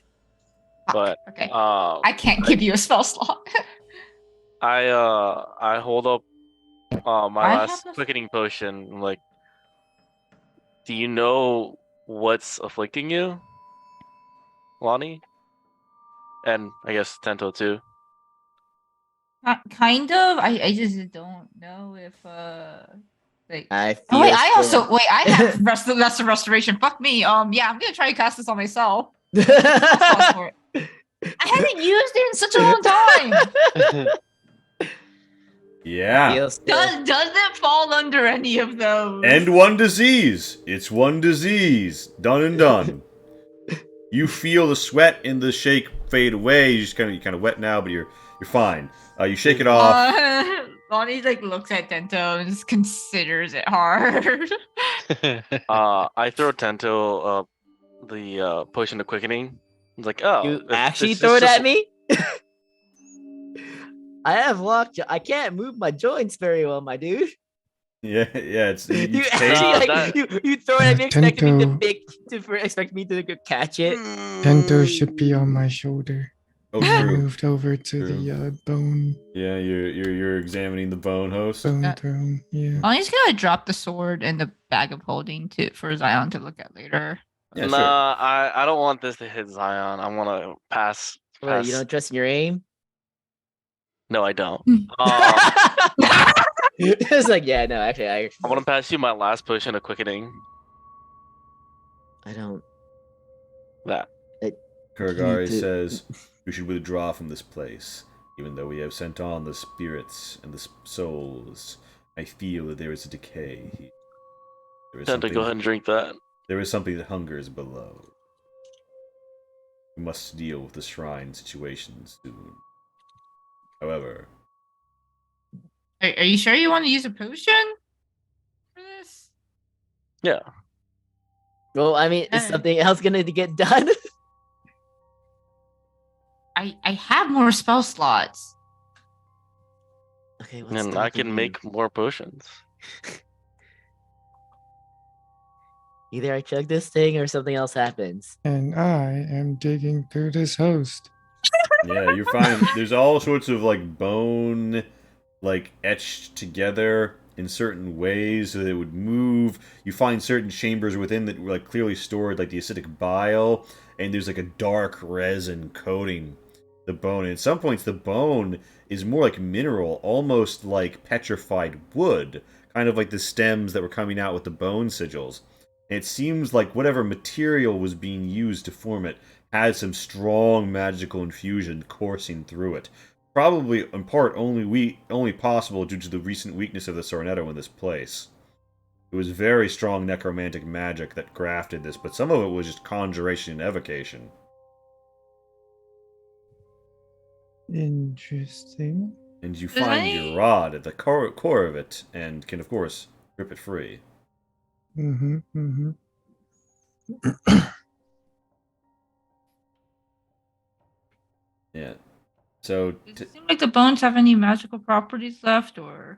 But Okay. I I can't give you a spell slot. I hold up my I have last the- quickening potion. I'm like, do you know what's afflicting you, Lonnie? And I guess Tento too. Kind of. I just don't know if like. I feel. Oh, wait, I sad. have lesser restoration. Fuck me. Yeah, I'm gonna try to cast this on myself. Pause for it. I haven't used it in such a long time. Yeah. Feel stiff. Does it fall under any of those? And one disease. It's one disease. Done and done. You feel the sweat in the shake fade away. You're kind of wet now, but you're fine. You shake it off. Lonnie like looks at Tento and just considers it hard. I throw Tento the potion of quickening. It's like, oh, You actually it's throw it just- at me? I have I can't move my joints very well, my dude. Yeah. It's you You take- actually that- you throw it at me, expecting me to Tento. expect me to catch it. Tento should be on my shoulder. Oh, I true. moved over to the bone Yeah, you're examining the bone host. throne. Yeah. Lonnie's gonna drop the sword in the bag of holding for Zion to look at later. Yeah, Nah, I don't want this to hit Zion. I want to pass. What, you don't trust in your aim? No, I don't. It's like, yeah, no, actually, I want to pass you my last potion of quickening. I don't. That. Kuragari You do- says, "We should withdraw from this place. Even though we have sent on the spirits and the souls, I feel that there is a decay here. There is Tento, go ahead and drink that. There is something that hungers below. We must deal with the shrine situation soon." However, Are you sure you want to use a potion for this? Yeah. Well, I mean, is something else gonna get done? I have more spell slots. Okay, let's And start I the can move. make more potions. Either I chug this thing or something else happens. And I am digging through this host. yeah, you're finding there's all sorts of like bone, like etched together in certain ways so that it would move. You find certain chambers within that were like clearly stored like the acidic bile, and there's like a dark resin coating the bone. And at some points, the bone is more like mineral, almost like petrified wood, kind of like the stems that were coming out with the bone sigils. And it seems like whatever material was being used to form it had some strong magical infusion coursing through it. Probably in part only possible due to the recent weakness of the Sornetto in this place. It was very strong necromantic magic that grafted this, but some of it was just conjuration and evocation. Interesting. And you Does find any- your rod at the core of it, and can of course rip it free. Mm-hmm. Mm-hmm. Yeah. So Does it seem like the bones have any magical properties left, or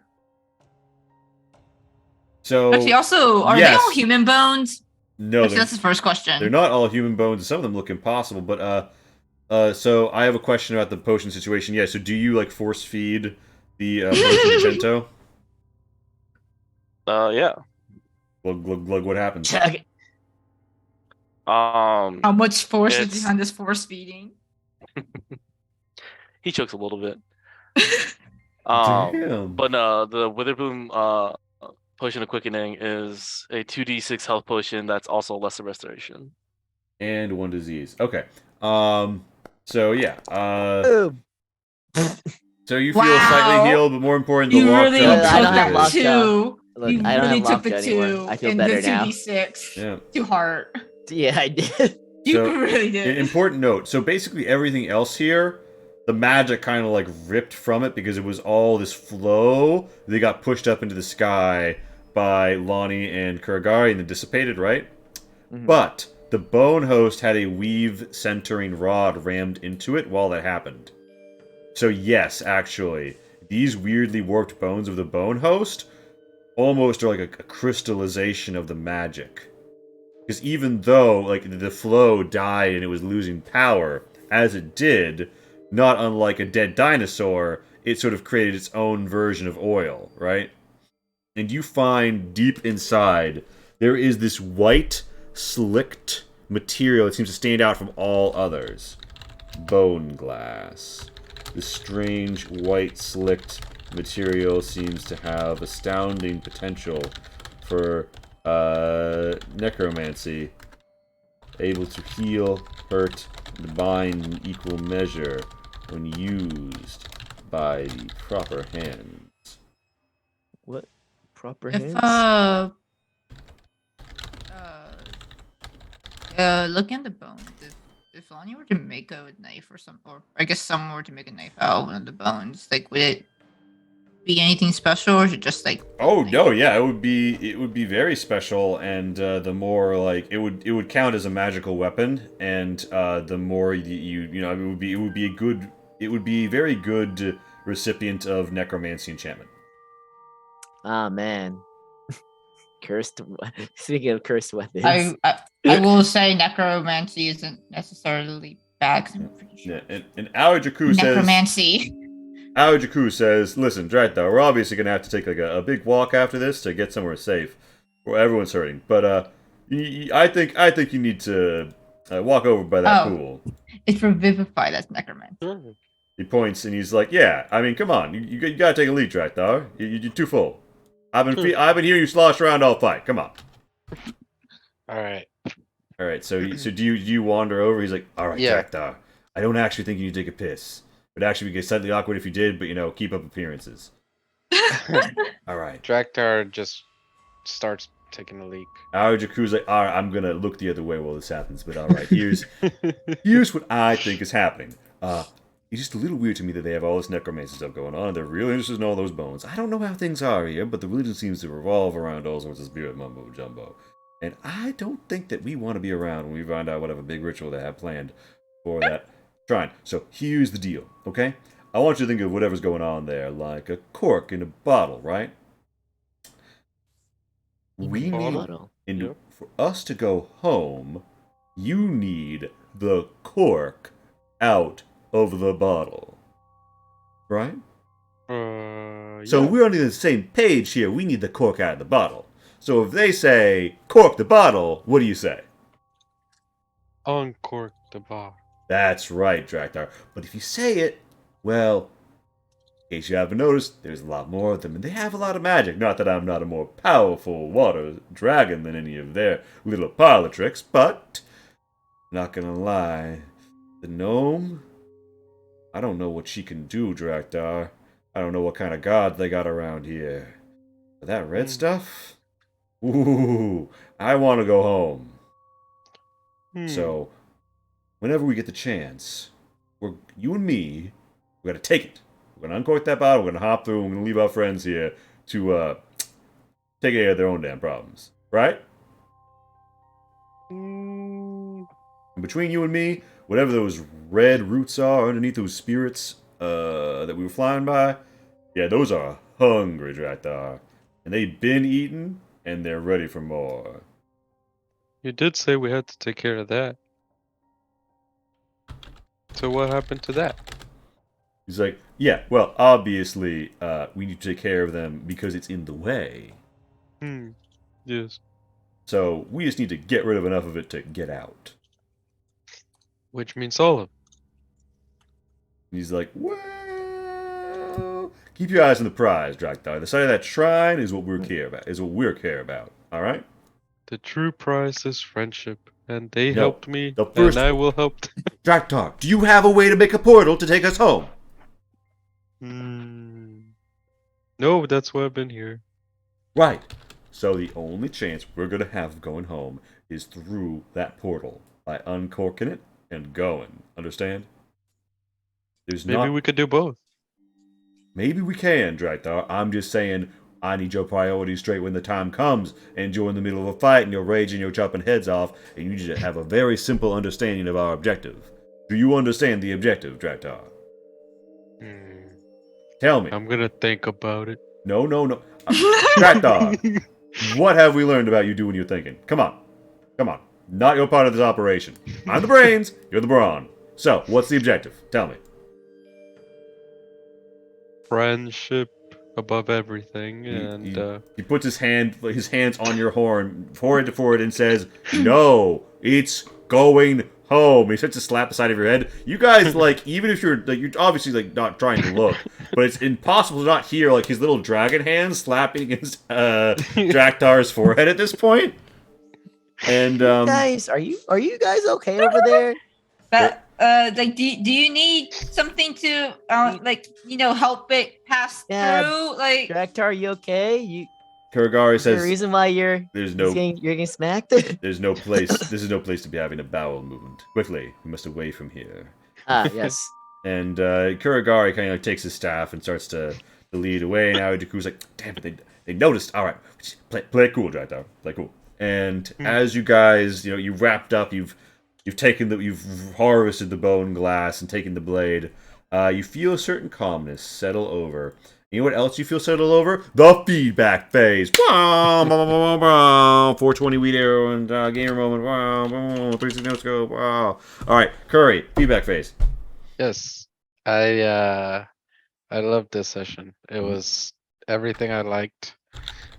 actually, also, are they yes. all human bones? No, Actually, that's the first question. they're not all human bones. Some of them look impossible, but so I have a question about the potion situation. Yeah, so do you like force feed the potion to Gento? Yeah. Glug glug glug. What happens? Chug it. How much force is It's- behind this force feeding? He chokes a little bit. Damn. But the Witherbloom potion of quickening is a 2d6 health potion that's also lesser restoration. And one disease. Okay. So yeah. Boom. So you feel Wow. slightly healed, but more important, the You really lockdown. I don't took have the lockdown. two. Look, You I don't really have took the lockdown two anymore. I feel and better the now. 2d6 Yeah. to heart. Yeah, I did. You So, really did. Important note. So basically everything else here, the magic kind of like ripped from it because it was all this flow. They got pushed up into the sky by Lonnie and Kuragari and then dissipated, right? Mhm. But the bone host had a weave centering rod rammed into it while that happened. So yes, actually, these weirdly warped bones of the bone host almost are like a crystallization of the magic. Because even though like the flow died and it was losing power, as it did, not unlike a dead dinosaur, it sort of created its own version of oil, right? And you find deep inside there is this white, slicked material that seems to stand out from all others. Bone glass. This strange, white, slicked material seems to have astounding potential for necromancy, able to heal, hurt, and bind in equal measure when used by the proper hands. What? Proper If hands? looking at the bones, if Lonnie were to make a knife or I guess someone were to make a knife out of one of the bones, like would it be anything special, or is it just like? Oh no, yeah, it would be very special, and the more like it would count as a magical weapon, and the more you know it would be a very good recipient of necromancy enchantment. Ah, man. Cursed. Speaking of cursed weapons. I will say necromancy isn't necessarily bad. 'Cause I'm pretty sure Yeah, and Aojaku says. necromancy. Aojaku says, "Listen, Dratha, we're obviously gonna have to take like a big walk after this to get somewhere safe, where everyone's hurting. But I think you need to walk over by that Oh. pool." It's revivify. That's necromancy. He points and he's like, "Yeah, I mean, come on, you gotta take a lead, Dratha. You're too full. I've been hearing you slosh around all fight. Come on." All right. All right, so do you wander over? He's like, "All right, Yeah. Dratha, I don't actually think you need to take a piss. It'd actually be slightly awkward if you did, but keep up appearances." All right. Draktar just starts taking a leak. Aojaku's like, "All right, I'm gonna look the other way while this happens, but all right, here's what I think is happening. It's just a little weird to me that they have all this necromancy stuff going on. They're really interested in all those bones. I don't know how things are here, but the religion seems to revolve around all sorts of spirit mumbo jumbo. And I don't think that we want to be around when we find out whatever big ritual they have planned for that shrine. So here's the deal, okay? I want you to think of whatever's going on there like a cork in a bottle, right? We need, Bottle. for us to go home, you need the cork out of the bottle. Right? So yeah. we're on the same page here. We need the cork out of the bottle. So if they say, cork the bottle, what do you say? Uncork the bar. That's right, Draktar. But if you say it, well, in case you haven't noticed, there's a lot more of them, and they have a lot of magic. Not that I'm not a more powerful water dragon than any of their little parlor tricks, but, not gonna lie, the gnome, I don't know what she can do, Draktar. I don't know what kind of god they got around here. But that red stuff? Ooh, I want to go home. So, whenever we get the chance, you and me, we're gonna take it. We're gonna uncork that bottle. We're gonna hop through. We're gonna leave our friends here to take care of their own damn problems, right? And between you and me, whatever those red roots are underneath those spirits that we were flying by, yeah, those are hungry, Draktar, and they've been eaten, and they're ready for more. You did say we had to take care of that. So what happened to that? He's like, yeah, well, obviously, we need to take care of them because it's in the way. Yes. So we just need to get rid of enough of it to get out. Which means all of it. He's like, well, keep your eyes on the prize, Draktar. The side of that shrine is what we care about. All right? The true prize is friendship, and they No, helped me, the first- and I will help them. Draktar, do you have a way to make a portal to take us home? No, that's why I've been here. Right. So the only chance we're gonna have of going home is through that portal by uncorking it and going. Understand? Maybe we could do both. Maybe we can, Draktar. I'm just saying, I need your priorities straight when the time comes, and you're in the middle of a fight and you're raging, you're chopping heads off, and you need to have a very simple understanding of our objective. Do you understand the objective, Draktar? Tell me. I'm gonna think about it. No. Draktar, what have we learned about you doing your thinking? Come on. Not your part of this operation. I'm the brains, you're the brawn. So, what's the objective? Tell me. Friendship above everything, and He puts his hands on your horn, forehead to forehead, and says, "No, it's going home." He starts to slap the side of your head. You guys, like, even if you're obviously like not trying to look, but it's impossible to not hear like his little dragon hands slapping against Draktar's forehead at this point. And Guys, are you guys okay over there? But like, do you need something to help it pass Yeah, through? Like, Draktar, are you okay? Kuragari Is there a says, reason why you're getting smacked? "There's no place. This is no place to be having a bowel movement. Quickly, we must away from here." Yes. And Kuragari kind of takes his staff and starts to lead away. Now Jakku's like, "Damn it, they noticed. All right, play it cool, Draktar. Play cool." And as you guys, you've wrapped up, you've harvested the bone glass and taken the blade. You feel a certain calmness settle over. You know what else you feel settle over? The feedback phase. 420 Wheat Arrow and gamer moment. 360 no scope. Wow. All right, Curry, feedback phase. yes, I loved this session. It was everything I liked.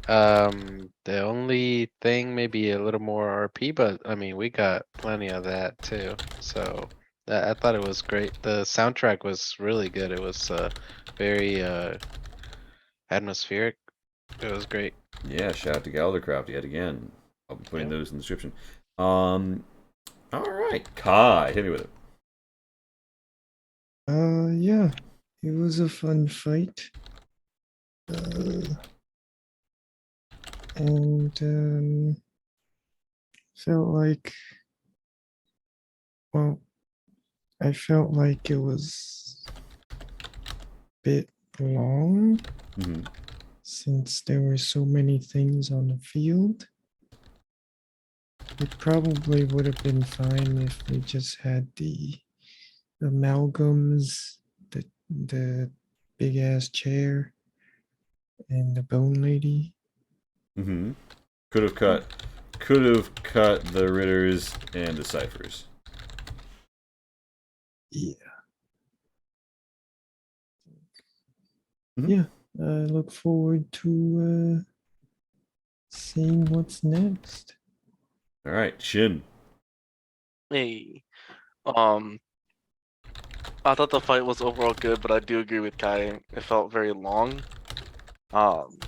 The only thing maybe a little more RP, but I mean we got plenty of that too. So I thought it was great. The soundtrack was really good. It was very atmospheric. It was great. Yeah, shout out to Galdercraft yet again. I'll be putting those in the description. All right, Kai, hit me with it. Yeah, it was a fun fight. And felt like, well, I felt like it was bit long Mhm. since there were so many things on the field. It probably would have been fine if we just had the amalgams, the big ass chair, and the bone lady. Mm-hmm. Could have cut the Ritters and the Ciphers. Yeah. Mhm. Yeah. I look forward to seeing what's next. All right, Shin. Hey, I thought the fight was overall good, but I do agree with Kai. It felt very long. Um,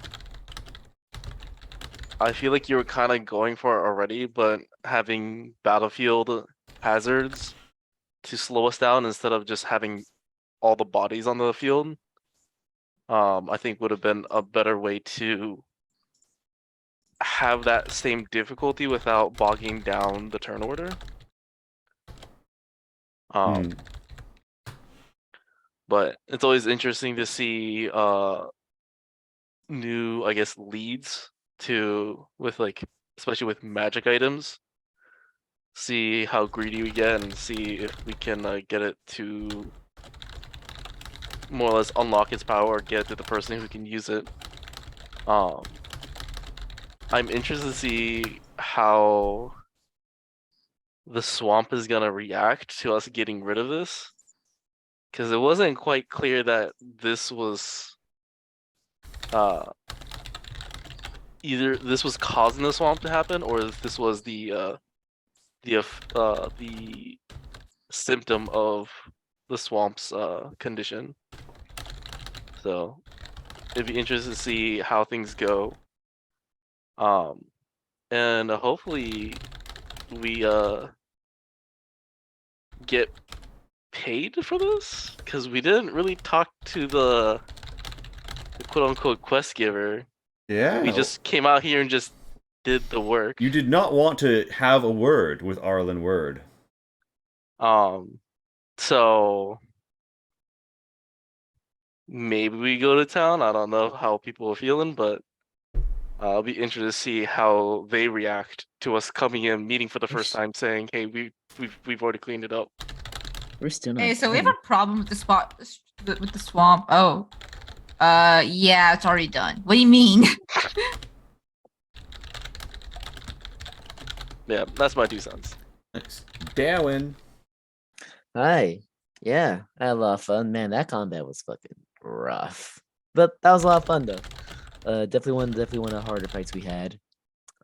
I feel like you were kind of going for it already, but having battlefield hazards to slow us down instead of just having all the bodies on the field, I think would have been a better way to have that same difficulty without bogging down the turn order. Mm. But it's always interesting to see new, I guess, leads to with like especially with magic items. See how greedy we get and see if we can get it to more or less unlock its power or get it to the person who can use it. I'm interested to see how the swamp is gonna react to us getting rid of this. Because it wasn't quite clear that this was either this was causing the swamp to happen or if this was the symptom of the swamp's condition. So it'd be interesting to see how things go. And hopefully we get paid for this because we didn't really talk to the quote unquote quest giver. Yeah. We just came out here and just did the work. You did not want to have a word with Arlen Word. So maybe we go to town. I don't know how people are feeling, but I'll be interested to see how they react to us coming in, meeting for the first time, saying, "Hey, we've already cleaned it up." We're still not Hey, so we have done. a problem with the spot with the swamp. Oh, yeah, it's already done. What do you mean? Yeah, that's my 2 cents. Nice. Darwin. Hi. Yeah, I had a lot of fun. Man, that combat was fucking rough. But that was a lot of fun though. Definitely one of the harder fights we had.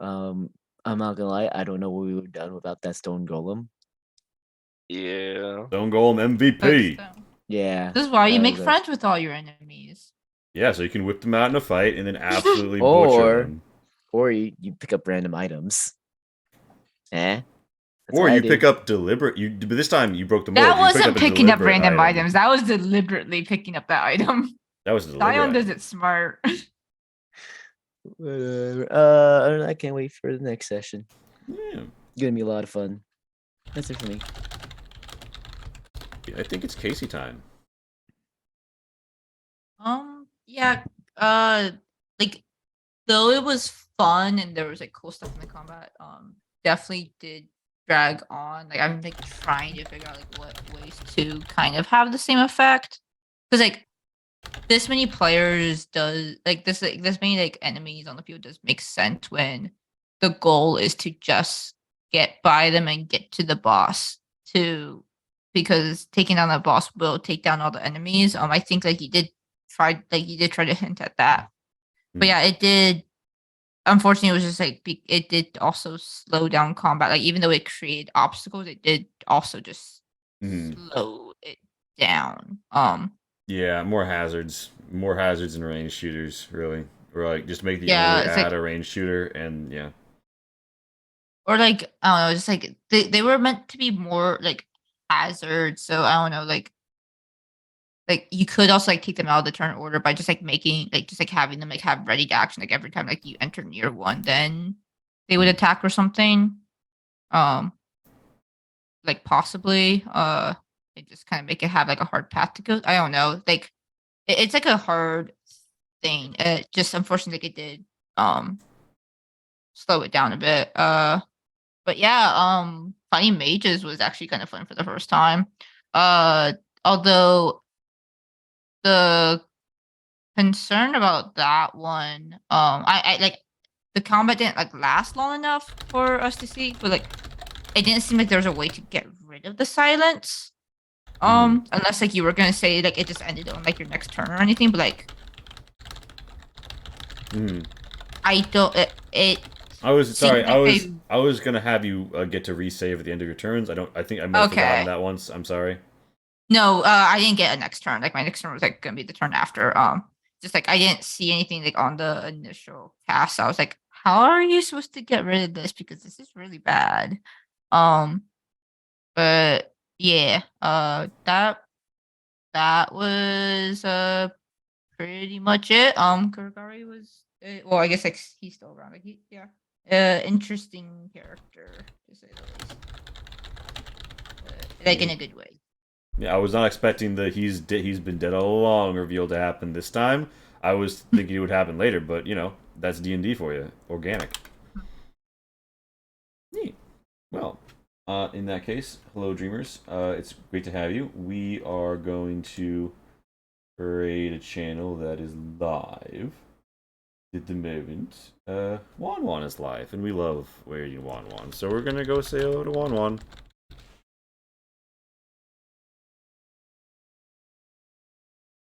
I'm not gonna lie, I don't know what we would have done without that stone golem. Yeah. Stone Golem MVP. Yeah. This is why you that make was a- friends with all your enemies. Yeah, so you can whip them out in a fight and then absolutely Or- butcher them. Or you pick up random items. That's Or what I you do. pick up deliberate. But this time you broke the mold. That You picked wasn't a picking up deliberate random item. items. That was deliberately picking up that item. That was a deliberate. Zion item. does it smart. Whatever. I can't wait for the next session. Yeah. Gonna be a lot of fun. That's it for me. I think it's Casey time. Yeah. Like though it was fun and there was like cool stuff in the combat. Definitely did drag on. Like I'm like trying to figure out like what ways to kind of have the same effect. Because like this many players does like this many like enemies on the field does make sense when the goal is to just get by them and get to the boss because taking down the boss will take down all the enemies. I think like you did try to hint at that. But yeah, it did. Unfortunately, it was just like it did also slow down combat. Like even though it created obstacles, it did also just slow it down. Yeah, more hazards and range shooters, really, or like just make the Yeah, only it's add like- a range shooter, and yeah, or like I don't know, just like they were meant to be more like hazards. So I don't know, like you could also like take them out of the turn order by just like making like just like having them like have ready to action like every time like you enter near one, then they would attack or something. Like possibly, it just kind of make it have like a hard path to go. I don't know, like it's like a hard thing. Just unfortunately, it did slow it down a bit. But yeah, fighting mages was actually kind of fun for the first time. Although the concern about that one, I like the combat didn't like last long enough for us to see, but like it didn't seem like there was a way to get rid of the silence. Unless like you were gonna say like it just ended on like your next turn or anything, but like I don't it I was seemed sorry. like they- I was gonna have you get to resave at the end of your turns. I think I might have Okay. forgotten that once. I'm sorry. No, I didn't get a next turn. Like my next turn was like gonna be the turn after. Just like I didn't see anything like on the initial cast. So I was like, how are you supposed to get rid of this? Because this is really bad. But yeah, that was pretty much it. Kurgari was well, I guess like he's still around. Like yeah, interesting character to say the least. Like in a good way. Yeah, I was not expecting the he's been dead all along reveal to happen this time. I was thinking it would happen later, but you know that's D&D for you, organic. Neat. Well, in that case, hello dreamers. It's great to have you. We are going to create a channel that is live at the moment. Wan is live, and we love wearing Wan. So we're gonna go say hello to Wan.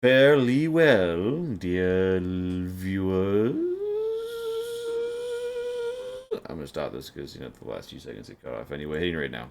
Fairly well, dear viewers. I'm gonna stop this because you know the last few seconds it cut off. Anyway, hitting right now.